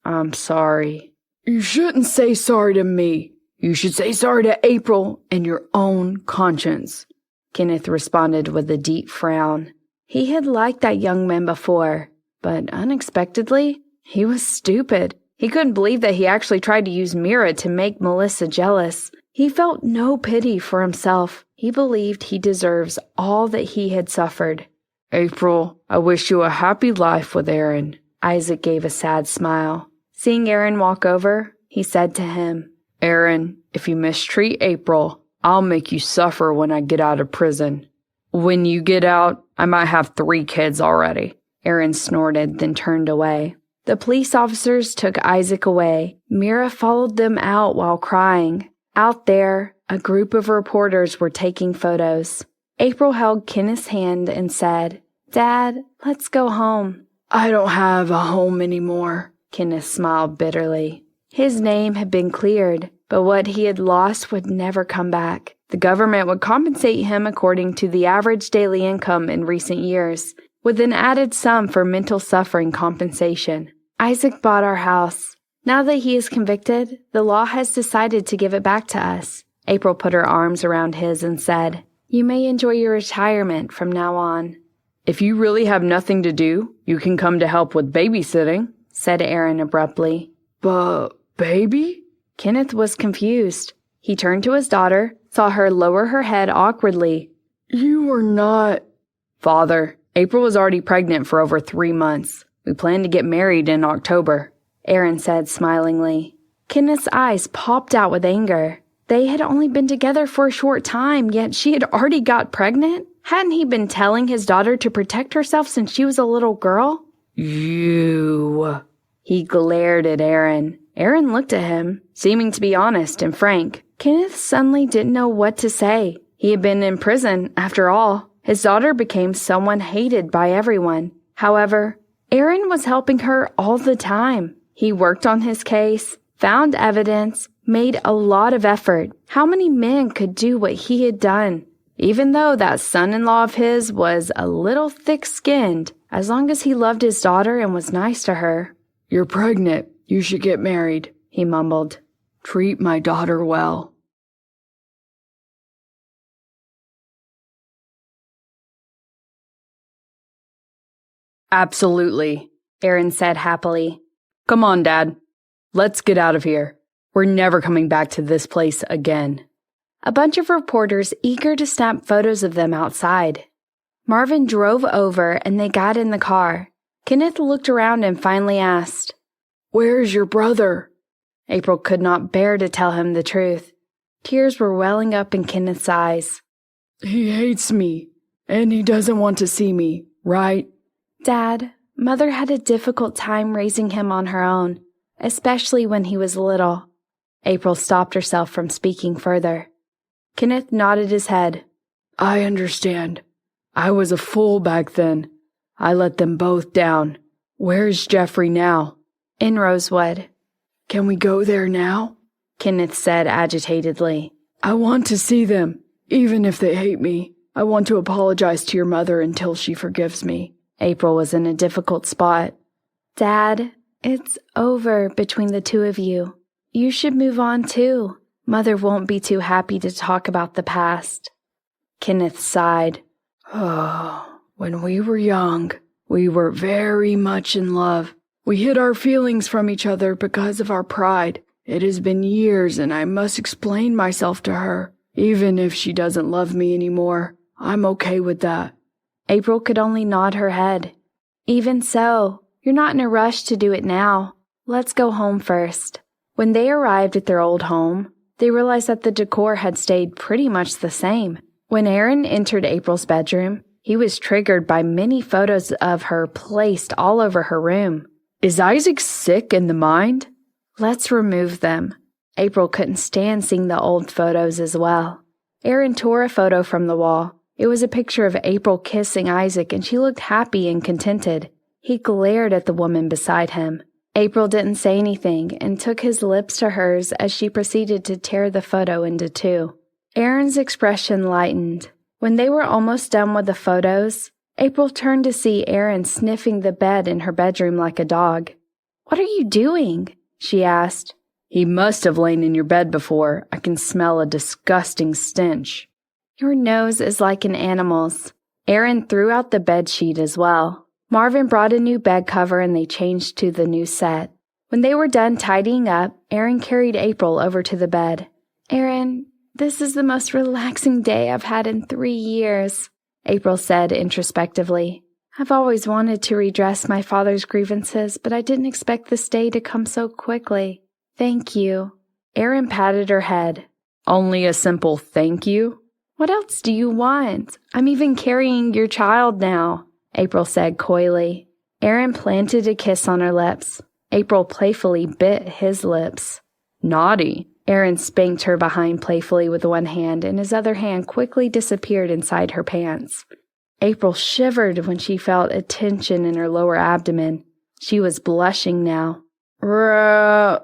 "I'm sorry." "You shouldn't say sorry to me. You should say sorry to April and your own conscience," Kenneth responded with a deep frown. He had liked that young man before, but unexpectedly, he was stupid. He couldn't believe that he actually tried to use Mira to make Melissa jealous. He felt no pity for himself. He believed he deserves all that he had suffered. "April, I wish you a happy life with Aaron." Isaac gave a sad smile. Seeing Aaron walk over, he said to him, "Aaron, if you mistreat April, I'll make you suffer when I get out of prison." "When you get out, I might have 3 kids already." Aaron snorted, then turned away. The police officers took Isaac away. Mira followed them out while crying. Out there, a group of reporters were taking photos. April held Kenneth's hand and said, "Dad, let's go home." "I don't have a home anymore," Kenneth smiled bitterly. His name had been cleared, but what he had lost would never come back. The government would compensate him according to the average daily income in recent years, with an added sum for mental suffering compensation. Isaac bought our house. Now that he is convicted, the law has decided to give it back to us. April put her arms around his and said, "You may enjoy your retirement from now on." If you really have nothing to do, you can come to help with babysitting, said Aaron abruptly. But, baby? Kenneth was confused. He turned to his daughter, saw her lower her head awkwardly. You were not... Father, April was already pregnant for over 3 months. We plan to get married in October, Aaron said smilingly. Kenneth's eyes popped out with anger. They had only been together for a short time, yet she had already got pregnant? Hadn't he been telling his daughter to protect herself since she was a little girl? You... He glared at Aaron. Aaron looked at him, seeming to be honest and frank. Kenneth suddenly didn't know what to say. He had been in prison, after all. His daughter became someone hated by everyone. However, Aaron was helping her all the time. He worked on his case, found evidence, made a lot of effort. How many men could do what he had done? Even though that son-in-law of his was a little thick-skinned, as long as he loved his daughter and was nice to her. You're pregnant. You should get married, he mumbled. Treat my daughter well. Absolutely, Aaron said happily. Come on, Dad. Let's get out of here. We're never coming back to this place again. A bunch of reporters eager to snap photos of them outside. Marvin drove over and they got in the car. Kenneth looked around and finally asked, Where's your brother? April could not bear to tell him the truth. Tears were welling up in Kenneth's eyes. He hates me, and he doesn't want to see me, right? Dad, Mother had a difficult time raising him on her own, especially when he was little. April stopped herself from speaking further. Kenneth nodded his head. I understand. I was a fool back then. I let them both down. Where's Jeffrey now? In Rosewood. Can we go there now? Kenneth said agitatedly. I want to see them, even if they hate me. I want to apologize to your mother until she forgives me. April was in a difficult spot. Dad, it's over between the two of you. You should move on too. Mother won't be too happy to talk about the past. Kenneth sighed. Oh, when we were young, we were very much in love. We hid our feelings from each other because of our pride. It has been years and I must explain myself to her. Even if she doesn't love me anymore, I'm okay with that. April could only nod her head. Even so, you're not in a rush to do it now. Let's go home first. When they arrived at their old home, they realized that the decor had stayed pretty much the same. When Aaron entered April's bedroom, he was triggered by many photos of her placed all over her room. Is Isaac sick in the mind? Let's remove them. April couldn't stand seeing the old photos as well. Aaron tore a photo from the wall. It was a picture of April kissing Isaac, and she looked happy and contented. He glared at the woman beside him. April didn't say anything and took his lips to hers as she proceeded to tear the photo into two. Aaron's expression lightened. When they were almost done with the photos, April turned to see Aaron sniffing the bed in her bedroom like a dog. What are you doing? She asked. He must have lain in your bed before. I can smell a disgusting stench. Your nose is like an animal's. Aaron threw out the bedsheet as well. Marvin brought a new bed cover and they changed to the new set. When they were done tidying up, Aaron carried April over to the bed. Aaron, this is the most relaxing day I've had in 3 years, April said introspectively. I've always wanted to redress my father's grievances, but I didn't expect this day to come so quickly. Thank you. Aaron patted her head. Only a simple thank you? What else do you want? I'm even carrying your child now, April said coyly. Aaron planted a kiss on her lips. April playfully bit his lips. Naughty. Aaron spanked her behind playfully with one hand, and his other hand quickly disappeared inside her pants. April shivered when she felt a tension in her lower abdomen. She was blushing now.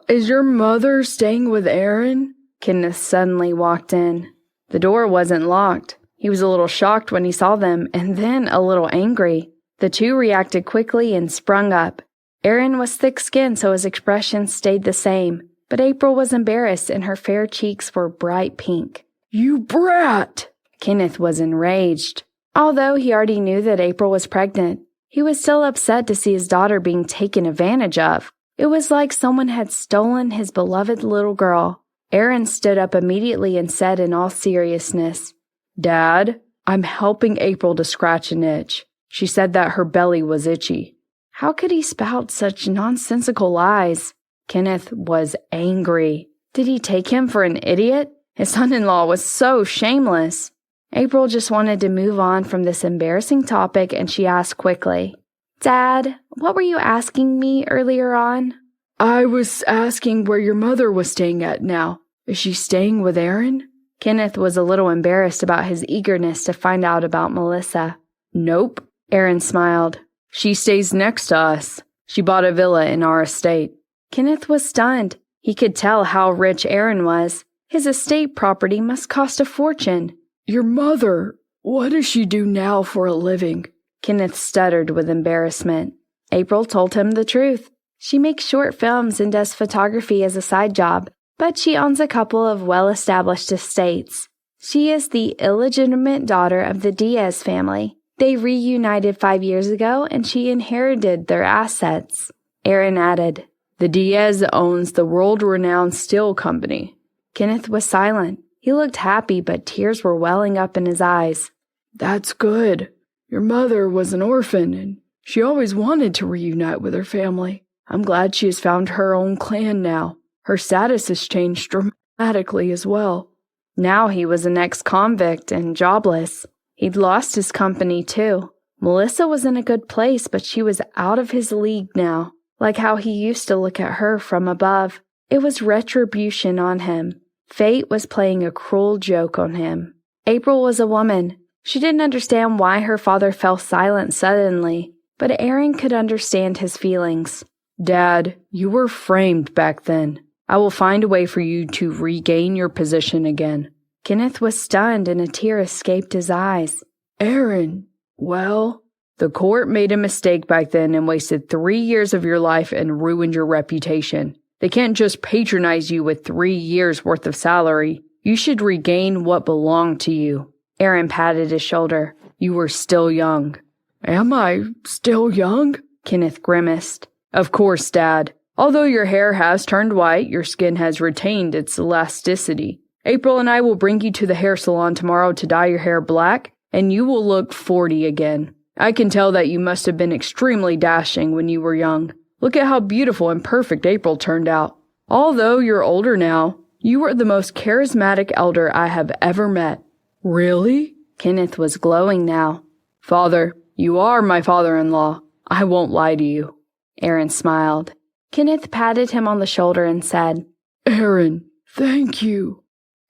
Is your mother staying with Aaron? Kenneth suddenly walked in. The door wasn't locked. He was a little shocked when he saw them, and then a little angry. The two reacted quickly and sprung up. Aaron was thick-skinned, so his expression stayed the same, but April was embarrassed and her fair cheeks were bright pink. You brat! Kenneth was enraged. Although he already knew that April was pregnant, he was still upset to see his daughter being taken advantage of. It was like someone had stolen his beloved little girl. Aaron stood up immediately and said in all seriousness, "Dad, I'm helping April to scratch an itch. She said that her belly was itchy." How could he spout such nonsensical lies? Kenneth was angry. Did he take him for an idiot? His son-in-law was so shameless. April just wanted to move on from this embarrassing topic, and she asked quickly, "Dad, what were you asking me earlier on?" "I was asking where your mother was staying at now. Is she staying with Aaron?" Kenneth was a little embarrassed about his eagerness to find out about Melissa. "Nope," Aaron smiled. "She stays next to us. She bought a villa in our estate." Kenneth was stunned. He could tell how rich Aaron was. His estate property must cost a fortune. "Your mother, what does she do now for a living?" Kenneth stuttered with embarrassment. April told him the truth. She makes short films and does photography as a side job, but she owns a couple of well-established estates. She is the illegitimate daughter of the Diaz family. They reunited 5 years ago, and she inherited their assets. Aaron added, "The Diaz owns the world-renowned steel company." Kenneth was silent. He looked happy, but tears were welling up in his eyes. "That's good. Your mother was an orphan, and she always wanted to reunite with her family. I'm glad she has found her own clan now. Her status has changed dramatically as well." Now he was an ex-convict and jobless. He'd lost his company too. Melissa was in a good place, but she was out of his league now, like how he used to look at her from above. It was retribution on him. Fate was playing a cruel joke on him. April was a woman. She didn't understand why her father fell silent suddenly, but Aaron could understand his feelings. "Dad, you were framed back then. I will find a way for you to regain your position again." Kenneth was stunned and a tear escaped his eyes. "Aaron, well, the court made a mistake back then and wasted 3 years of your life and ruined your reputation. They can't just patronize you with 3 years' worth of salary. You should regain what belonged to you." Aaron patted his shoulder. "You were still young." "Am I still young?" Kenneth grimaced. "Of course, Dad. Although your hair has turned white, your skin has retained its elasticity. April and I will bring you to the hair salon tomorrow to dye your hair black, and you will look 40 again. I can tell that you must have been extremely dashing when you were young. Look at how beautiful and perfect April turned out. Although you're older now, you are the most charismatic elder I have ever met." "Really?" Kenneth was glowing now. "Father, you are my father-in-law. I won't lie to you." Aaron smiled. Kenneth patted him on the shoulder and said, "Aaron, thank you.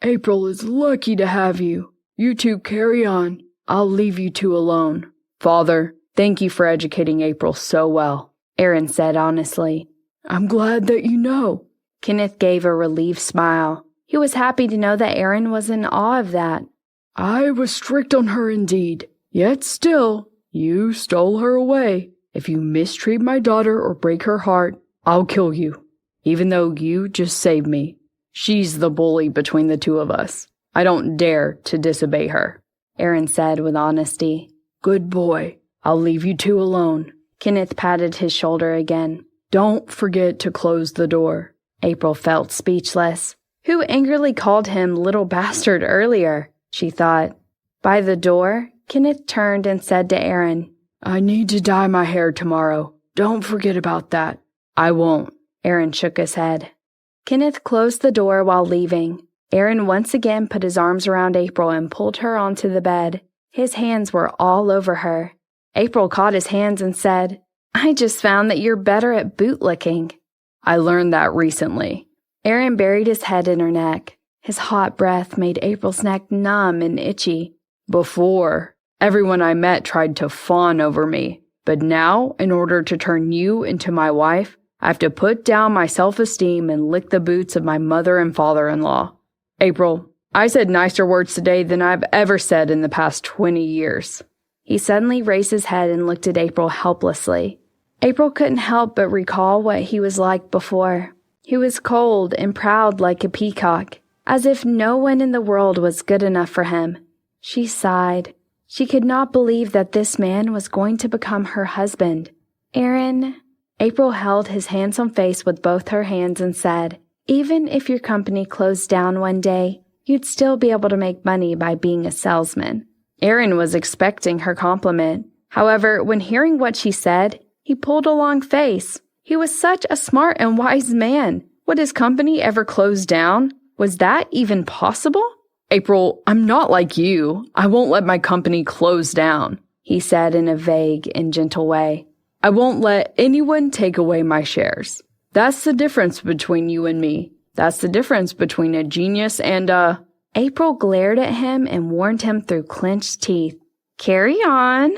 April is lucky to have you. You two carry on. I'll leave you two alone." "Father, thank you for educating April so well," Aaron said honestly. "I'm glad that you know." Kenneth gave a relieved smile. He was happy to know that Aaron was in awe of that. "I was strict on her indeed, yet still, you stole her away. If you mistreat my daughter or break her heart, I'll kill you, even though you just saved me. She's the bully between the two of us. I don't dare to disobey her," Aaron said with honesty. "Good boy. I'll leave you two alone." Kenneth patted his shoulder again. "Don't forget to close the door." April felt speechless. Who angrily called him little bastard earlier? She thought. By the door, Kenneth turned and said to Aaron, "I need to dye my hair tomorrow. Don't forget about that." "I won't." Aaron shook his head. Kenneth closed the door while leaving. Aaron once again put his arms around April and pulled her onto the bed. His hands were all over her. April caught his hands and said, "I just found that you're better at bootlicking." "I learned that recently." Aaron buried his head in her neck. His hot breath made April's neck numb and itchy. "Before, everyone I met tried to fawn over me. But now, in order to turn you into my wife, I have to put down my self-esteem and lick the boots of my mother and father-in-law. April, I said nicer words today than I've ever said in the past 20 years. He suddenly raised his head and looked at April helplessly. April couldn't help but recall what he was like before. He was cold and proud like a peacock, as if no one in the world was good enough for him. She sighed. She could not believe that this man was going to become her husband. Aaron, April held his handsome face with both her hands and said, even if your company closed down one day, you'd still be able to make money by being a salesman. Aaron was expecting her compliment. However, when hearing what she said, he pulled a long face. He was such a smart and wise man. Would his company ever close down? Was that even possible? April, I'm not like you. I won't let my company close down, he said in a vague and gentle way. I won't let anyone take away my shares. That's the difference between you and me. That's the difference between a genius and a... April glared at him and warned him through clenched teeth. Carry on.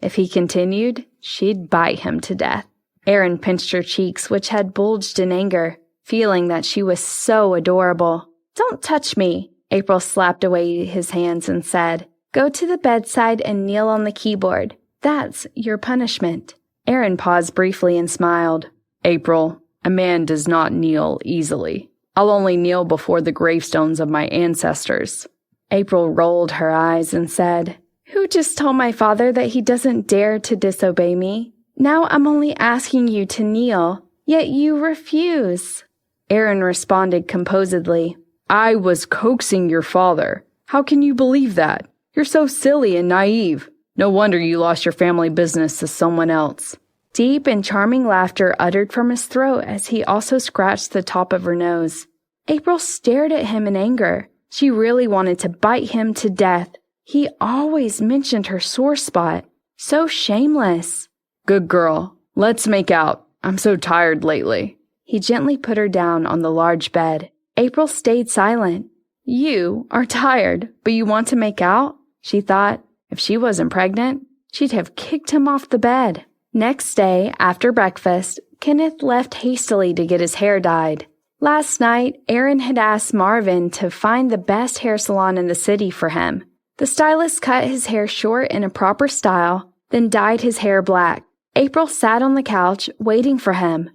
If he continued, she'd bite him to death. Aaron pinched her cheeks, which had bulged in anger, feeling that she was so adorable. Don't touch me. April slapped away his hands and said, go to the bedside and kneel on the keyboard. That's your punishment. Aaron paused briefly and smiled. April, a man does not kneel easily. I'll only kneel before the gravestones of my ancestors. April rolled her eyes and said, who just told my father that he doesn't dare to disobey me? Now I'm only asking you to kneel, yet you refuse. Aaron responded composedly, I was coaxing your father. How can you believe that? You're so silly and naive. No wonder you lost your family business to someone else. Deep and charming laughter uttered from his throat as he also scratched the top of her nose. April stared at him in anger. She really wanted to bite him to death. He always mentioned her sore spot. So shameless. Good girl. Let's make out. I'm so tired lately. He gently put her down on the large bed. April stayed silent. You are tired, but you want to make out? She thought. If she wasn't pregnant, she'd have kicked him off the bed. Next day, after breakfast, Kenneth left hastily to get his hair dyed. Last night, Aaron had asked Marvin to find the best hair salon in the city for him. The stylist cut his hair short in a proper style, then dyed his hair black. April sat on the couch, waiting for him.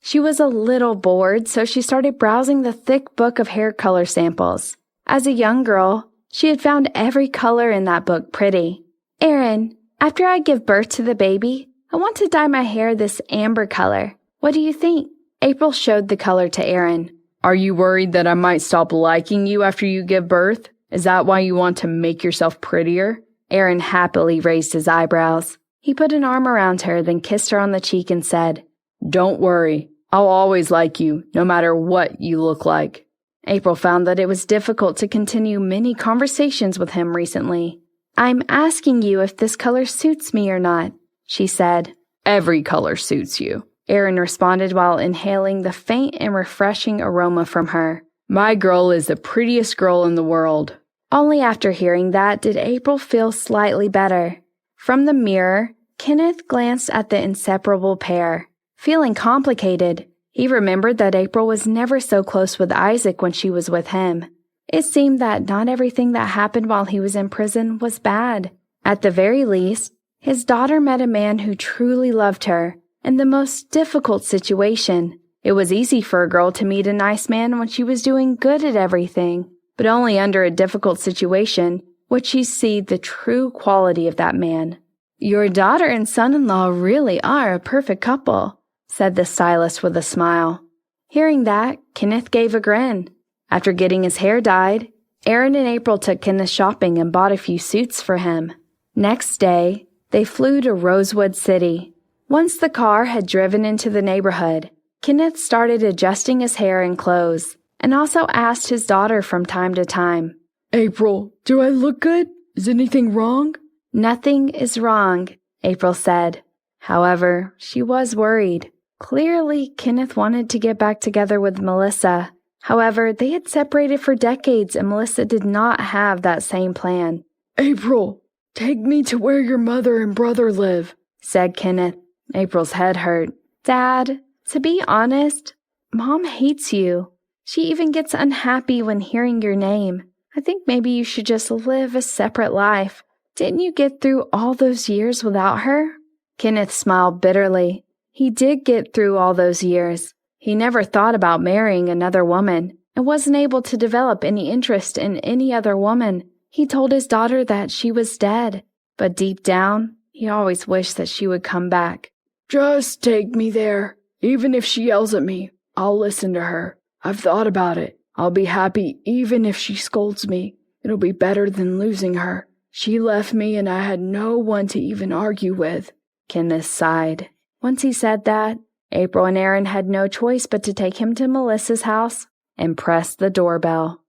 She was a little bored, so she started browsing the thick book of hair color samples. As a young girl, she had found every color in that book pretty. Aaron, after I give birth to the baby, I want to dye my hair this amber color. What do you think? April showed the color to Aaron. Are you worried that I might stop liking you after you give birth? Is that why you want to make yourself prettier? Aaron happily raised his eyebrows. He put an arm around her, then kissed her on the cheek and said, Don't worry. I'll always like you, no matter what you look like. April found that it was difficult to continue many conversations with him recently. I'm asking you if this color suits me or not, she said. Every color suits you, Aaron responded while inhaling the faint and refreshing aroma from her. My girl is the prettiest girl in the world. Only after hearing that did April feel slightly better. From the mirror, Kenneth glanced at the inseparable pair. Feeling complicated, he remembered that April was never so close with Isaac when she was with him. It seemed that not everything that happened while he was in prison was bad. At the very least, his daughter met a man who truly loved her in the most difficult situation. It was easy for a girl to meet a nice man when she was doing good at everything, but only under a difficult situation would she see the true quality of that man. Your daughter and son-in-law really are a perfect couple, said the stylist with a smile. Hearing that, Kenneth gave a grin. After getting his hair dyed, Aaron and April took Kenneth shopping and bought a few suits for him. Next day, they flew to Rosewood City. Once the car had driven into the neighborhood, Kenneth started adjusting his hair and clothes, and also asked his daughter from time to time, April, do I look good? Is anything wrong? Nothing is wrong, April said. However, she was worried. Clearly, Kenneth wanted to get back together with Melissa. However, they had separated for decades and Melissa did not have that same plan. April, take me to where your mother and brother live, said Kenneth. April's head hurt. Dad, to be honest, Mom hates you. She even gets unhappy when hearing your name. I think maybe you should just live a separate life. Didn't you get through all those years without her? Kenneth smiled bitterly. He did get through all those years. He never thought about marrying another woman and wasn't able to develop any interest in any other woman. He told his daughter that she was dead. but deep down, he always wished that she would come back. Just take me there. Even if she yells at me, I'll listen to her. I've thought about it. I'll be happy even if she scolds me. It'll be better than losing her. She left me and I had no one to even argue with. Kenneth sighed. Once he said that, April and Aaron had no choice but to take him to Melissa's house and press the doorbell.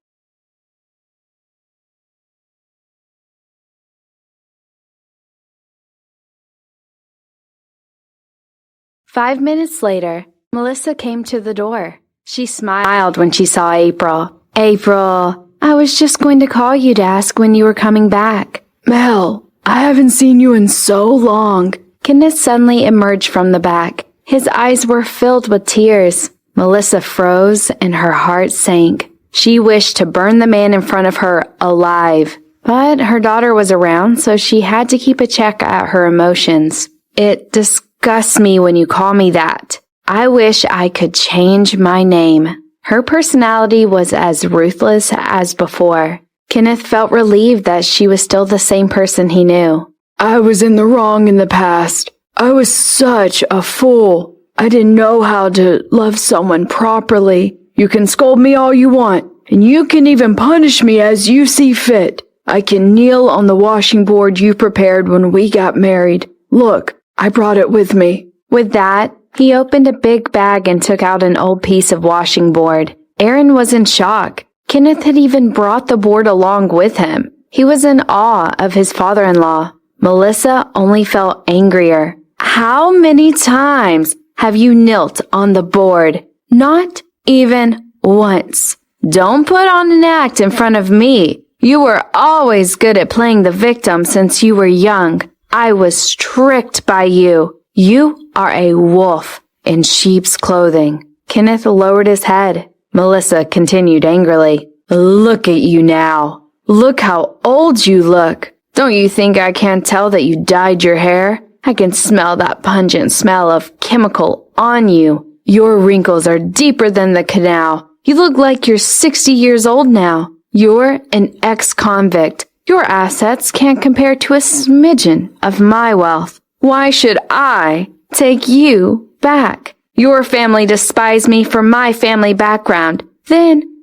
"5 minutes later, Melissa came to the door. She smiled when she saw April. "April, I was just going to call you to ask when you were coming back." Mel, I haven't seen you in so long. Kenneth suddenly emerged from the back. His eyes were filled with tears. Melissa froze and her heart sank. She wished to burn the man in front of her alive. But her daughter was around, so she had to keep a check at her emotions. "It disgusts me when you call me that. I wish I could change my name." Her personality was as ruthless as before. Kenneth felt relieved that she was still the same person he knew. I was in the wrong in the past. I was such a fool. I didn't know how to love someone properly. You can scold me all you want, and you can even punish me as you see fit. I can kneel on the washing board you prepared when we got married. Look, I brought it with me. With that, he opened a big bag and took out an old piece of washing board. Aaron was in shock. Kenneth had even brought the board along with him. He was in awe of his father-in-law. Melissa only felt angrier. "How many times have you knelt on the board? Not even once. Don't put on an act in front of me. You were always good at playing the victim since you were young. I was tricked by you. You are a wolf in sheep's clothing." Kenneth lowered his head. Melissa continued angrily. "Look at you now. Look how old you look. Don't you think I can't tell that you dyed your hair? I can smell that pungent smell of chemical on you. Your wrinkles are deeper than the canal. You look like you're 60 years old now. You're an ex-convict. Your assets can't compare to a smidgen of my wealth. Why should I take you back? Your family despised me for my family background.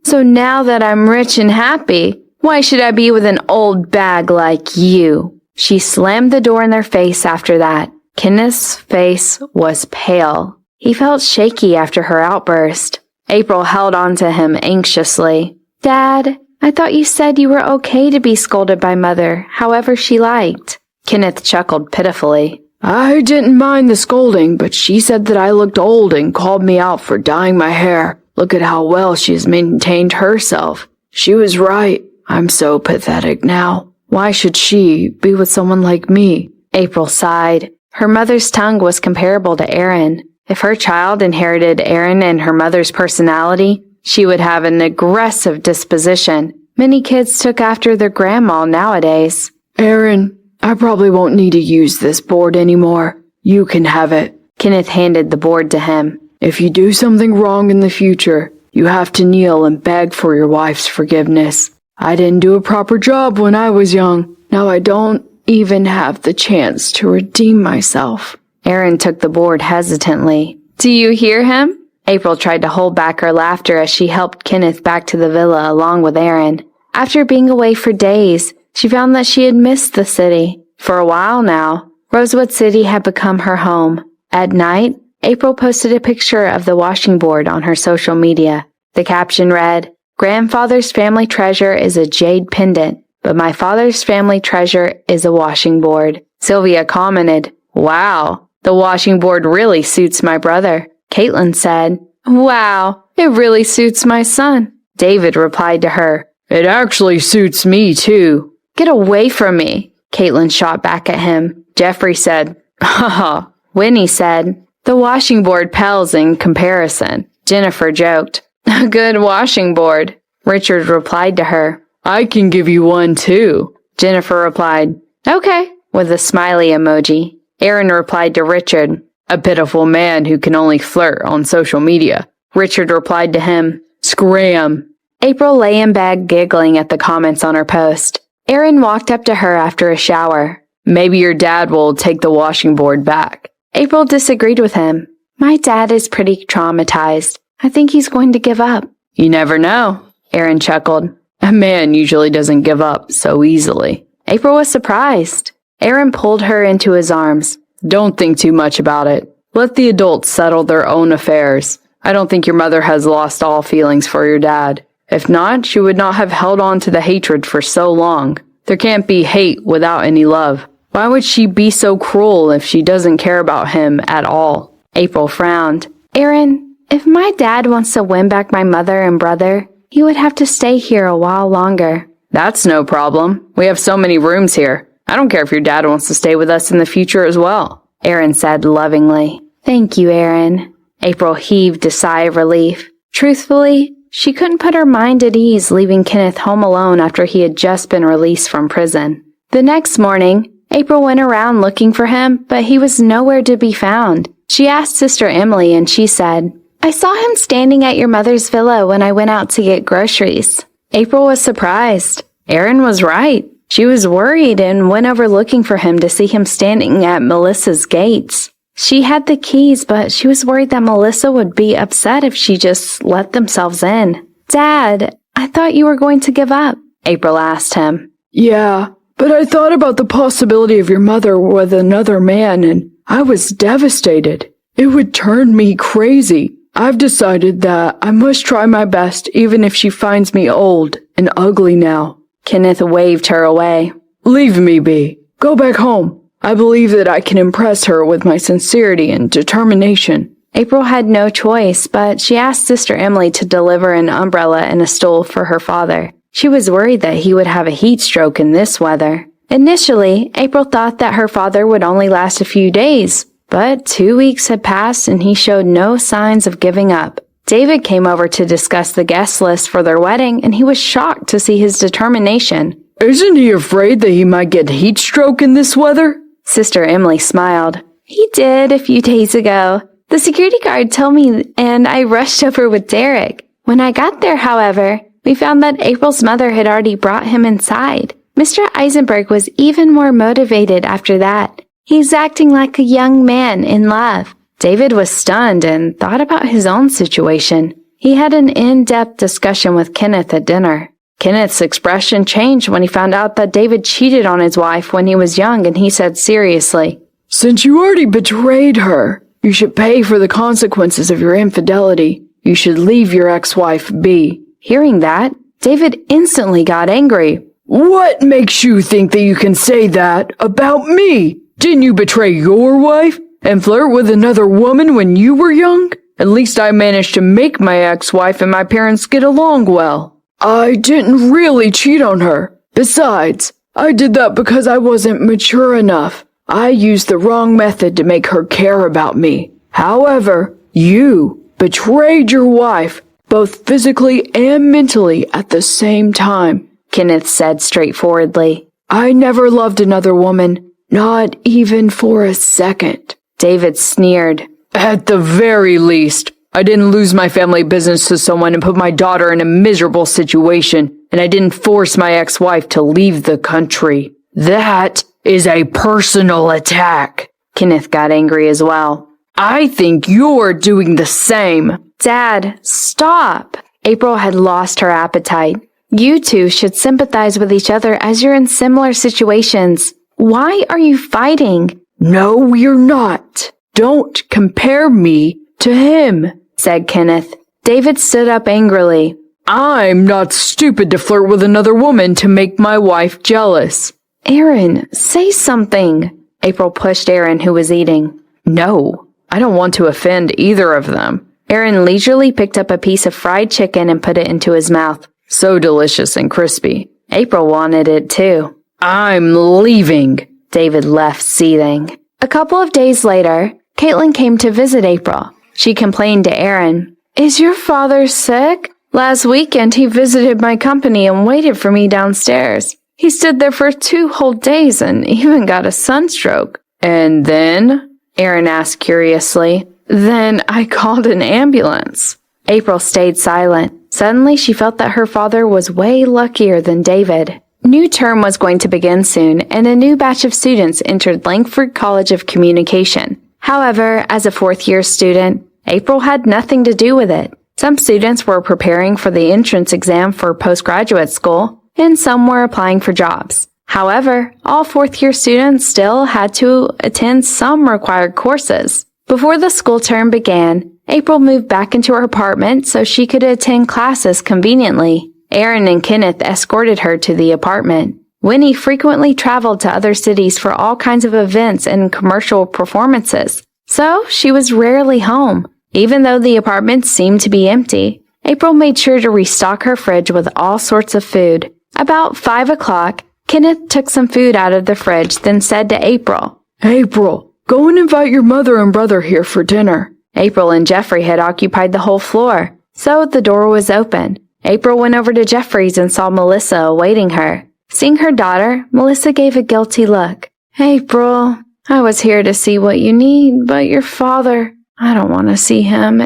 So now that I'm rich and happy, why should I be with an old bag like you?" She slammed the door in their face after that. Kenneth's face was pale. He felt shaky after her outburst. April held on to him anxiously. "Dad, I thought you said you were okay to be scolded by Mother, however she liked." Kenneth chuckled pitifully. I didn't mind the scolding, but she said that I looked old and called me out for dyeing my hair. Look at how well she has maintained herself. She was right. I'm so pathetic now. Why should she be with someone like me? April sighed. Her mother's tongue was comparable to Aaron. If her child inherited Aaron and her mother's personality, she would have an aggressive disposition. Many kids took after their grandma nowadays. Aaron, I probably won't need to use this board anymore. You can have it. Kenneth handed the board to him. If you do something wrong in the future, you have to kneel and beg for your wife's forgiveness. I didn't do a proper job when I was young. Now I don't even have the chance to redeem myself. Aaron took the board hesitantly. "Do you hear him?" April tried to hold back her laughter as she helped Kenneth back to the villa along with Aaron. After being away for days, she found that she had missed the city. For a while now, Rosewood City had become her home. At night, April posted a picture of the washing board on her social media. The caption read, "Grandfather's family treasure is a jade pendant, but my father's family treasure is a washing board." Sylvia commented, "Wow, the washing board really suits my brother." Caitlin said, "Wow, it really suits my son." David replied to her, "It actually suits me too." "Get away from me," Caitlin shot back at him. Jeffrey said, "Haha." Winnie said, "The washing board pales in comparison." Jennifer joked, "A good washing board." Richard replied to her, "I can give you one too." Jennifer replied, "Okay," with a smiley emoji. Aaron replied to Richard, "A pitiful man who can only flirt on social media." Richard replied to him, "Scram." April lay in bed giggling at the comments on her post. Aaron walked up to her after a shower. Maybe your dad will take the washing board back. April disagreed with him. My dad is pretty traumatized. I think he's going to give up. You never know, Aaron chuckled. A man usually doesn't give up so easily. April was surprised. Aaron pulled her into his arms. Don't think too much about it. Let the adults settle their own affairs. I don't think your mother has lost all feelings for your dad. If not, she would not have held on to the hatred for so long. There can't be hate without any love. Why would she be so cruel if she doesn't care about him at all? April frowned. Aaron, if my dad wants to win back my mother and brother, he would have to stay here a while longer. That's no problem. We have so many rooms here. I don't care if your dad wants to stay with us in the future as well, Aaron said lovingly. Thank you, Aaron. April heaved a sigh of relief. Truthfully, she couldn't put her mind at ease leaving Kenneth home alone after he had just been released from prison. The next morning, April went around looking for him, but he was nowhere to be found. She asked Sister Emily and she said, I saw him standing at your mother's villa when I went out to get groceries. April was surprised. Aaron was right. She was worried and went over looking for him to see him standing at Melissa's gates. She had the keys, but she was worried that Melissa would be upset if she just let themselves in. Dad, I thought you were going to give up, April asked him. Yeah, but I thought about the possibility of your mother with another man, and I was devastated. It would turn me crazy. I've decided that I must try my best even if she finds me old and ugly now. Kenneth waved her away. Leave me be. Go back home. I believe that I can impress her with my sincerity and determination. April had no choice, but she asked Sister Emily to deliver an umbrella and a stool for her father. She was worried that he would have a heat stroke in this weather. Initially, April thought that her father would only last a few days, but 2 weeks had passed and he showed no signs of giving up. David came over to discuss the guest list for their wedding, and he was shocked to see his determination. Isn't he afraid that he might get heat stroke in this weather? Sister Emily smiled. He did a few days ago. The security guard told me, and I rushed over with Derek. When I got there, however, we found that April's mother had already brought him inside. Mr. Eisenberg was even more motivated after that. He's acting like a young man in love. David was stunned and thought about his own situation. He had an in-depth discussion with Kenneth at dinner. Kenneth's expression changed when he found out that David cheated on his wife when he was young, and he said seriously, Since you already betrayed her, you should pay for the consequences of your infidelity. You should leave your ex-wife be. Hearing that, David instantly got angry. What makes you think that you can say that about me? Didn't you betray your wife and flirt with another woman when you were young? At least I managed to make my ex-wife and my parents get along well. I didn't really cheat on her. Besides, I did that because I wasn't mature enough. I used the wrong method to make her care about me. However, you betrayed your wife, both physically and mentally at the same time, Kenneth said straightforwardly. I never loved another woman, not even for a second. David sneered. At the very least, I didn't lose my family business to someone and put my daughter in a miserable situation, and I didn't force my ex-wife to leave the country. That is a personal attack. Kenneth got angry as well. I think you're doing the same. Dad, stop. April had lost her appetite. You two should sympathize with each other as you're in similar situations. Why are you fighting? No, we're not. Don't compare me to him, said Kenneth. David stood up angrily. I'm not stupid to flirt with another woman to make my wife jealous. Aaron, say something. April pushed Aaron, who was eating. No, I don't want to offend either of them. Aaron leisurely picked up a piece of fried chicken and put it into his mouth. So delicious and crispy. April wanted it too. I'm leaving. David left seething. A couple of days later, Caitlin came to visit April. She complained to Aaron. Is your father sick? Last weekend he visited my company and waited for me downstairs. He stood there for 2 whole days and even got a sunstroke. And then? Aaron asked curiously. Then I called an ambulance. April stayed silent. Suddenly she felt that her father was way luckier than David. New term was going to begin soon, and a new batch of students entered Langford College of Communication. However, as a fourth-year student, April had nothing to do with it. Some students were preparing for the entrance exam for postgraduate school, and some were applying for jobs. However, all fourth-year students still had to attend some required courses. Before the school term began, April moved back into her apartment so she could attend classes conveniently. Aaron and Kenneth escorted her to the apartment. Winnie frequently traveled to other cities for all kinds of events and commercial performances, so she was rarely home. Even though the apartment seemed to be empty, April made sure to restock her fridge with all sorts of food. About 5 o'clock, Kenneth took some food out of the fridge, then said to April, April, go and invite your mother and brother here for dinner. April and Jeffrey had occupied the whole floor, so the door was open. April went over to Jeffrey's and saw Melissa awaiting her. Seeing her daughter, Melissa gave a guilty look. April, I was here to see what you need, but your father, I don't want to see him,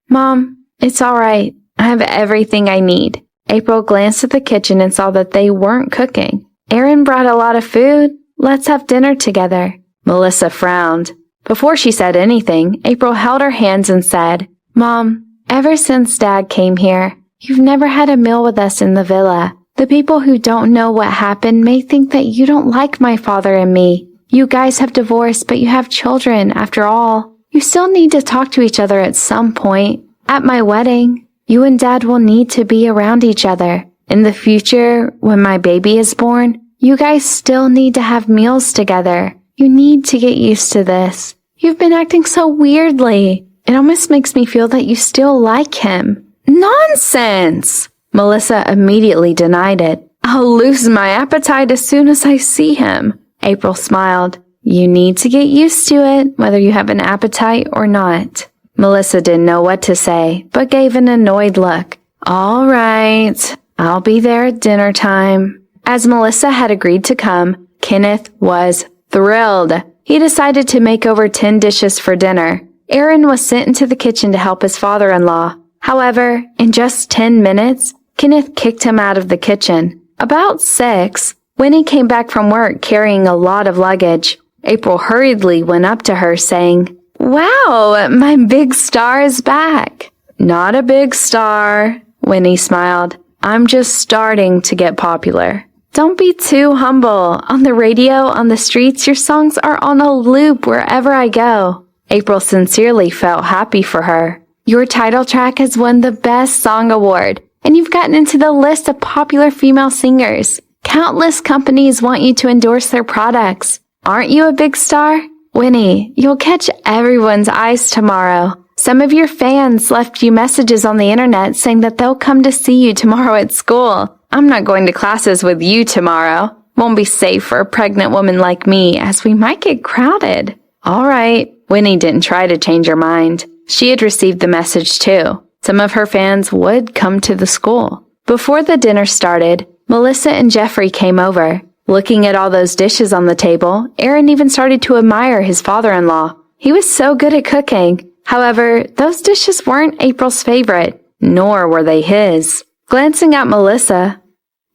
Mom, it's all right. I have everything I need. April glanced at the kitchen and saw that they weren't cooking. Aaron brought a lot of food. Let's have dinner together. Melissa frowned. Before she said anything, April held her hands and said, Mom, ever since Dad came here, you've never had a meal with us in the villa. The people who don't know what happened may think that you don't like my father and me. You guys have divorced, but you have children, after all. You still need to talk to each other at some point. At my wedding, you and Dad will need to be around each other. In the future, when my baby is born, you guys still need to have meals together. You need to get used to this. You've been acting so weirdly. It almost makes me feel that you still like him. Nonsense! Melissa immediately denied it. I'll lose my appetite as soon as I see him. April smiled. You need to get used to it, whether you have an appetite or not. Melissa didn't know what to say, but gave an annoyed look. All right, I'll be there at dinner time. As Melissa had agreed to come, Kenneth was thrilled. He decided to make over 10 dishes for dinner. Aaron was sent into the kitchen to help his father-in-law. However, in just 10 minutes, Kenneth kicked him out of the kitchen. About 6, Winnie came back from work carrying a lot of luggage. April hurriedly went up to her saying, Wow, my big star is back. Not a big star, Winnie smiled. I'm just starting to get popular. Don't be too humble. On the radio, on the streets, your songs are on a loop wherever I go. April sincerely felt happy for her. Your title track has won the Best Song Award, and you've gotten into the list of popular female singers. Countless companies want you to endorse their products. Aren't you a big star? Winnie, you'll catch everyone's eyes tomorrow. Some of your fans left you messages on the internet saying that they'll come to see you tomorrow at school. I'm not going to classes with you tomorrow. Won't be safe for a pregnant woman like me, as we might get crowded. All right. Winnie didn't try to change her mind. She had received the message too. Some of her fans would come to the school. Before the dinner started, Melissa and Jeffrey came over. Looking at all those dishes on the table, Aaron even started to admire his father-in-law. He was so good at cooking. However, those dishes weren't April's favorite, nor were they his. Glancing at Melissa,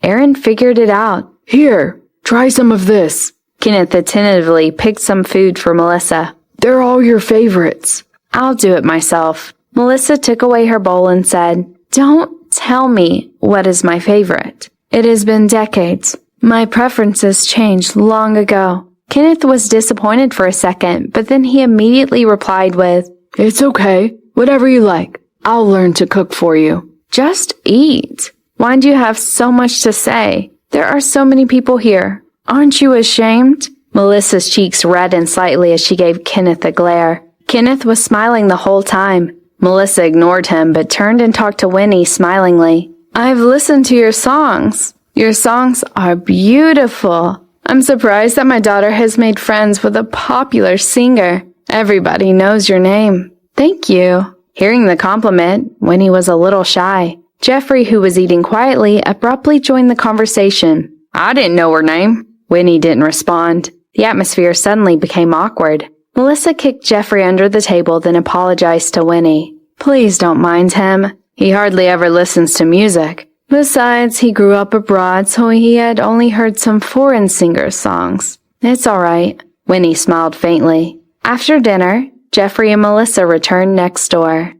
Aaron figured it out. Here, try some of this. Kenneth attentively picked some food for Melissa. They're all your favorites. I'll do it myself. Melissa took away her bowl and said, Don't tell me what is my favorite. It has been decades. My preferences changed long ago. Kenneth was disappointed for a second, but then he immediately replied with, It's okay. Whatever you like. I'll learn to cook for you. Just eat. Why do you have so much to say? There are so many people here. Aren't you ashamed? Melissa's cheeks reddened slightly as she gave Kenneth a glare. Kenneth was smiling the whole time. Melissa ignored him, but turned and talked to Winnie smilingly. I've listened to your songs. Your songs are beautiful. I'm surprised that my daughter has made friends with a popular singer. Everybody knows your name. Thank you. Hearing the compliment, Winnie was a little shy. Jeffrey, who was eating quietly, abruptly joined the conversation. I didn't know her name. Winnie didn't respond. The atmosphere suddenly became awkward. Melissa kicked Jeffrey under the table, then apologized to Winnie. Please don't mind him. He hardly ever listens to music. Besides, he grew up abroad, so he had only heard some foreign singers' songs. It's all right. Winnie smiled faintly. After dinner, Jeffrey and Melissa returned next door.